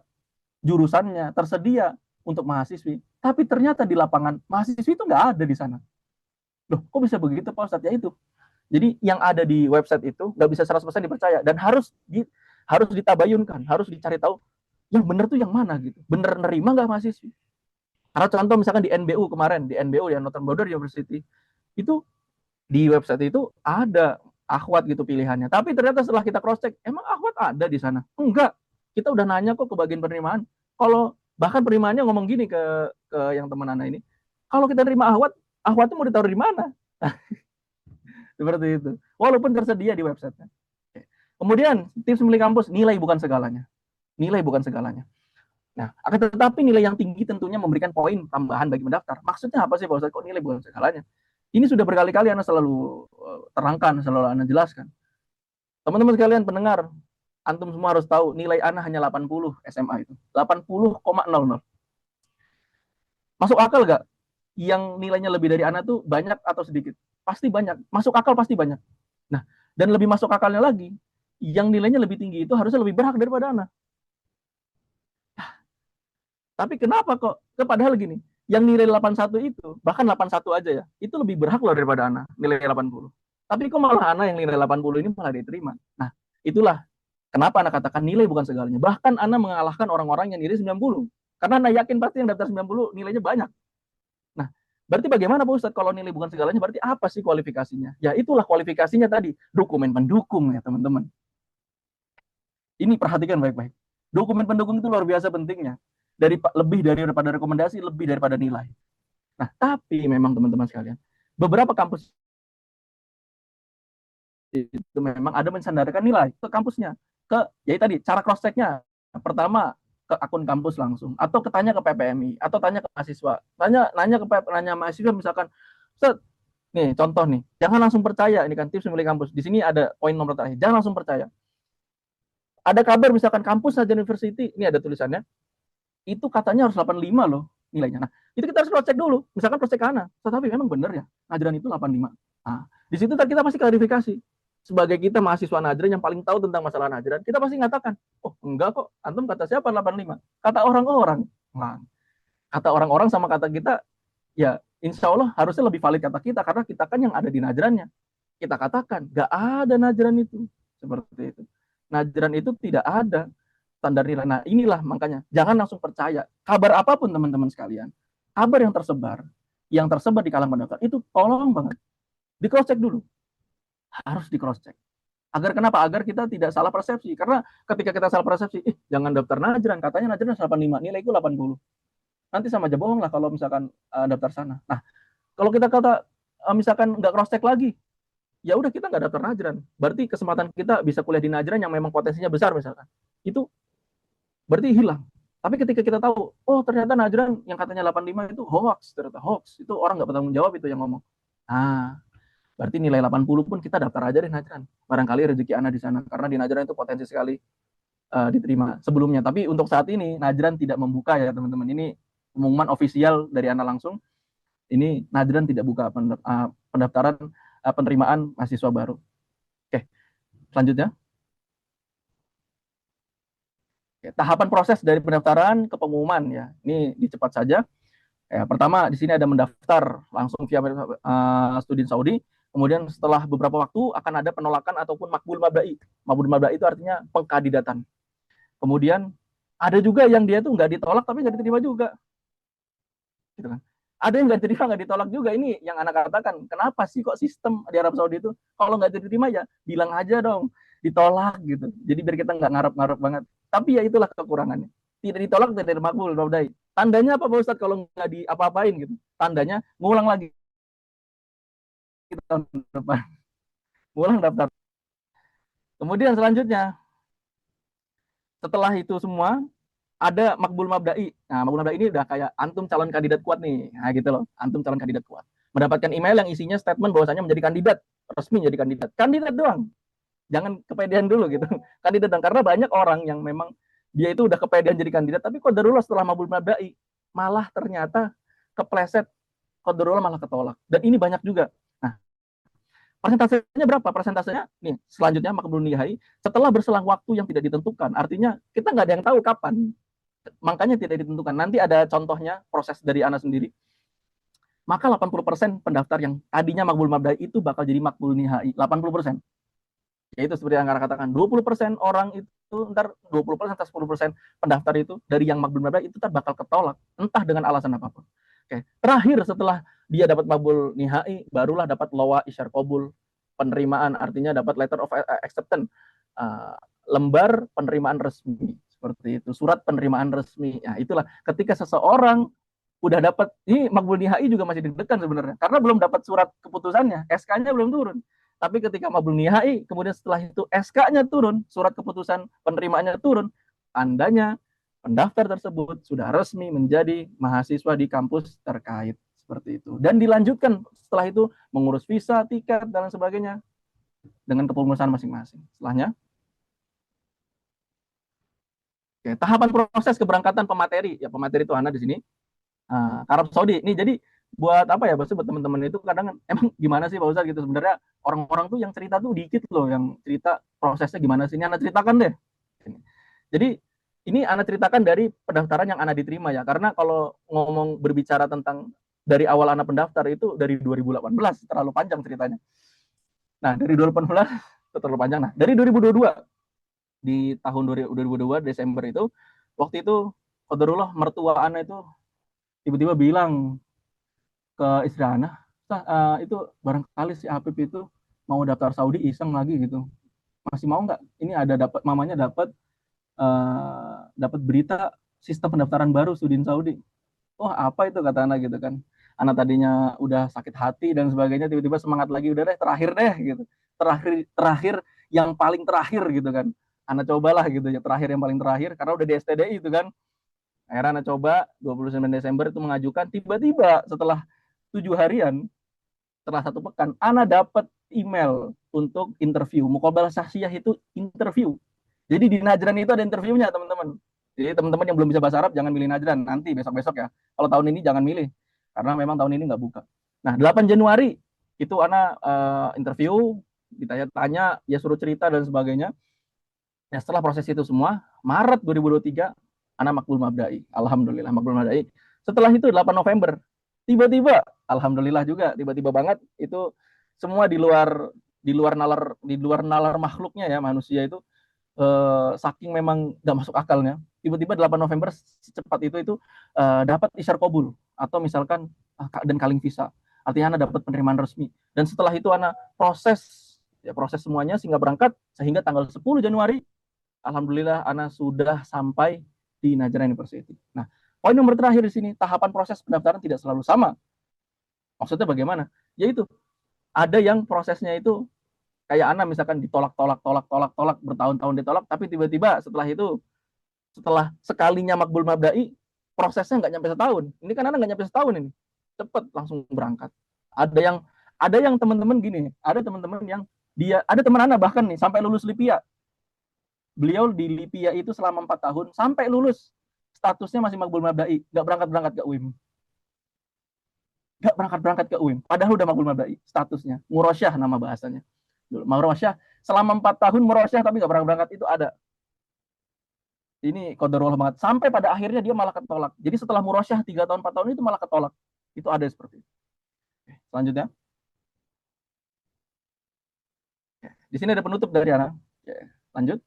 jurusannya, tersedia untuk mahasiswi, tapi ternyata di lapangan mahasiswi itu nggak ada di sana. Loh, kok bisa begitu Pak Ustadz? Ya itu. Jadi yang ada di website itu nggak bisa 100% dipercaya dan harus ditabayunkan, harus dicari tahu yang benar tuh yang mana gitu. Bener nerima nggak mahasiswi? Karena contoh misalkan di NBU kemarin, di NBU ya Northern Border University, itu di website itu ada akhwat gitu pilihannya. Tapi ternyata setelah kita cross check, emang akhwat ada di sana? Enggak. Kita udah nanya kok ke bagian penerimaan. Kalau bahkan penerimaannya ngomong gini ke yang teman Anda ini, kalau kita terima akhwatnya mau ditaruh di mana? Seperti itu. Walaupun tersedia di websitenya. Kemudian tips memilih kampus, nilai bukan segalanya. Nilai bukan segalanya. Nah, akan tetapi nilai yang tinggi tentunya memberikan poin tambahan bagi mendaftar. Maksudnya apa sih Pak Ustadz? Kok nilai bukan segalanya? Ini sudah berkali-kali Anda selalu terangkan, selalu Anda jelaskan. Teman-teman sekalian pendengar, antum semua harus tahu nilai Anda hanya 80 SMA itu. 80,00. Masuk akal nggak? Yang nilainya lebih dari Anda tuh banyak atau sedikit? Pasti banyak. Masuk akal pasti banyak. Nah, dan lebih masuk akalnya lagi, yang nilainya lebih tinggi itu harusnya lebih berhak daripada Anda. Tapi kenapa kok? Padahal gini, yang nilai 81 itu, bahkan 81 aja ya, itu lebih berhak loh daripada Ana, nilai 80. Tapi kok malah Ana yang nilai 80 ini malah diterima. Nah, itulah kenapa Ana katakan nilai bukan segalanya. Bahkan Ana mengalahkan orang-orang yang nilai 90. Karena Ana yakin pasti yang daftar 90 nilainya banyak. Nah, berarti bagaimana Pak Ustadz kalau nilai bukan segalanya? Berarti apa sih kualifikasinya? Ya itulah kualifikasinya tadi, dokumen pendukung ya teman-teman. Ini perhatikan baik-baik. Dokumen pendukung itu luar biasa pentingnya. Lebih daripada rekomendasi, lebih daripada nilai. Nah, tapi memang teman-teman sekalian, beberapa kampus itu memang ada mensandarkan nilai ke kampusnya. Ya tadi, cara cross-check-nya. Pertama, ke akun kampus langsung. Atau tanya ke PPMI. Atau tanya ke mahasiswa. Nanya mahasiswa misalkan, Set, nih contoh nih, jangan langsung percaya. Ini kan tips memilih kampus. Di sini ada poin nomor terakhir. Jangan langsung percaya. Ada kabar misalkan kampus Najran University, ini ada tulisannya, itu katanya harus 85 loh nilainya. Nah, itu kita harus cross check dulu. Misalkan cross check Ana, tetapi memang benar ya, Najran itu 85. Nah, di situ kita pasti klarifikasi. Sebagai kita mahasiswa Najran yang paling tahu tentang masalah Najran, kita pasti ngatakan, oh enggak kok, antum kata siapa 85? Kata orang-orang. Nah, kata orang-orang sama kata kita, ya insya Allah harusnya lebih valid kata kita, karena kita kan yang ada di Najrannya. Kita katakan, nggak ada Najran itu. Seperti itu. Najran itu tidak ada standar nilai. Nah, inilah makanya jangan langsung percaya kabar apapun teman-teman sekalian. Kabar yang tersebar di kalangan pendaftar itu tolong banget Di cross check dulu. Harus di cross check. Agar kenapa? Agar kita tidak salah persepsi. Karena ketika kita salah persepsi, jangan daftar Najran, katanya Najran 85, nilaiku 80. Nanti sama aja bohong lah kalau misalkan daftar sana. Nah, kalau kita misalkan nggak cross check lagi, ya udah kita nggak daftar Najran. Berarti kesempatan kita bisa kuliah di Najran yang memang potensinya besar misalkan. Itu berarti hilang. Tapi ketika kita tahu, oh ternyata Najran yang katanya 85 itu hoax, ternyata hoax. Itu orang nggak bertanggung jawab itu yang ngomong. Nah, berarti nilai 80 pun kita daftar aja di Najran. Barangkali rezeki Ana di sana. Karena di Najran itu potensi sekali diterima sebelumnya. Tapi untuk saat ini, Najran tidak membuka ya teman-teman. Ini pengumuman ofisial dari Ana langsung. Ini Najran tidak buka pendaftaran penerimaan mahasiswa baru. Oke, selanjutnya. Oke, tahapan proses dari pendaftaran ke pengumuman ya. Ini dicepat saja. Ya, pertama di sini ada mendaftar langsung via Studin Saudi. Kemudian setelah beberapa waktu akan ada penolakan ataupun makbul mabda'i. Makbul mabda'i itu artinya pengkandidatan. Kemudian ada juga yang dia tuh nggak ditolak tapi nggak diterima juga. Gitu kan. Ada yang nggak diterima, nggak ditolak juga. Ini yang anak katakan, kenapa sih kok sistem di Arab Saudi itu kalau nggak diterima ya bilang aja dong ditolak gitu. Jadi biar kita nggak ngarep-ngarep banget. Tapi ya itulah kekurangannya. Tidak ditolak, tidak makbul mabda'i. Tandanya apa Pak Ustadz kalau nggak diapa-apain gitu? Tandanya ngulang lagi tahun depan. Ngulang daftar. Kemudian selanjutnya, setelah itu semua, ada makbul mabda'i. Nah, makbul mabda'i ini udah kayak antum calon kandidat kuat nih. Nah, gitu loh. Antum calon kandidat kuat. Mendapatkan email yang isinya statement bahwasanya menjadi kandidat. Resmi jadi kandidat. Kandidat doang. Jangan kepedean dulu gitu. Kandidat doang. Karena banyak orang yang memang dia itu udah kepedean jadi kandidat, tapi qadarullah setelah makbul mabda'i malah ternyata kepleset, qadarullah malah ketolak. Dan ini banyak juga. Nah, persentasenya berapa? Persentasenya nih, selanjutnya makbul nihai setelah berselang waktu yang tidak ditentukan. Artinya kita nggak ada yang tahu kapan. Makanya tidak ditentukan. Nanti ada contohnya proses dari Ana sendiri. Maka 80% pendaftar yang tadinya makbul mabda'i itu bakal jadi makbul nihai. 80%. Yaitu seperti yang Ana katakan, 20% orang itu ntar 20% atau 10% pendaftar itu dari yang makbul mabda'i itu bakal ketolak, entah dengan alasan apapun. Oke. Terakhir setelah dia dapat makbul nihai, barulah dapat lawa isyar qabul, penerimaan, artinya dapat letter of acceptance, lembar penerimaan resmi, seperti itu, surat penerimaan resmi. Nah, itulah ketika seseorang udah dapat, ini makbul nihai juga masih deg-degan sebenarnya, karena belum dapat surat keputusannya, SK-nya belum turun. Tapi ketika makbul nihai, kemudian setelah itu SK-nya turun, surat keputusan penerimaannya turun, tandanya pendaftar tersebut sudah resmi menjadi mahasiswa di kampus terkait, seperti itu. Dan dilanjutkan setelah itu mengurus visa, tiket, dan sebagainya dengan kepengurusan masing-masing. Setelahnya, oke, tahapan proses keberangkatan pemateri. Ya, pemateri itu Ana di sini. Arab Saudi. Ini jadi buat apa ya, buat teman-teman itu kadang emang gimana sih Pak Ustadz gitu, sebenarnya orang-orang tuh yang cerita tuh dikit loh, yang cerita prosesnya gimana sih. Ini Ana ceritakan deh. Jadi ini Ana ceritakan dari pendaftaran yang Ana diterima ya, karena kalau ngomong berbicara tentang dari awal Ana pendaftar itu dari 2018, terlalu panjang ceritanya. Nah, dari 2018 itu terlalu panjang. Nah, dari 2022 di tahun 2022 Desember itu, waktu itu qadarullah mertua Ana itu tiba-tiba bilang ke istri Ana, itu barangkali si Apip itu mau daftar Saudi iseng lagi gitu, masih mau nggak? Ini ada dapat, mamanya dapat berita sistem pendaftaran baru Studin Saudi. Oh apa itu, kata Ana gitu kan. Ana tadinya udah sakit hati dan sebagainya, tiba-tiba semangat lagi, udah deh terakhir deh gitu. Terakhir yang paling terakhir gitu kan. Ana cobalah gitu ya, terakhir yang paling terakhir karena udah di STDI itu kan. Akhirnya Ana coba 29 Desember itu mengajukan, tiba-tiba setelah 7 harian, setelah 1 pekan, Ana dapat email untuk interview. Muqabalah Sahsiyah itu interview. Jadi di Najran itu ada interviewnya teman-teman. Jadi teman-teman yang belum bisa bahasa Arab jangan milih Najran, nanti besok-besok ya. Kalau tahun ini jangan milih, karena memang tahun ini nggak buka. Nah 8 Januari itu Ana interview, ditanya-tanya, ya suruh cerita dan sebagainya. Ya setelah proses itu semua, Maret 2023, Ana makbul mabda'i. Alhamdulillah makbul mabda'i. Setelah itu 8 November, tiba-tiba, alhamdulillah juga, tiba-tiba banget itu semua di luar nalar makhluknya ya, manusia itu saking memang nggak masuk akalnya. Tiba-tiba 8 November secepat itu dapat isyar qabul atau misalkan dan kaleng visa. Artinya Ana dapat penerimaan resmi. Dan setelah itu Ana proses semuanya sehingga berangkat, sehingga tanggal 10 Januari alhamdulillah Ana sudah sampai di Najran University. Nah, poin nomor terakhir di sini, tahapan proses pendaftaran tidak selalu sama. Maksudnya bagaimana? Yaitu ada yang prosesnya itu kayak Ana misalkan ditolak bertahun-tahun ditolak, tapi tiba-tiba setelah sekalinya makbul mabda'i, prosesnya nggak nyampe setahun. Ini kan Ana nggak nyampe setahun ini, cepet langsung berangkat. Ada yang teman-teman gini, ada teman-teman yang ada teman Ana bahkan nih sampai lulus LIPIA. Beliau di LIPIA itu selama 4 tahun sampai lulus, statusnya masih makbul mabda'i, nggak berangkat ke UIM. Nggak berangkat ke UIM, padahal udah makbul mabda'i statusnya. Murosyah nama bahasanya. Murosyah selama 4 tahun murosyah tapi nggak berangkat itu ada. Ini qadarullah banget. Sampai pada akhirnya dia malah ketolak. Jadi setelah murosyah 3 tahun 4 tahun itu malah ketolak. Itu ada seperti itu. Oke, selanjutnya. Oke, di sini ada penutup dari Ana. Oke, lanjut.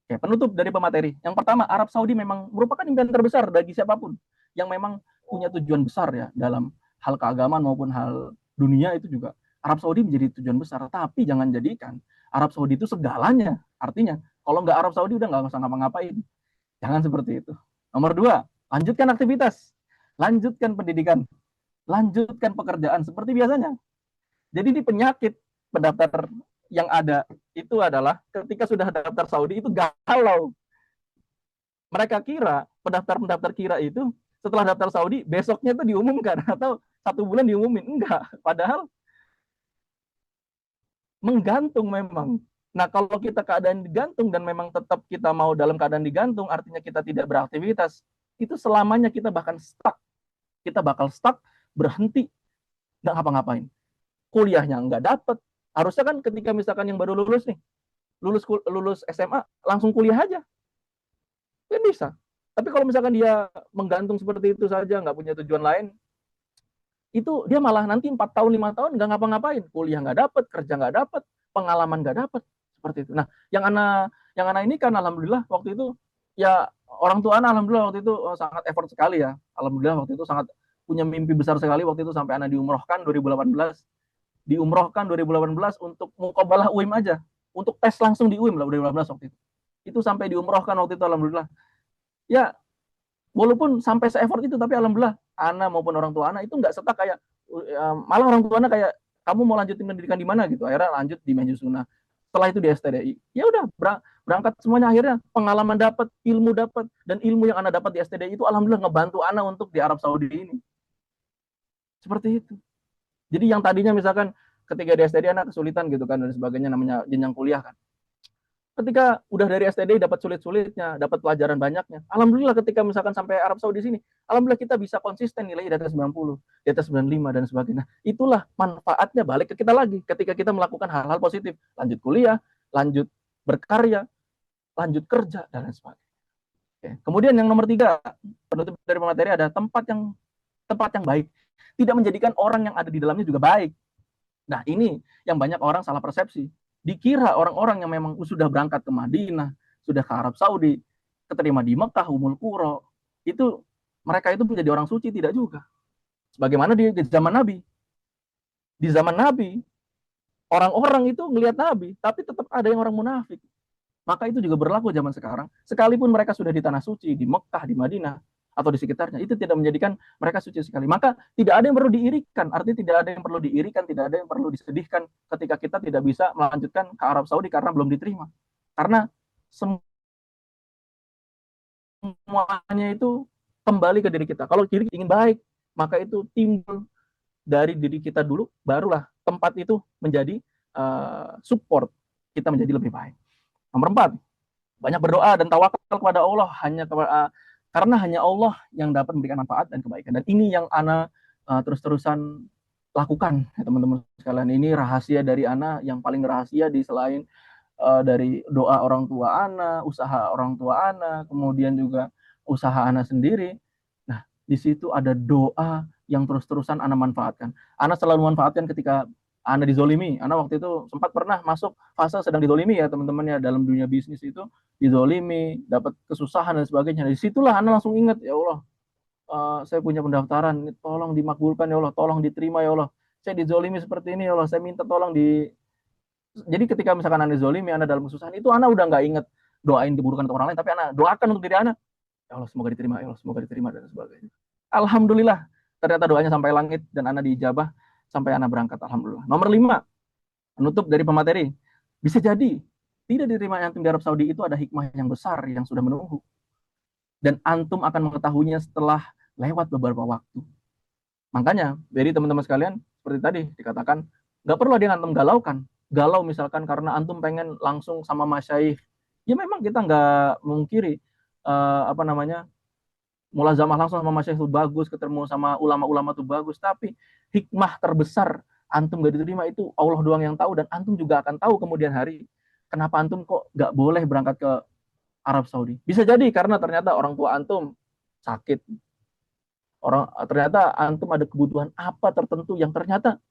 Oke, penutup dari pemateri. Yang pertama, Arab Saudi memang merupakan impian terbesar bagi siapapun yang memang punya tujuan besar ya dalam hal keagamaan maupun hal dunia itu juga. Arab Saudi menjadi tujuan besar, tapi jangan jadikan Arab Saudi itu segalanya. Artinya, kalau nggak Arab Saudi udah nggak usah ngapa-ngapain. Jangan seperti itu. Nomor 2, lanjutkan aktivitas, lanjutkan pendidikan, lanjutkan pekerjaan seperti biasanya. Jadi di penyakit pendaftar yang ada itu adalah ketika sudah daftar Saudi itu galau. Mereka kira, pendaftar kira itu setelah daftar Saudi, besoknya itu diumumkan atau 1 bulan diumumin. Enggak, padahal menggantung memang. Nah, kalau kita keadaan digantung dan memang tetap kita mau dalam keadaan digantung, artinya kita tidak beraktivitas, itu selamanya kita bahkan stuck. Kita bakal stuck, berhenti, nggak ngapa-ngapain. Kuliahnya nggak dapet. Harusnya kan ketika misalkan yang baru lulus nih, lulus SMA, langsung kuliah aja. Kan bisa. Tapi kalau misalkan dia menggantung seperti itu saja, nggak punya tujuan lain, itu dia malah nanti 4 tahun, 5 tahun nggak ngapa-ngapain. Kuliah nggak dapet, kerja nggak dapet, pengalaman nggak dapet. Seperti itu. Nah, yang Ana ini kan alhamdulillah waktu itu, ya orang tua Ana alhamdulillah waktu itu sangat effort sekali ya. Alhamdulillah waktu itu sangat punya mimpi besar sekali waktu itu sampai Ana diumrohkan 2018. Diumrohkan 2018 untuk muqabalah UIM aja. Untuk tes langsung di UIM lah 2018 waktu itu. Itu sampai diumrohkan waktu itu alhamdulillah. Ya, walaupun sampai se-effort itu, tapi alhamdulillah Ana maupun orang tua Ana itu nggak setak kayak, malah orang tua Ana kayak, kamu mau lanjutin pendidikan di mana gitu. Akhirnya lanjut di Manhajus Sunnah. Setelah itu di STDI. Ya udah, berangkat semuanya, akhirnya pengalaman dapat, ilmu dapat, dan ilmu yang Ana dapat di STDI itu alhamdulillah ngebantu Ana untuk di Arab Saudi ini. Seperti itu. Jadi yang tadinya misalkan ketika di STDI Ana kesulitan gitu kan dan sebagainya, namanya jenjang kuliah kan. Ketika udah dari STDI dapat sulit-sulitnya, dapat pelajaran banyaknya. Alhamdulillah ketika misalkan sampai Arab Saudi sini, alhamdulillah kita bisa konsisten nilainya di atas 90, di atas 95 dan sebagainya. Itulah manfaatnya balik ke kita lagi ketika kita melakukan hal-hal positif. Lanjut kuliah, lanjut berkarya, lanjut kerja dan lain sebagainya. Oke. Kemudian yang nomor 3, penutup dari materi ada tempat yang baik. Tidak menjadikan orang yang ada di dalamnya juga baik. Nah, ini yang banyak orang salah persepsi. Dikira orang-orang yang memang sudah berangkat ke Madinah, sudah ke Arab Saudi, keterima di Mekah, Umul Qura, itu mereka itu menjadi orang suci, tidak juga. Sebagaimana di zaman Nabi. Di zaman Nabi, orang-orang itu melihat Nabi, tapi tetap ada yang orang munafik. Maka itu juga berlaku zaman sekarang. Sekalipun mereka sudah di tanah suci, di Mekah, di Madinah, atau di sekitarnya, itu tidak menjadikan mereka suci sekali. Maka tidak ada yang perlu diirikan. Artinya tidak ada yang perlu diirikan, tidak ada yang perlu disedihkan ketika kita tidak bisa melanjutkan ke Arab Saudi karena belum diterima. Karena semuanya itu kembali ke diri kita. Kalau diri ingin baik, maka itu timbul dari diri kita dulu, barulah tempat itu menjadi support kita menjadi lebih baik. Nomor 4, banyak berdoa dan tawakal kepada Allah karena hanya Allah yang dapat memberikan manfaat dan kebaikan. Dan ini yang Ana terus-terusan lakukan, ya, teman-teman sekalian. Ini rahasia dari Ana, yang paling rahasia di selain dari doa orang tua Ana, usaha orang tua Ana, kemudian juga usaha Ana sendiri. Nah, di situ ada doa yang terus-terusan Ana manfaatkan. Ana selalu manfaatkan ketika Ana dizolimi. Ana waktu itu sempat pernah masuk fase sedang dizolimi ya teman-teman ya, dalam dunia bisnis itu dizolimi, dapat kesusahan dan sebagainya. Di situlah Ana langsung ingat, ya Allah, saya punya pendaftaran, tolong dimakbulkan ya Allah, tolong diterima ya Allah. Saya dizolimi seperti ini ya Allah, saya minta tolong di. Jadi ketika misalkan Anda dizolimi, Anda dalam kesusahan, itu Anda udah nggak inget doain keburukan untuk orang lain, tapi Anda doakan untuk diri Anda. Ya Allah, semoga diterima, ya Allah, semoga diterima, dan sebagainya. Alhamdulillah, ternyata doanya sampai langit, dan Anda diijabah, sampai Anda berangkat, Alhamdulillah. Nomor 5, penutup dari pemateri. Bisa jadi, tidak diterima antum di Arab Saudi itu ada hikmah yang besar yang sudah menunggu. Dan antum akan mengetahuinya setelah lewat beberapa waktu. Makanya, dari teman-teman sekalian, seperti tadi dikatakan, nggak perlu ada yang antum galaukan. Galau misalkan karena antum pengen langsung sama masyaikh. Ya memang kita nggak mungkiri, mulazamah langsung sama masyaikh itu bagus, ketemu sama ulama-ulama itu bagus, tapi hikmah terbesar antum gak diterima itu Allah doang yang tahu, dan antum juga akan tahu kemudian hari kenapa antum kok gak boleh berangkat ke Arab Saudi. Bisa jadi karena ternyata orang tua antum sakit, ternyata antum ada kebutuhan apa tertentu yang ternyata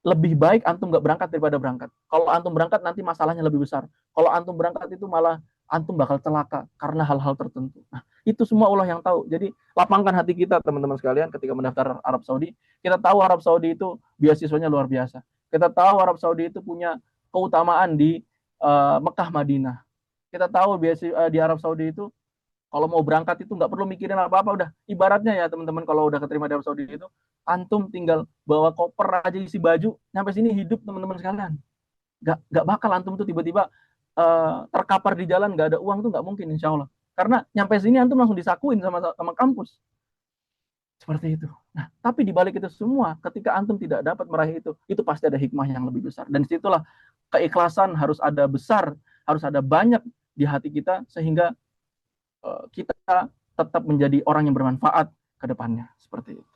lebih baik antum gak berangkat daripada berangkat. Kalau antum berangkat nanti masalahnya lebih besar. Kalau antum berangkat itu malah antum bakal celaka karena hal-hal tertentu. Nah, itu semua Allah yang tahu. Jadi lapangkan hati kita teman-teman sekalian ketika mendaftar Arab Saudi. Kita tahu Arab Saudi itu beasiswanya luar biasa. Kita tahu Arab Saudi itu punya keutamaan di Mekah Madinah. Kita tahu beasiswa di Arab Saudi itu kalau mau berangkat itu nggak perlu mikirin apa-apa, udah ibaratnya ya teman-teman, kalau udah keterima di Arab Saudi itu antum tinggal bawa koper aja isi baju, sampai sini hidup teman-teman sekalian. Nggak bakal antum tuh tiba-tiba terkapar di jalan, nggak ada uang tuh nggak mungkin insya Allah. Karena nyampe sini antum langsung disakuin sama kampus. Seperti itu. Nah, tapi di balik itu semua, ketika antum tidak dapat meraih itu pasti ada hikmah yang lebih besar. Dan disitulah keikhlasan harus ada besar, harus ada banyak di hati kita, sehingga kita tetap menjadi orang yang bermanfaat ke depannya. Seperti itu.